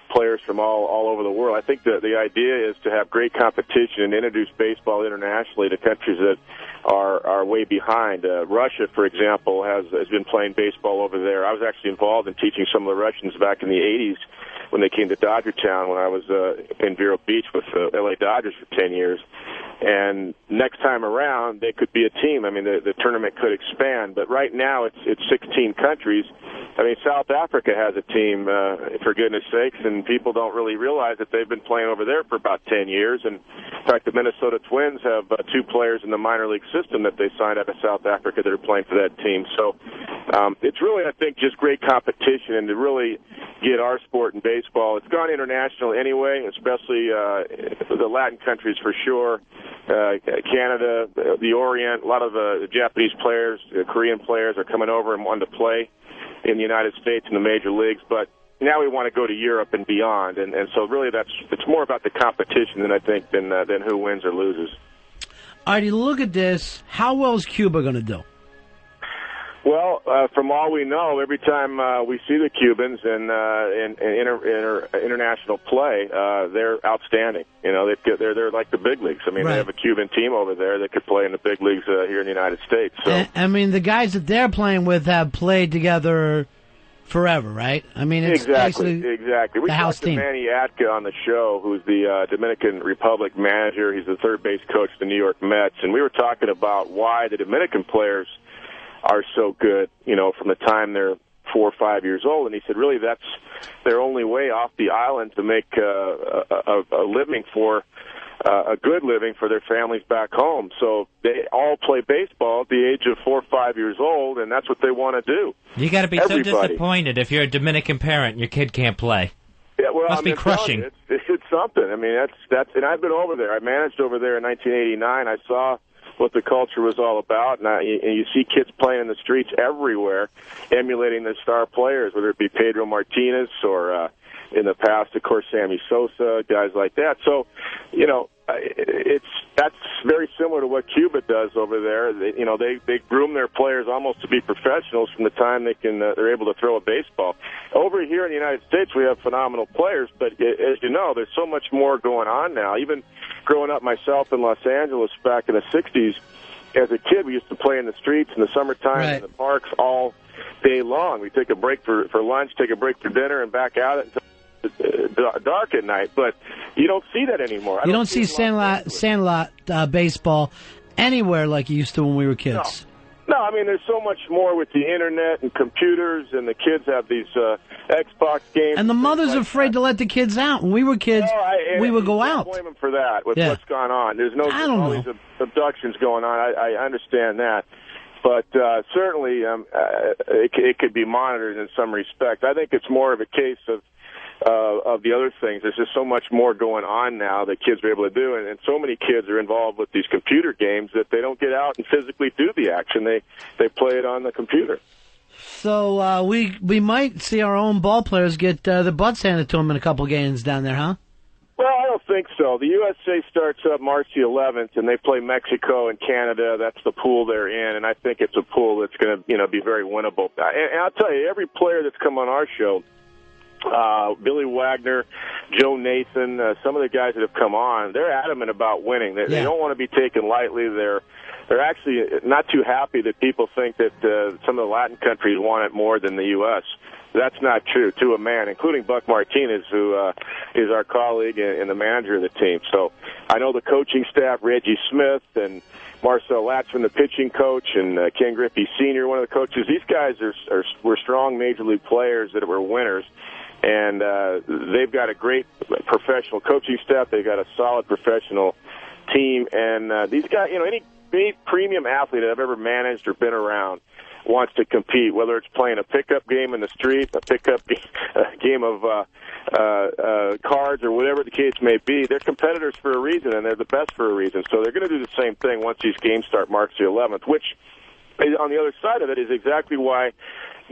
players from all over the world. I think the idea is to have great competition and introduce baseball internationally to countries that are way behind. Russia, for example, has been playing baseball over there. I was actually involved in teaching some of the Russians back in the 80s when they came to Dodger Town when I was in Vero Beach with the LA Dodgers for 10 years. And next time around, they could be a team. I mean, the tournament could expand. But right now, it's 16 countries. I mean, South Africa has a team, for goodness sakes, and people don't really realize that they've been playing over there for about 10 years. And, in fact, the Minnesota Twins have 2 players in the minor league system that they signed out of South Africa that are playing for that team. So it's really, I think, just great competition, and to really get our sport in baseball. It's gone international anyway, especially the Latin countries for sure. Canada, the Orient, a lot of the Japanese players, Korean players are coming over and wanting to play in the United States in the major leagues. But now we want to go to Europe and beyond, and so really it's more about the competition than I think than who wins or loses. All right, you look at this. How well is Cuba going to do? Well, from all we know, every time we see the Cubans in international play, they're outstanding. You know, they're like the big leagues. I mean, They have a Cuban team over there that could play in the big leagues here in the United States. So, I mean, the guys that they're playing with have played together forever, right? I mean, it's exactly. We the house talked to team. Manny Atka on the show, who's the Dominican Republic manager. He's the third base coach of the New York Mets, and we were talking about why the Dominican players are so good, you know, from the time they're 4 or 5 years old. And he said, really, that's their only way off the island to make a living for a good living for their families back home. So they all play baseball at the age of 4 or 5 years old, and that's what they want to do. You got to be so disappointed if you're a Dominican parent and your kid can't play. Yeah, well, Must be crushing. It's something. I mean, that's, and I've been over there. I managed over there in 1989. I saw what the culture was all about, and you see kids playing in the streets everywhere, emulating the star players, whether it be Pedro Martinez or in the past, of course, Sammy Sosa, guys like that. So, you know, that's very similar to what Cuba does over there. They groom their players almost to be professionals from the time they're able to throw a baseball. Over here in the United States, we have phenomenal players, but as you know, there's so much more going on now. Even growing up myself in Los Angeles back in the 60s, as a kid, we used to play in the streets in the summertime in the parks all day long. We'd take a break for lunch, take a break for dinner, and back out until dark at night. But you don't see that anymore. You don't see sandlot baseball anywhere like you used to when we were kids. No, I mean, there's so much more with the Internet and computers, and the kids have these Xbox games. And the mother's afraid to let the kids out. When we were kids, we would go out. I blame them for that with what's gone on. There's all these abductions going on. I understand that. But certainly it could be monitored in some respect. I think it's more of a case of the other things. There's just so much more going on now that kids are able to do, and so many kids are involved with these computer games that they don't get out and physically do the action. They play it on the computer. So we might see our own ball players get the butts handed to them in a couple games down there, huh? Well, I don't think so. The USA starts up March the 11th, and they play Mexico and Canada. That's the pool they're in, and I think it's a pool that's going to be very winnable. And I'll tell you, every player that's come on our show, Billy Wagner, Joe Nathan, some of the guys that have come on, they're adamant about winning. They don't want to be taken lightly. They're actually not too happy that people think that some of the Latin countries want it more than the U.S. That's not true, to a man, including Buck Martinez, who is our colleague and the manager of the team. So I know the coaching staff, Reggie Smith and Marcel Latchman, the pitching coach, and Ken Griffey Sr., one of the coaches. These guys were strong major league players that were winners. And they've got a great professional coaching staff. They've got a solid professional team. And these guys, any premium athlete that I've ever managed or been around wants to compete, whether it's playing a pickup game in the street, a pickup game of cards, or whatever the case may be. They're competitors for a reason, and they're the best for a reason. So they're going to do the same thing once these games start March the 11th, which on the other side of it is exactly why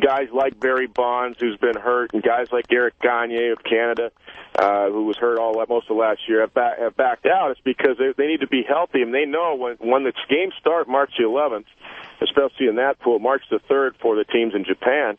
guys like Barry Bonds, who's been hurt, and guys like Eric Gagne of Canada, who was hurt most of last year, have backed out. It's because they need to be healthy, and they know when the games start March the 11th, especially in that pool, March the 3rd for the teams in Japan,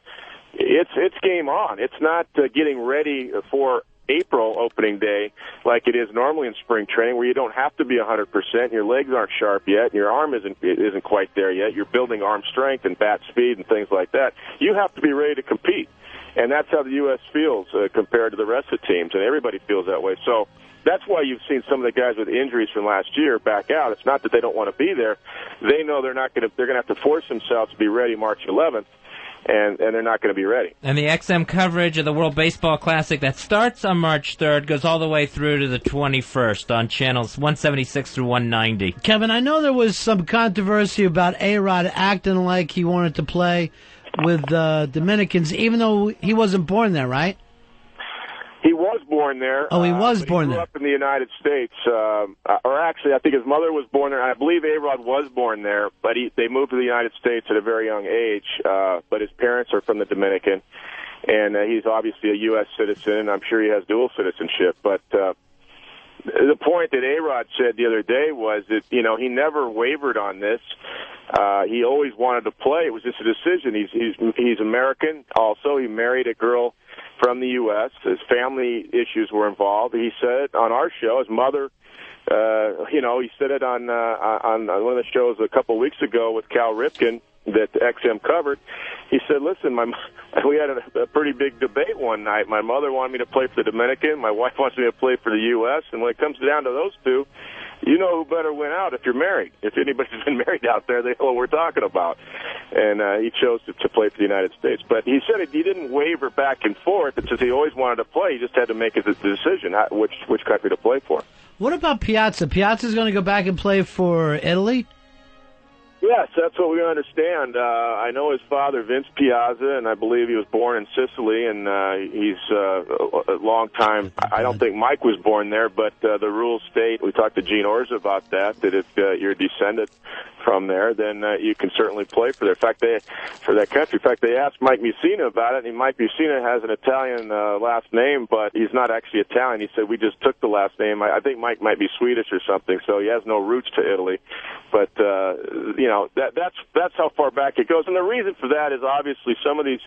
it's game on. It's not getting ready for April opening day like it is normally in spring training, where you don't have to be 100%. Your legs aren't sharp yet, and your arm isn't quite there yet. You're building arm strength and bat speed and things like that. You have to be ready to compete, and that's how the U.S. feels compared to the rest of the teams, and everybody feels that way. So that's why you've seen some of the guys with injuries from last year back out. It's not that they don't want to be there; they know they're going to have to force themselves to be ready March 11th. And they're not going to be ready. And the XM coverage of the World Baseball Classic that starts on March 3rd goes all the way through to the 21st on channels 176 through 190. Kevin, I know there was some controversy about A-Rod acting like he wanted to play with Dominicans, even though he wasn't born there, right? He was born there. Oh, he was born there. He grew there. up in the United States. Or actually, I think his mother was born there. I believe A-Rod was born there, but they moved to the United States at a very young age. But his parents are from the Dominican, and he's obviously a U.S. citizen, and I'm sure he has dual citizenship. But the point that A-Rod said the other day was that, he never wavered on this. He always wanted to play. It was just a decision. He's American also. He married a girl from the U.S. His family issues were involved. He said on our show, his mother, he said it on one of the shows a couple of weeks ago with Cal Ripken that XM covered. He said, listen, we had a pretty big debate one night. My mother wanted me to play for the Dominican. My wife wants me to play for the U.S. And when it comes down to those two, you know who better win out if you're married. If anybody's been married out there, they know what we're talking about. And he chose to play for the United States. But he said he didn't waver back and forth. It's just he always wanted to play. He just had to make his decision which country to play for. What about Piazza? Piazza's going to go back and play for Italy? Yes, that's what we understand. I know his father, Vince Piazza, and I believe he was born in Sicily, and he's a long time. I don't think Mike was born there, but the rules state, we talked to Gene Orza about that if you're descended from there, then you can certainly play for there. In fact, for that country. In fact, they asked Mike Mussina about it, and Mike Mussina has an Italian last name, but he's not actually Italian. He said, we just took the last name. I think Mike might be Swedish or something, so he has no roots to Italy. But, that's how far back it goes. And the reason for that is obviously some of these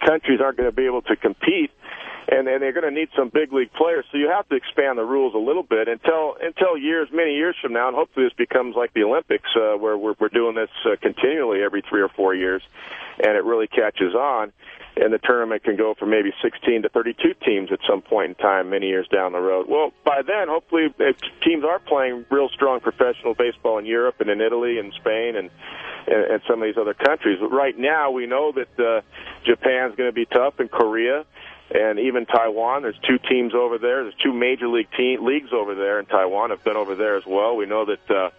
countries aren't going to be able to compete, and they're going to need some big league players. So you have to expand the rules a little bit until many years from now, and hopefully this becomes like the Olympics, where we're doing this continually every 3 or 4 years, and it really catches on. And the tournament can go from maybe 16 to 32 teams at some point in time, many years down the road. Well, by then, hopefully, if teams are playing real strong professional baseball in Europe and in Italy and Spain and some of these other countries. But right now, we know that Japan's going to be tough, and Korea, and even Taiwan. There's 2 teams over there. There's 2 major league leagues over there in Taiwan. I've been over there as well. We know that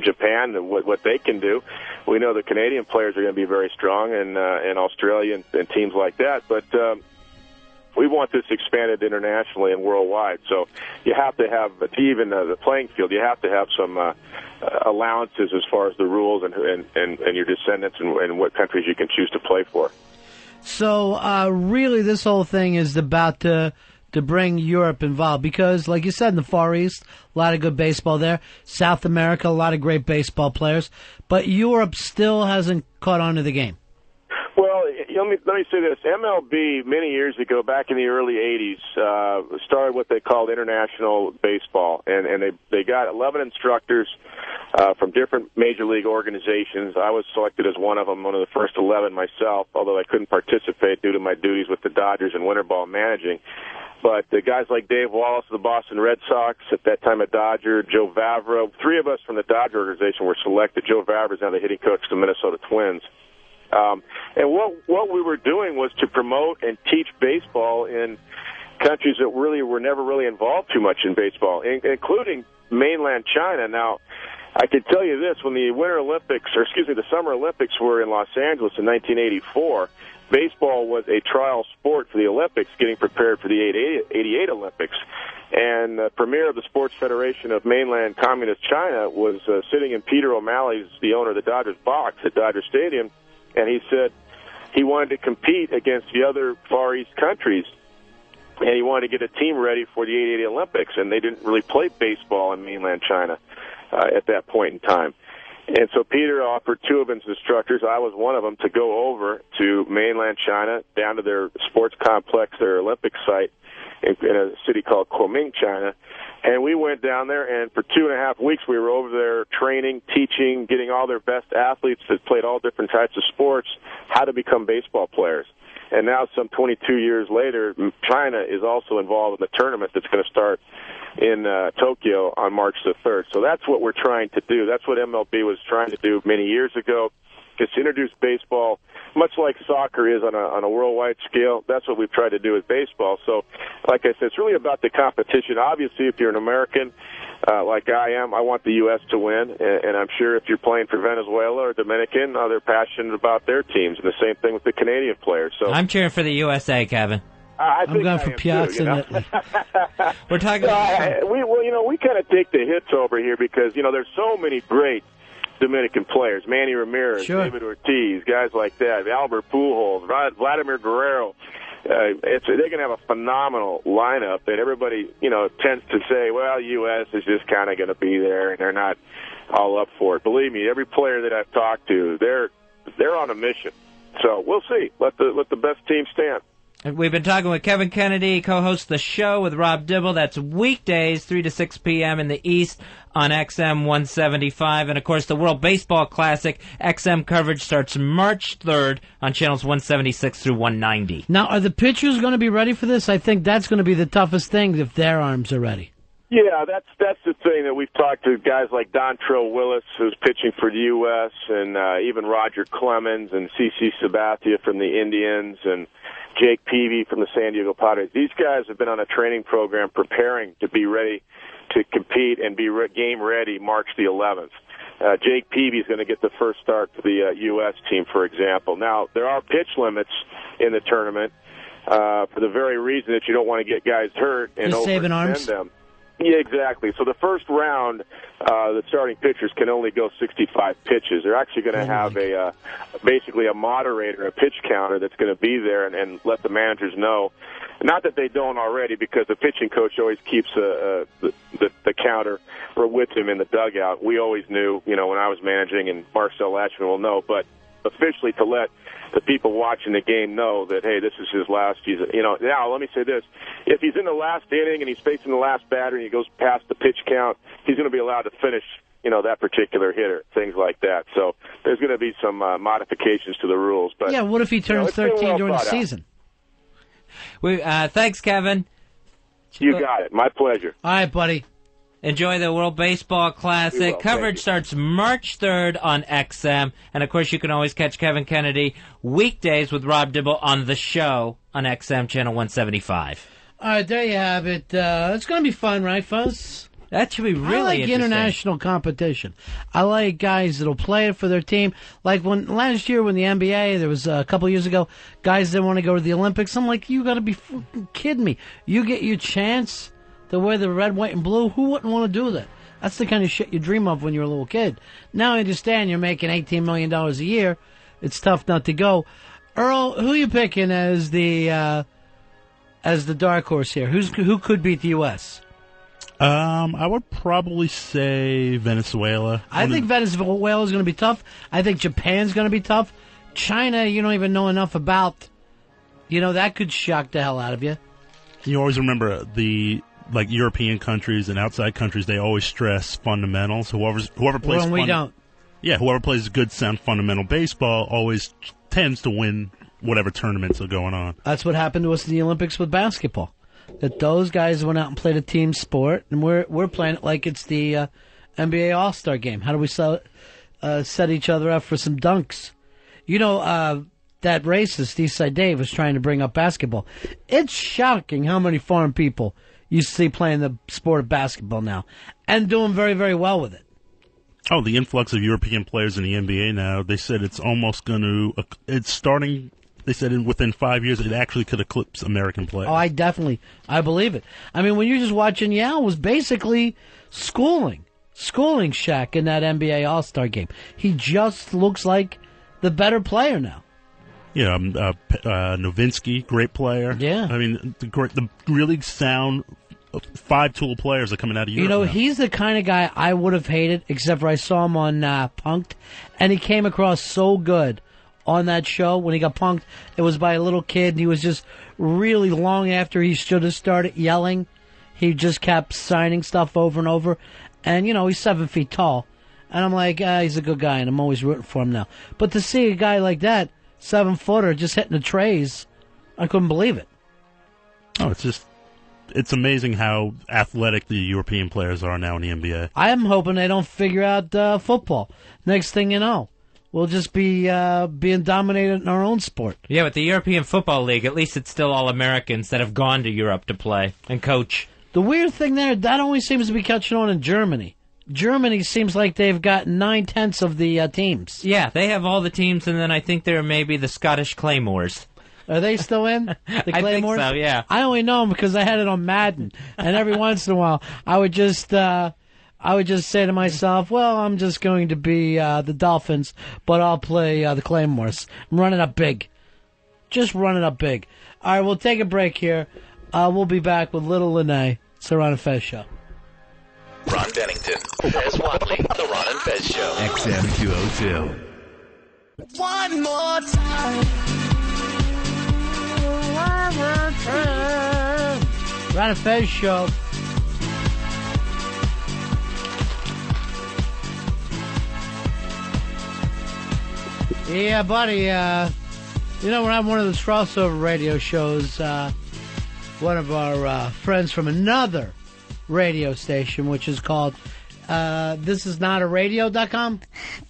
Japan and what they can do. We know the Canadian players are going to be very strong, and Australia and teams like that. But we want this expanded internationally and worldwide. So you have to have, even the playing field, you have to have some allowances as far as the rules and your descendants and what countries you can choose to play for. So really this whole thing is about to bring Europe involved because, like you said, in the Far East, a lot of good baseball there. South America, a lot of great baseball players. But Europe still hasn't caught on to the game. Well, let me say this. MLB, many years ago, back in the early 80s, started what they called international baseball. And they got 11 instructors from different major league organizations. I was selected as one of them, one of the first 11 myself, although I couldn't participate due to my duties with the Dodgers and winter ball managing. But the guys like Dave Wallace of the Boston Red Sox, at that time a Dodger, Joe Vavra, 3 of us from the Dodger organization were selected. Joe Vavra is now the hitting coach of the Minnesota Twins. And what we were doing was to promote and teach baseball in countries that really were never really involved too much in baseball, including mainland China. Now, I can tell you this, when the the Summer Olympics were in Los Angeles in 1984, baseball was a trial sport for the Olympics, getting prepared for the 88 Olympics. And the premier of the Sports Federation of mainland Communist China was sitting in Peter O'Malley's, the owner of the Dodgers box at Dodger Stadium, and he said he wanted to compete against the other Far East countries, and he wanted to get a team ready for the 88 Olympics, and they didn't really play baseball in mainland China at that point in time. And so Peter offered 2 of his instructors, I was one of them, to go over to mainland China, down to their sports complex, their Olympic site, in a city called Kunming, China. And we went down there, and for 2.5 weeks we were over there training, teaching, getting all their best athletes that played all different types of sports how to become baseball players. And now, some 22 years later, China is also involved in the tournament that's going to start in Tokyo on March the 3rd. So that's what we're trying to do. That's what MLB was trying to do many years ago, is to introduce baseball, much like soccer is on a worldwide scale. That's what we've tried to do with baseball. So, like I said, it's really about the competition. Obviously, if you're an American, like I am, I want the U.S. to win, and I'm sure if you're playing for Venezuela or Dominican, they're passionate about their teams, and the same thing with the Canadian players. So I'm cheering for the USA, Kevin. I'm going for Piazza. We're talking. We kind of take the hits over here because there's so many great Dominican players: Manny Ramirez, David Ortiz, guys like that, Albert Pujols, Vladimir Guerrero. They're going to have a phenomenal lineup, and everybody, tends to say, well, U.S. is just kind of going to be there, and they're not all up for it. Believe me, every player that I've talked to, they're on a mission. So we'll see. Let the best team stand. We've been talking with Kevin Kennedy, co-hosts the show with Rob Dibble. That's weekdays, 3 to 6 p.m. in the East on XM 175. And, of course, the World Baseball Classic XM coverage starts March 3rd on channels 176 through 190. Now, are the pitchers going to be ready for this? I think that's going to be the toughest thing if their arms are ready. Yeah, that's the thing that we've talked to guys like Dontrell Willis, who's pitching for the U.S., and even Roger Clemens and CC Sabathia from the Indians and Jake Peavy from the San Diego Padres. These guys have been on a training program preparing to be ready to compete and be game ready March the 11th. Jake Peavy is going to get the first start for the U.S. team, for example. Now, there are pitch limits in the tournament for the very reason that you don't want to get guys hurt and overextend them. Yeah, exactly. So the first round, the starting pitchers can only go 65 pitches. They're actually going to have basically a moderator, a pitch counter that's going to be there and let the managers know. Not that they don't already, because the pitching coach always keeps the counter with him in the dugout. We always knew, when I was managing, and Marcel Latchman will know, but officially to let the people watching the game know that, hey, this is his last. Now let me say this: if he's in the last inning and he's facing the last batter and he goes past the pitch count, he's going to be allowed to finish, that particular hitter, things like that. So there's going to be some modifications to the rules. But yeah, what if he turns 13 during the season? Thanks, Kevin. You got it. My pleasure. All right, buddy. Enjoy the World Baseball Classic. Coverage starts March 3rd on XM. And, of course, you can always catch Kevin Kennedy weekdays with Rob Dibble on the show on XM Channel 175. All right, there you have it. It's going to be fun, right, Fuzz? That should be really interesting. I like international competition. I like guys that'll play it for their team. Like last year when the NBA, there was a couple years ago, guys that want to go to the Olympics. I'm like, you got to be fucking kidding me. You get your chance to wear the red, white, and blue. Who wouldn't want to do that? That's the kind of shit you dream of when you're a little kid. Now I understand you're making $18 million a year. It's tough not to go. Earl, who are you picking as the dark horse here? Who could beat the U.S.? I would probably say Venezuela. I think Venezuela is going to be tough. I think Japan's going to be tough. China, you don't even know enough about. That could shock the hell out of you. You always remember like European countries and outside countries, they always stress fundamentals. Whoever plays we don't. Yeah, whoever plays good, sound, fundamental baseball always tends to win whatever tournaments are going on. That's what happened to us in the Olympics with basketball. That those guys went out and played a team sport, and we're playing it like it's the NBA All-Star game. How do we set each other up for some dunks? That racist Eastside Dave was trying to bring up basketball. It's shocking how many foreign people you see playing the sport of basketball now and doing very, very well with it. Oh, the influx of European players in the NBA now, they said it's almost going to, it's starting, they said within 5 years it actually could eclipse American players. Oh, I believe it. I mean, when you're just watching, Yao was basically schooling Shaq in that NBA All-Star game. He just looks like the better player now. Yeah, Nowitzki, great player. Yeah. I mean, the really sound five-tool players are coming out of Europe now. He's the kind of guy I would have hated, except for I saw him on Punk'd, and he came across so good on that show when he got punked. It was by a little kid, and he was just really long after he should have started yelling. He just kept signing stuff over and over. And, he's 7 feet tall. And I'm like, he's a good guy, and I'm always rooting for him now. But to see a guy like that, 7-footer, just hitting the trays, I couldn't believe it. Oh, it's amazing how athletic the European players are now in the NBA. I am hoping they don't figure out football. Next thing you know, we'll just be being dominated in our own sport. Yeah, with the European Football League, at least it's still all Americans that have gone to Europe to play and coach. The weird thing there, that only seems to be catching on in Germany. Germany seems like they've got 9/10 of the teams. Yeah, they have all the teams, and then I think there may be the Scottish Claymores. Are they still in? The Claymores? I think so, yeah. I only know them because I had it on Madden, and every once in a while I would just say to myself, well, I'm just going to be the Dolphins, but I'll play the Claymores. I'm running up big. Just running up big. All right, we'll take a break here. We'll be back with Little Lene. It's the Ron and Fez Show. Ron Bennington, Fez Watley, the Ron and Fez Show. XM 202. One more time. Ron and Fez Show. Yeah, buddy. We're having one of those crossover radio shows. One of our friends from another radio station, which is called thisisnotaRadio.com.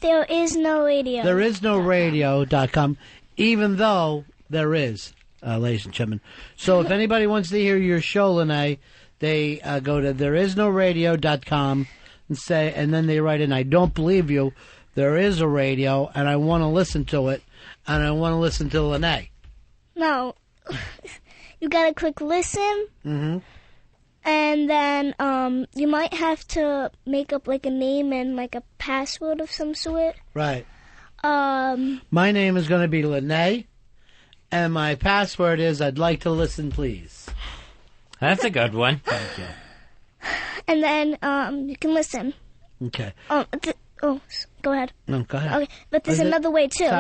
There is no radio. There is no radio.com, even though there is, ladies and gentlemen. So if anybody wants to hear your show, Lene, they go to thereisnoradio.com and then they write in, I don't believe you, there is a radio, and I want to listen to it, and I want to listen to Lene. No. You gotta click listen. Mm-hmm. And then you might have to make up like a name and like a password of some sort. Right. My name is going to be Lene, and my password is I'd like to listen, please. That's a good one. Thank you. And then you can listen. Okay. Go ahead. No, go ahead. Okay, but there's another way too.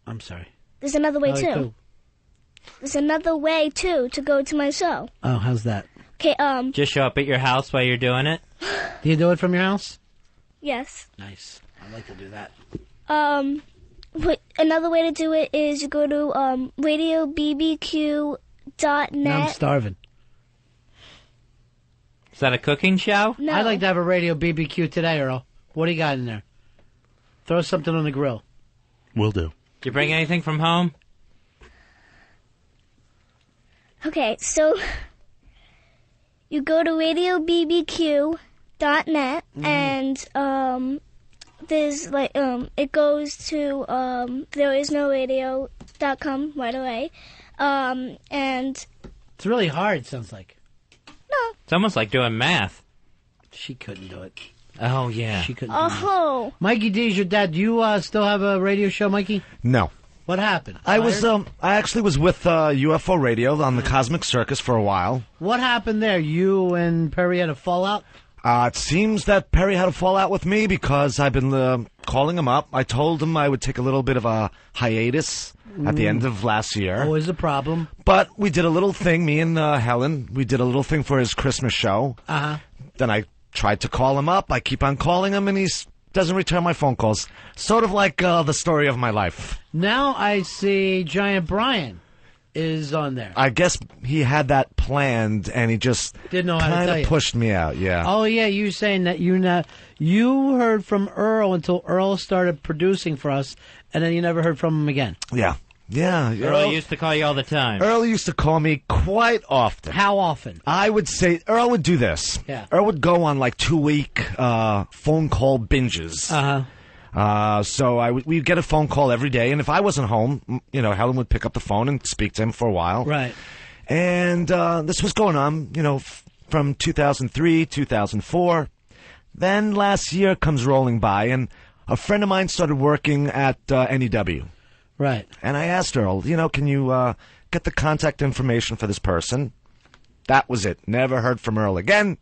I'm sorry. There's another way too. Cool. There's another way too to go to my show. Oh, how's that? Okay, Just show up at your house while you're doing it? Do you do it from your house? Yes. Nice. I'd like to do that. Another way to do it is you go to radiobbq.net. Now I'm starving. Is that a cooking show? No. I'd like to have a radio BBQ today, Earl. What do you got in there? Throw something on the grill. Will do. Did you bring anything from home? Okay, so you go to radiobbq.net and there's like it goes to thereisnoradio.com right away. And it's really hard, sounds like. No. It's almost like doing math. She couldn't do it. Oh, yeah. She couldn't do it. Mikey D's your dad. Do you still have a radio show, Mikey? No. What happened? I actually was with UFO Radio on the Cosmic Circus for a while. What happened there? You and Perry had a fallout? It seems that Perry had a fallout with me because I've been calling him up. I told him I would take a little bit of a hiatus at the end of last year. Always a problem. But we did a little thing, me and Helen, we did a little thing for his Christmas show. Uh-huh. Then I tried to call him up. I keep on calling him, and he doesn't return my phone calls. Sort of like the story of my life. Now I see Giant Brian is on there. I guess he had that planned, and he just didn't know how to tell kind you. of pushed me out, yeah. Oh, yeah, you saying that you heard from Earl until Earl started producing for us, and then you never heard from him again. Yeah. Yeah. Earl used to call you all the time. Earl used to call me quite often. How often? I would say Earl would do this. Yeah. Earl would go on like 2-week phone call binges. Uh-huh. So we'd get a phone call every day, and if I wasn't home, Helen would pick up the phone and speak to him for a while. Right. And this was going on, from 2003, 2004. Then last year comes rolling by, and a friend of mine started working at NEW. Right. And I asked Earl, can you get the contact information for this person? That was it. Never heard from Earl again.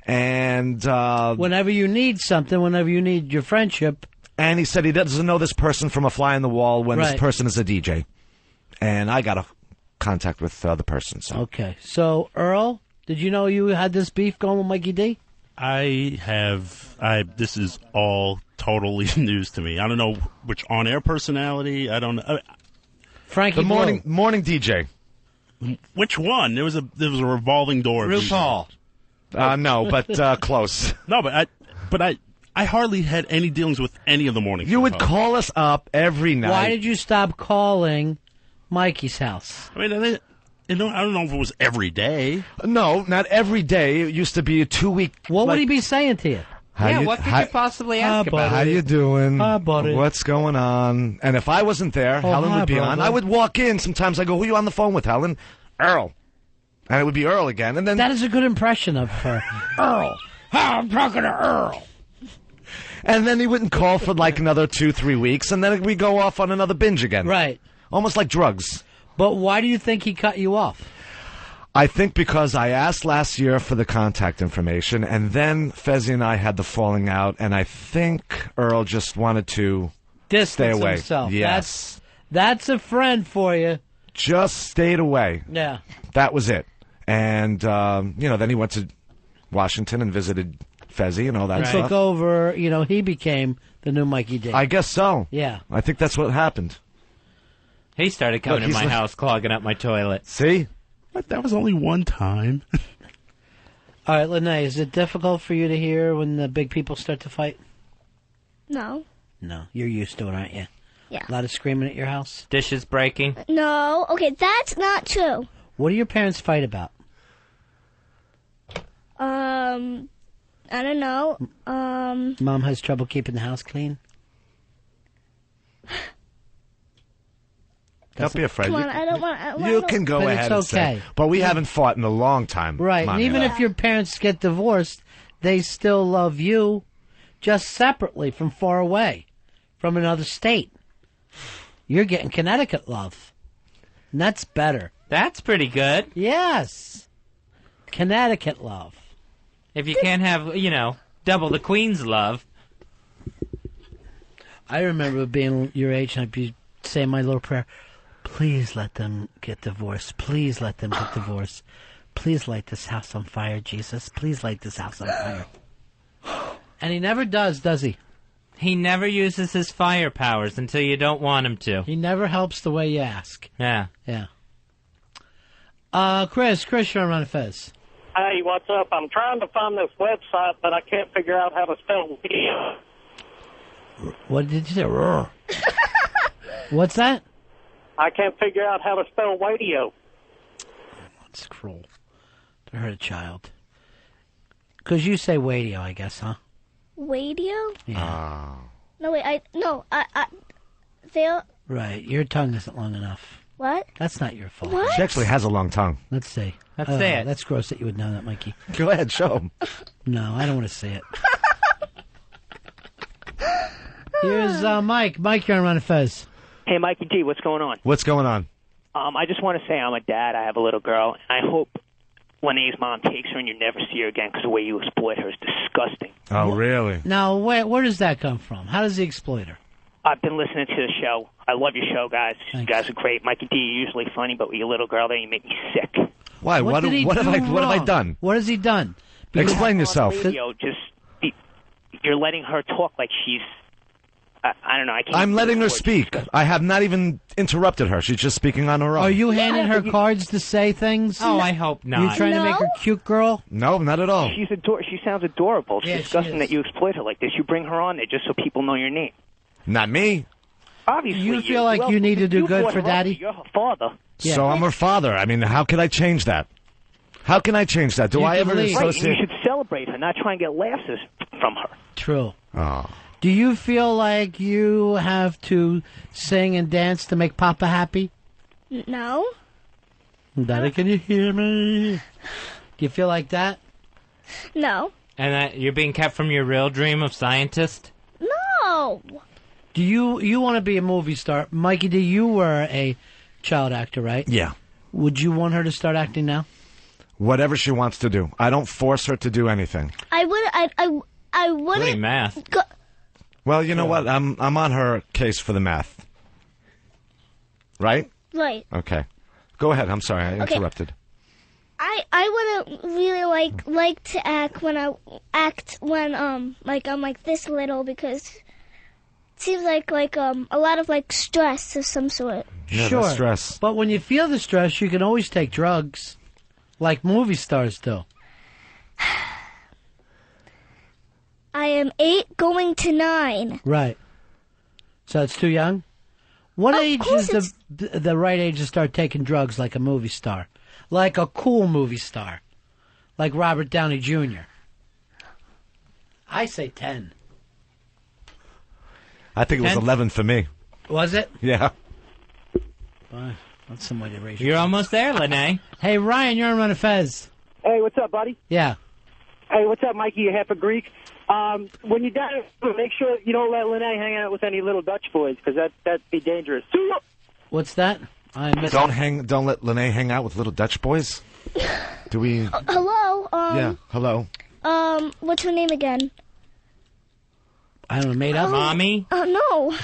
And whenever you need something, whenever you need your friendship, And he said he doesn't know this person from a fly on the wall when Right. this person is a DJ. And I got a contact with the person. So. Okay. So, Earl, did you know you had this beef going with Mikey D? This is all totally news to me. I don't know which on-air personality. I don't know. Frankie The morning DJ. Which one? There was a revolving door. RuPaul. No, but close. No, but I hardly had any dealings with any of the morning. You would call us up every night. Why did you stop calling Mikey's house? I mean, I don't know if it was every day. No, not every day. It used to be a 2-week. What would he be saying to you? What could you possibly ask about? How you doing? Hi, buddy. What's going on? And if I wasn't there, Helen hi, would be on. brother. I would walk in. Sometimes I go, who are you on the phone with, Helen? Earl. And it would be Earl again. And then That is a good impression of her. Earl. I'm talking to Earl. And then he wouldn't call for like another 2-3 weeks, and then we go off on another binge again. Right. Almost like drugs. But why do you think he cut you off? I think because I asked last year for the contact information, and then Fezzi and I had the falling out, and I think Earl just wanted to Distance stay away. himself. Yes. That's a friend for you. Just stayed away. Yeah. That was it. And, then he went to Washington and visited Fezzi and all that And stuff. took over, he became the new Mikey D. I guess so. Yeah. I think that's what happened. He started coming Look, in he's my like- house, clogging up my toilet. See? But that was only one time. All right, Lene, is it difficult for you to hear when the big people start to fight? No. No. You're used to it, aren't you? Yeah. A lot of screaming at your house? Dishes breaking. No. Okay, that's not true. What do your parents fight about? I don't know. Mom has trouble keeping the house clean? Don't be afraid. Come on, I don't want. You can go But it's ahead and say. okay. But we haven't fought in a long time. Right, Mommy. and even if your parents get divorced, they still love you, just separately from far away, from another state. You're getting Connecticut love. And that's better. That's pretty good. Yes. Connecticut love. If you can't have, double the Queen's love. I remember being your age and I'd be saying my little prayer, please let them get divorced. Please let them get divorced. Please light this house on fire, Jesus. Please light this house on fire. And he never does he? He never uses his fire powers until you don't want him to. He never helps the way you ask. Yeah. Yeah. Chris, you're on Ron and Fez. Hey, what's up? I'm trying to find this website, but I can't figure out how to spell video. What did you say? Roar. What's that? I can't figure out how to spell radio. That's cruel to hurt a child. Because you say radio, I guess, huh? Radio? Yeah. No, wait. I. Phil. Right. Your tongue isn't long enough. What? That's not your fault. What? She actually has a long tongue. Let's see. Let's say it. That's gross that you would know that, Mikey. Go ahead, show him. No, I don't want to say it. Here's Mike. Mike, you're on Ron and Fez. Hey, Mikey D, what's going on? What's going on? I just want to say I'm a dad. I have a little girl. And I hope Lene's mom takes her and you never see her again because the way you exploit her is disgusting. Oh, really? Now, where does that come from? How does he exploit her? I've been listening to the show. I love your show, guys. You guys are great. Mikey D, you're usually funny, but with your little girl there, you make me sick. Why? What did he have do I wrong? done? What has he done? Explain yourself. Radio, you're letting her talk like she's... I don't know. I can't. I'm letting her speak. I have not even interrupted her. She's just speaking on her own. Are you handing her cards to say things? Oh, I hope not. You trying to make her cute girl? No, not at all. She sounds adorable. It's Yeah, she disgusting is. that you exploit her like this. You bring her on there just so people know your name. Not me. Obviously, You feel like you need to do good brought for her up. Daddy? You're her father. Yeah. So I'm her father. I mean, how could I change that? How can I change that? Do You I can ever leave. Right, and associate? you should celebrate her, not try and get laughs from her. True. Oh. Do you feel like you have to sing and dance to make Papa happy? No. Daddy, can you hear me? Do you feel like that? No. And that you're being kept from your real dream of scientist? No. Do you want to be a movie star? Mikey D, you were a child actor, right? Yeah. Would you want her to start acting now? Whatever she wants to do. I don't force her to do anything. I wouldn't. I Great wouldn't. math. Go, Well, you know what? I'm on her case for the math. Right? Right. Okay. Go ahead. I'm sorry. I interrupted. I wouldn't really like to act when I'm like this little, because it seems like a lot of stress of some sort. Yeah, Sure. that's stress. But when you feel the stress, you can always take drugs, like movie stars do. I am 8 going to 9. Right. So it's too young? What age is the right age to start taking drugs like a movie star? Like a cool movie star? Like Robert Downey Jr.? I say 10. I think it was 10? 11 for me. Was it? Yeah. That's some way to raise You're almost there, Lene. Hey, Ryan, you're on Ron and Fez. Hey, what's up, buddy? Yeah. Hey, what's up, Mikey? You half a Greek. When you're down, make sure you don't let Lene hang out with any little Dutch boys, because that'd be dangerous. What's that? Don't let Lene hang out with little Dutch boys. Do we? Hello. Yeah. Hello. What's her name again? I don't know. Made up. Mommy. No.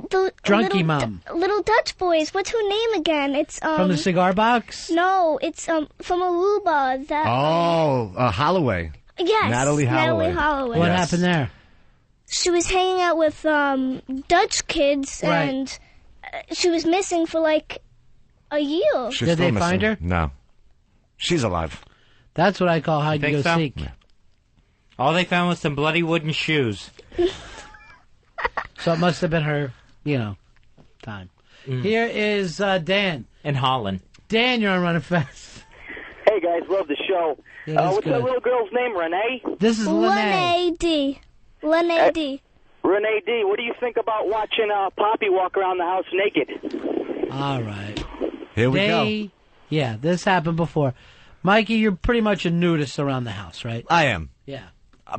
The Drunky little mom. Little Dutch boys. What's her name again? It's From the cigar box? No, it's from Aruba. That. Holloway. Yes. Natalie Holloway. What happened there? She was hanging out with Dutch kids, Right. and she was missing for a year. She's Did still they find missing. her? No. She's alive. That's what I call hide and Think go so? seek. All they found was some bloody wooden shoes. So it must have been her, time. Here is Dan. In Holland. Dan, you're on Run and Fest. Hey, guys, love the show. Yeah, that's what's good. that little girl's name, Renee? This is Lene D. Lene D. Renee D. What do you think about watching Poppy walk around the house naked? All right. Here we go. Yeah, this happened before. Mikey, you're pretty much a nudist around the house, right? I am. Yeah.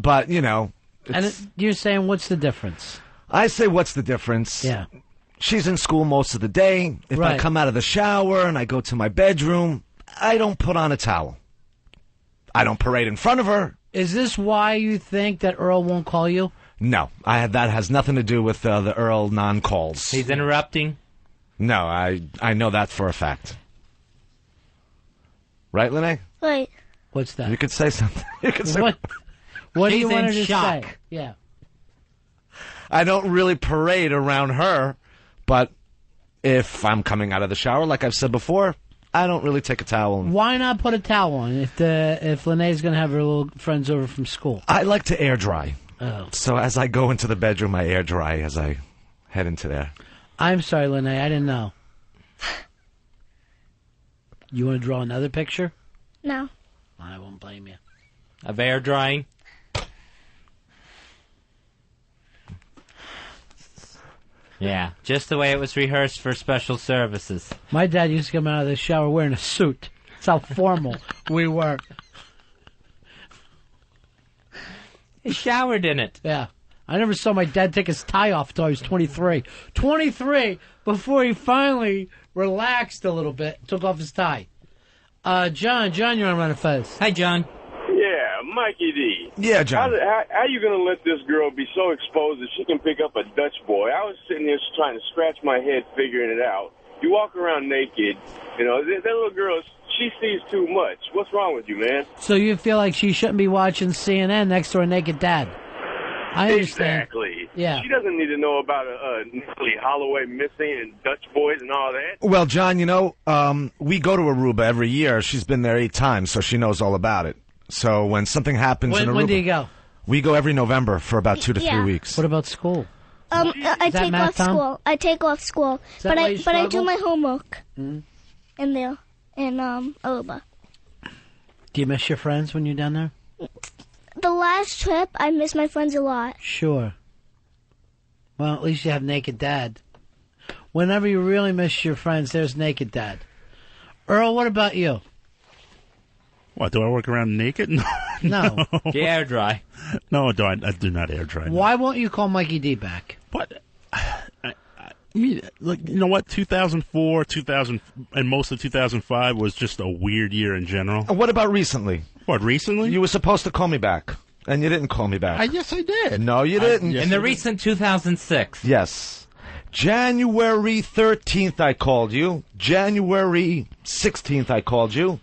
But, You're saying what's the difference? I say what's the difference? Yeah. She's in school most of the day. If I Right. come out of the shower and I go to my bedroom, I don't put on a towel. I don't parade in front of her. Is this why you think that Earl won't call you? No, that has nothing to do with the Earl non-calls. He's interrupting. No, I know that for a fact. Right, Lene? Right. What's that? You could say something. You could say What do you He's want in her to shock. say? Yeah. I don't really parade around her, but if I'm coming out of the shower, like I've said before, I don't really take a towel. Why not put a towel on if Lene's going to have her little friends over from school? I like to air dry. Oh. So as I go into the bedroom, I air dry as I head into there. I'm sorry, Lene. I didn't know. You want to draw another picture? No. I won't blame you. Of air drying. Yeah, just the way it was rehearsed for special services. My dad used to come out of the shower wearing a suit. That's how formal we were. He showered in it. Yeah. I never saw my dad take his tie off until I was 23. 23 before he finally relaxed a little bit, took off his tie. John, you're on Run and Fez. Hi, John. Yeah, Mikey D. Yeah, John. How you going to let this girl be so exposed that she can pick up a Dutch boy? I was sitting there trying to scratch my head figuring it out. You walk around naked, that little girl, she sees too much. What's wrong with you, man? So you feel like she shouldn't be watching CNN next to her naked dad? I understand. Exactly. Yeah. She doesn't need to know about Natalie Holloway missing and Dutch boys and all that. Well, John, we go to Aruba every year. She's been there 8 times, so she knows all about it. So when something happens in Aruba... When do you go? We go every November for about 2 to 3 weeks. What about school? I take math, off Tom? school. I take off school, Is that why you but I do struggle? my homework Mm. in there in Aruba. Do you miss your friends when you're down there? The last trip, I miss my friends a lot. Sure. Well, at least you have naked dad. Whenever you really miss your friends, there's naked dad. Earl, what about you? What, do I work around naked? No. Do you air dry? No, I do not air dry. Why won't you call Mikey D back? But I mean, like, you know what? 2004, 2000, and most of 2005 was just a weird year in general. And what about recently? What, recently? You were supposed to call me back. And you didn't call me back. Yes, I did. No, you didn't. In the recent 2006. Yes. January 13th, I called you. January 16th, I called you.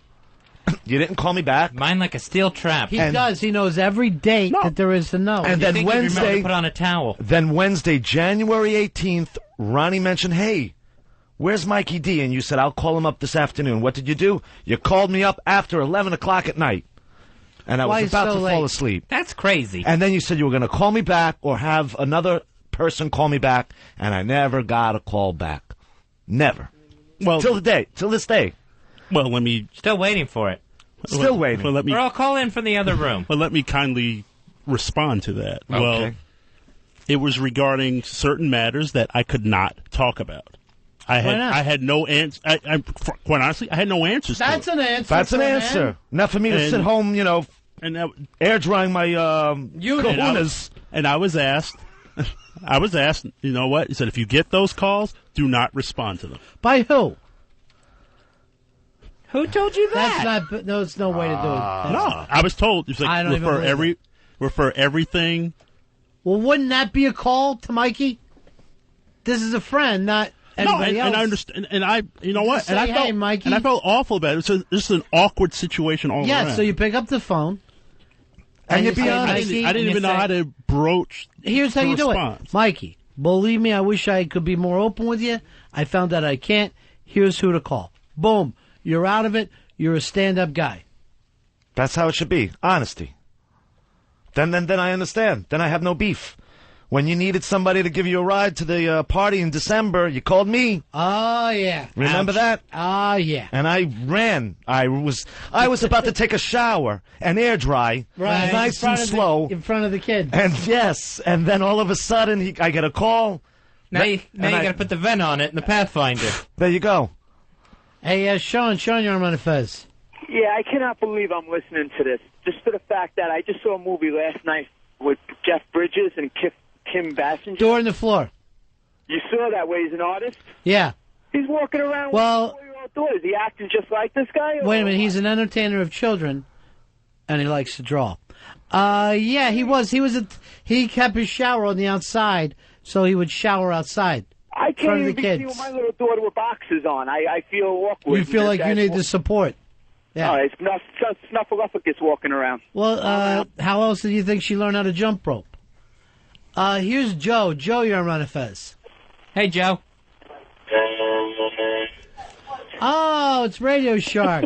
You didn't call me back. Mine like a steel trap. He does. He knows every date that there is to know. And then Wednesday, put on a towel. Then Wednesday, January 18th, Ronnie mentioned, hey, where's Mikey D? And you said, I'll call him up this afternoon. What did you do? You called me up after 11 o'clock at night. And I was about to fall asleep. That's crazy. And then you said you were going to call me back or have another person call me back, and I never got a call back. Never. Well, till this day. Well, let me... Still waiting for it. Still waiting. Well, Or I'll call in from the other room. Well, let me kindly respond to that. Okay. Well, it was regarding certain matters that I could not talk about. I had no answer. Quite honestly, I had no answers. That's an answer. That's an answer. Not for me to sit home, and air drying my kahunas. And I was asked. You know what? He said, if you get those calls, do not respond to them. By who? Who told you that? That's not. No, it's no way to do it. No, I was told. It's like, I don't even refer everything. Well, wouldn't that be a call to Mikey? This is a friend, not anybody else. And I understand. And I, you know what? Say, hey, Mikey. And I felt awful about it. It's just an awkward situation all around. Yeah. So you pick up the phone. And you say, be honest. Mikey, I didn't even know how to broach. Here's how you do it, Mikey. Believe me, I wish I could be more open with you. I found that I can't. Here's who to call. Boom. You're out of it. You're a stand-up guy. That's how it should be. Honesty. Then I understand. Then I have no beef. When you needed somebody to give you a ride to the party in December, you called me. Oh, yeah. Remember that? Oh, yeah. And I ran. I was about to take a shower and air dry, right, nice and slow, in front of the kids. And yes, and then all of a sudden I get a call. Now you got to put the vent on it in the Pathfinder. There you go. Hey, Sean, you're on Ron and Fez. Yeah, I cannot believe I'm listening to this. Just for the fact that I just saw a movie last night with Jeff Bridges and Kim Basinger. Door on the floor. You saw that where he's an artist? Yeah. He's walking around with a 4-year-old daughter. Is he acting just like this guy? Wait a minute. He's an entertainer of children, and he likes to draw. Yeah, he was. He kept his shower on the outside, so he would shower outside. I can't even be seen with my little daughter with boxes on. I feel awkward. You feel like you need the support. Yeah. Oh, it's Snuffleupagus walking around. Well, how else do you think she learned how to jump rope? Here's Joe. Joe, you're on Ron and Fez. Hey, Joe. Oh, it's Radio Shark.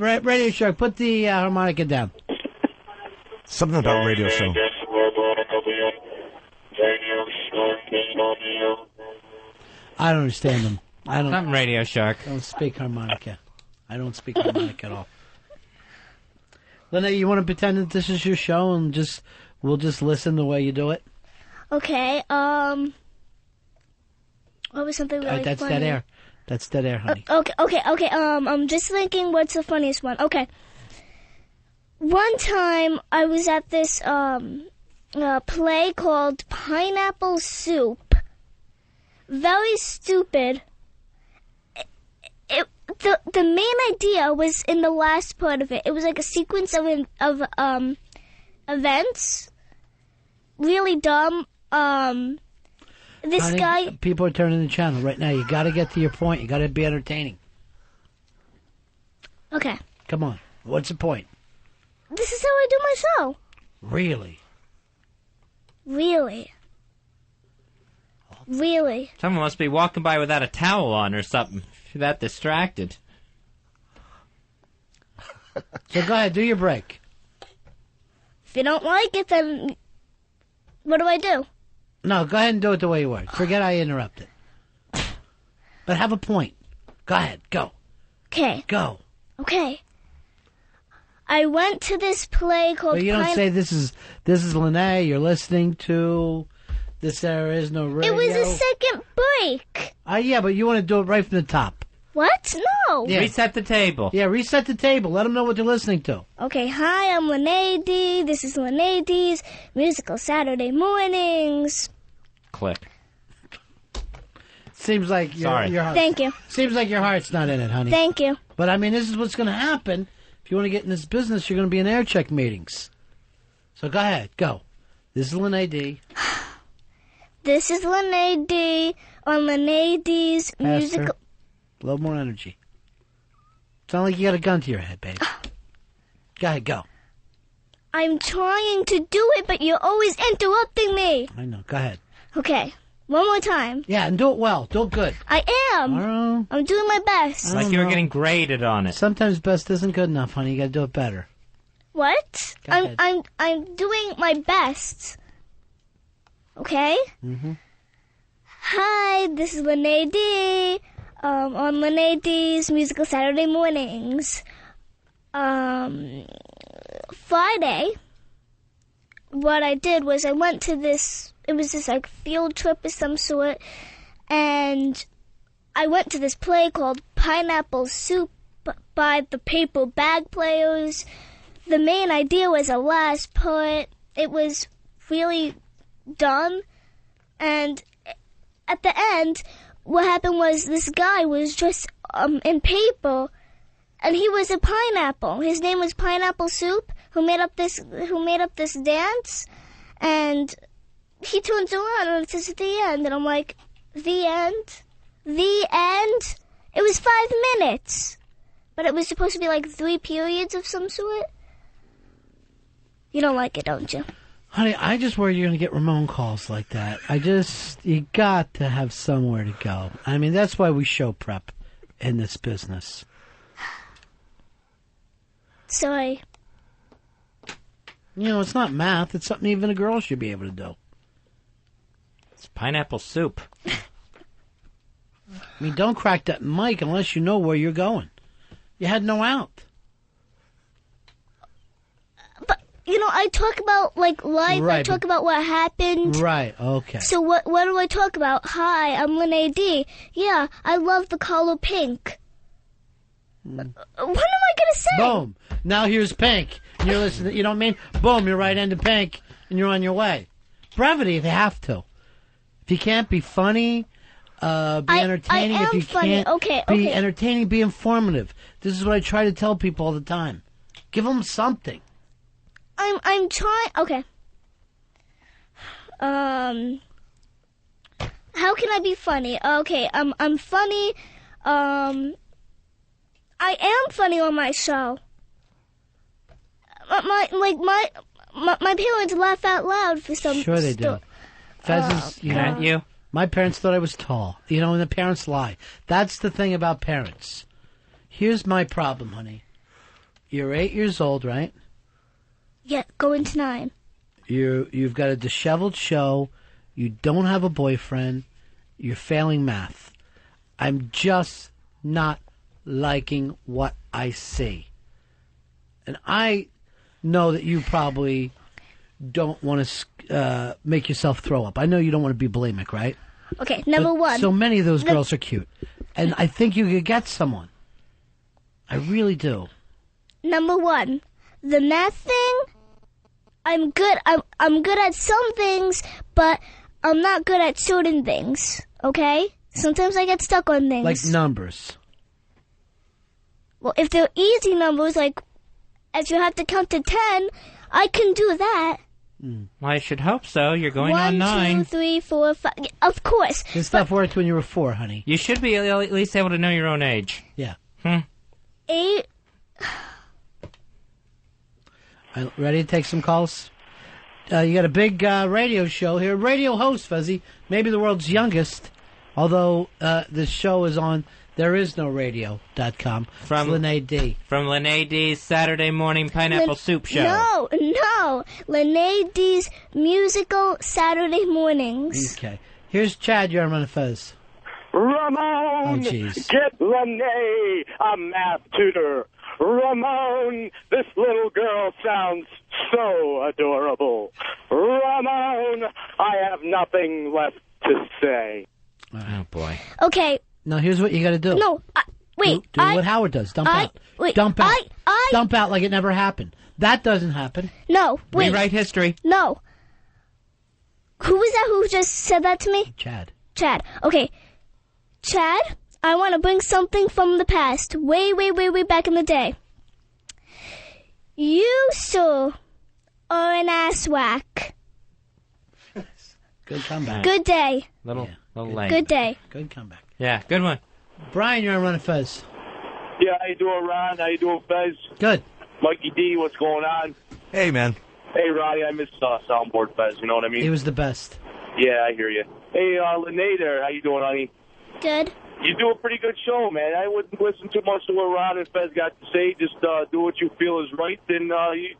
Radio Shark, put the harmonica down. Something about radio show. I don't understand them. I don't. I'm Radio Shark. I don't speak harmonica. I don't speak harmonica at all. Lene, you want to pretend that this is your show and we'll just listen the way you do it? Okay. What was something really that's funny? dead air. That's dead air, honey. Okay. I'm just thinking, what's the funniest one? Okay. One time I was at this play called Pineapple Soup. Very stupid. The main idea was in the last part of it. It was like a sequence of events. Really dumb. This honey, guy. People are turning the channel right now. You got to get to your point. You got to be entertaining. Okay. Come on. What's the point? This is how I do my show. Really? Someone must be walking by without a towel on or something. If you're that distracted. So go ahead, do your break. If you don't like it, then what do I do? No, go ahead and do it the way you were. Forget I interrupted. But have a point. Go ahead, go. Okay. Go. Okay. I went to this play called. But you don't say this is Lene. You're listening to this. There is no radio. It was a second break. Yeah, but you want to do it right from the top. What? No. Yeah. Reset the table. Yeah, reset the table. Let them know what they're listening to. Okay, hi, I'm Lene D. This is Lene D's Musical Saturday Mornings. Click. Seems like your heart. Thank you. Seems like your heart's not in it, honey. Thank you. But I mean, this is what's going to happen. If you want to get in this business, you're going to be in air check meetings. So go ahead, go. This is Lene D. This is Lene D. on Lene D's musical. A little more energy. Sound like you got a gun to your head, babe. Go ahead, go. I'm trying to do it, but you're always interrupting me. I know. Go ahead. Okay. One more time. Yeah, and do it well. Do it good. I am. I'm doing my best. Like you were getting graded on it. Sometimes best isn't good enough, honey. You got to do it better. What? Go ahead. I'm doing my best. Okay? Mm-hmm. Hi, this is Lene D. On Lene D's Musical Saturday Mornings. Friday, what I did was I went to this, it was this like field trip of some sort, and I went to this play called Pineapple Soup by the Paper Bag Players. The main idea was a last part. It was really dumb, and at the end, what happened was this guy was dressed in paper, and he was a pineapple. His name was Pineapple Soup, who made up this dance, and he turns around and it says at the end, and I'm like, the end? The end? It was 5 minutes, but it was supposed to be like 3 periods of some sort. You don't like it, don't you? Honey, I just worry you're going to get Ramon calls like that. You got to have somewhere to go. I mean, that's why we show prep in this business. Sorry. You know, it's not math. It's something even a girl should be able to do. It's pineapple soup. I mean, don't crack that mic unless you know where you're going. You had no out. But, you know, I talk about, like, life. Right, I talk about what happened. Right, okay. So what do I talk about? Hi, I'm Lene D. Yeah, I love the color pink. What am I going to say? Boom. Now here's pink. And you're listening. You know what I mean? Boom, you're right into pink, and you're on your way. Brevity, they have to. If you can't be funny, be entertaining. I am if you funny. can't be entertaining, be informative. This is what I try to tell people all the time. Give them something. I'm trying. Okay. How can I be funny? Okay, I'm funny. I am funny on my show. My parents laugh out loud for some. Sure they do. Fez is, you? My parents thought I was tall. You know, and the parents lie. That's the thing about parents. Here's my problem, honey. You're 8 years old, right? Yeah, going to 9. You've got a disheveled show. You don't have a boyfriend. You're failing math. I'm just not liking what I see. And I know that you probably don't want to make yourself throw up. I know you don't want to be bulimic, right? Okay, number one. So many of those girls are cute. And I think you could get someone. I really do. Number one, the math thing, I'm good. I'm good at some things, but I'm not good at certain things, okay? Sometimes I get stuck on things. Like numbers. Well, if they're easy numbers, like if you have to count to 10, I can do that. Well, I should hope so. You're going 1, on 9. 2, 3, 4, 5. Of course. This stuff worked when you were 4, honey. You should be at least able to know your own age. Yeah. 8. Ready to take some calls? You got a big radio show here. Radio host, Fuzzy. Maybe the world's youngest. Although this show is on thereisnoradio.com. From Lene D. From Lene D's Saturday Morning Pineapple Soup Show. No. Lene D's Musical Saturday Mornings. Okay. Here's Chad, you're on Ron and Fez. Ramon, get Lene a math tutor. Ramon, this little girl sounds so adorable. Ramon, I have nothing left to say. Oh, boy. Okay. Now, here's what you got to do. No, wait. Do what Howard does. Dump out. Wait, Dump out. Dump out like it never happened. That doesn't happen. No, wait. Rewrite history. No. Who was that who just said that to me? Chad. Okay. Chad, I want to bring something from the past, way, way, way, way back in the day. You, sir, are an asswhack. Good comeback. Good day. Little lame. Good day. Good comeback. Yeah, good one. Brian, you're on Ron and Fez. Yeah, how you doing, Ron? How you doing, Fez? Good. Mikey D, what's going on? Hey, man. Hey, Ronnie, I miss Soundboard Fez, you know what I mean? He was the best. Yeah, I hear you. Hey, Lene there, how you doing, honey? Good. You do a pretty good show, man. I wouldn't listen too much to what Ron and Fez got to say. Just do what you feel is right, then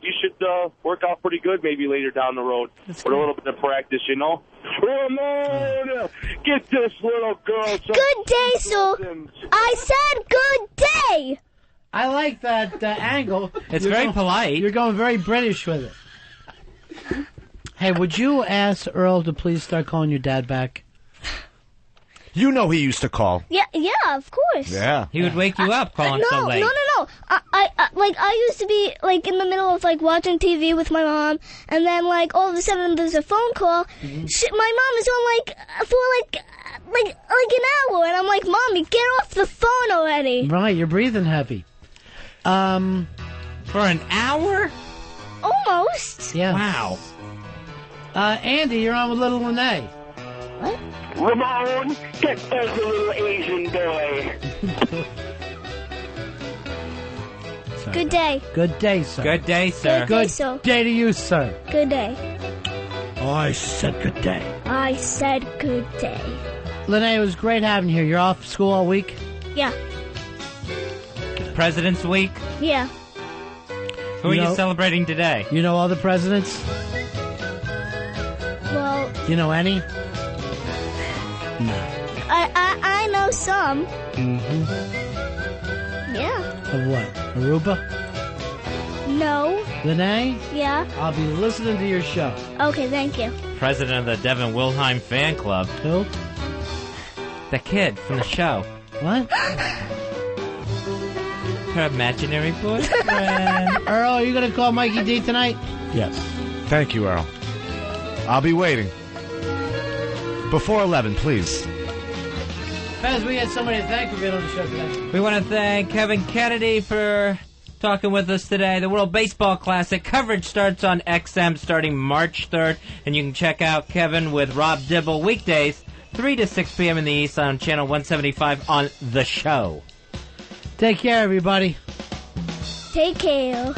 you should work out pretty good maybe later down the road. With a little bit of practice, you know? Ramona, get this little girl some... Good day, sir. I said good day. I like that angle. It's very polite. You're going very British with it. Hey, would you ask Earl to please start calling your dad back? You know he used to call. Yeah, of course. Yeah. He would wake you up calling so late. No. I used to be like in the middle of like watching TV with my mom, and then like all of a sudden there's a phone call. My mom is on like for like an hour, and I'm like, Mommy, get off the phone already. Right, you're breathing heavy. For an hour? Almost. Yeah. Wow. Andy, you're on with Little Lene. What? Ramon, get there's a little Asian boy. Good day. Good day, sir. Good day, sir. Good day, sir. Day to you, sir. Good day. I said good day. I said good day. Lene, it was great having you here. You're off school all week? Yeah. President's Week? Yeah. Who are you celebrating today? You know all the presidents? Well, You know any? No. I know some. Mm-hmm. Yeah. Of what? Aruba? No. Lene? Yeah. I'll be listening to your show. Okay, thank you. President of the Devin Wilhelm fan club. Who? The kid from the show. What? Her imaginary boyfriend. Earl, are you going to call Mikey D tonight? Yes. Thank you, Earl. I'll be waiting. Before 11, please. Fez, we had somebody to thank for being on the show today. We want to thank Kevin Kennedy for talking with us today. The World Baseball Classic coverage starts on XM starting March 3rd, and you can check out Kevin with Rob Dibble weekdays 3 to 6 p.m. in the East on Channel 175 on The Show. Take care, everybody. Take care.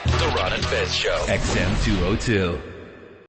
The Ron and Fez Show. XM 202.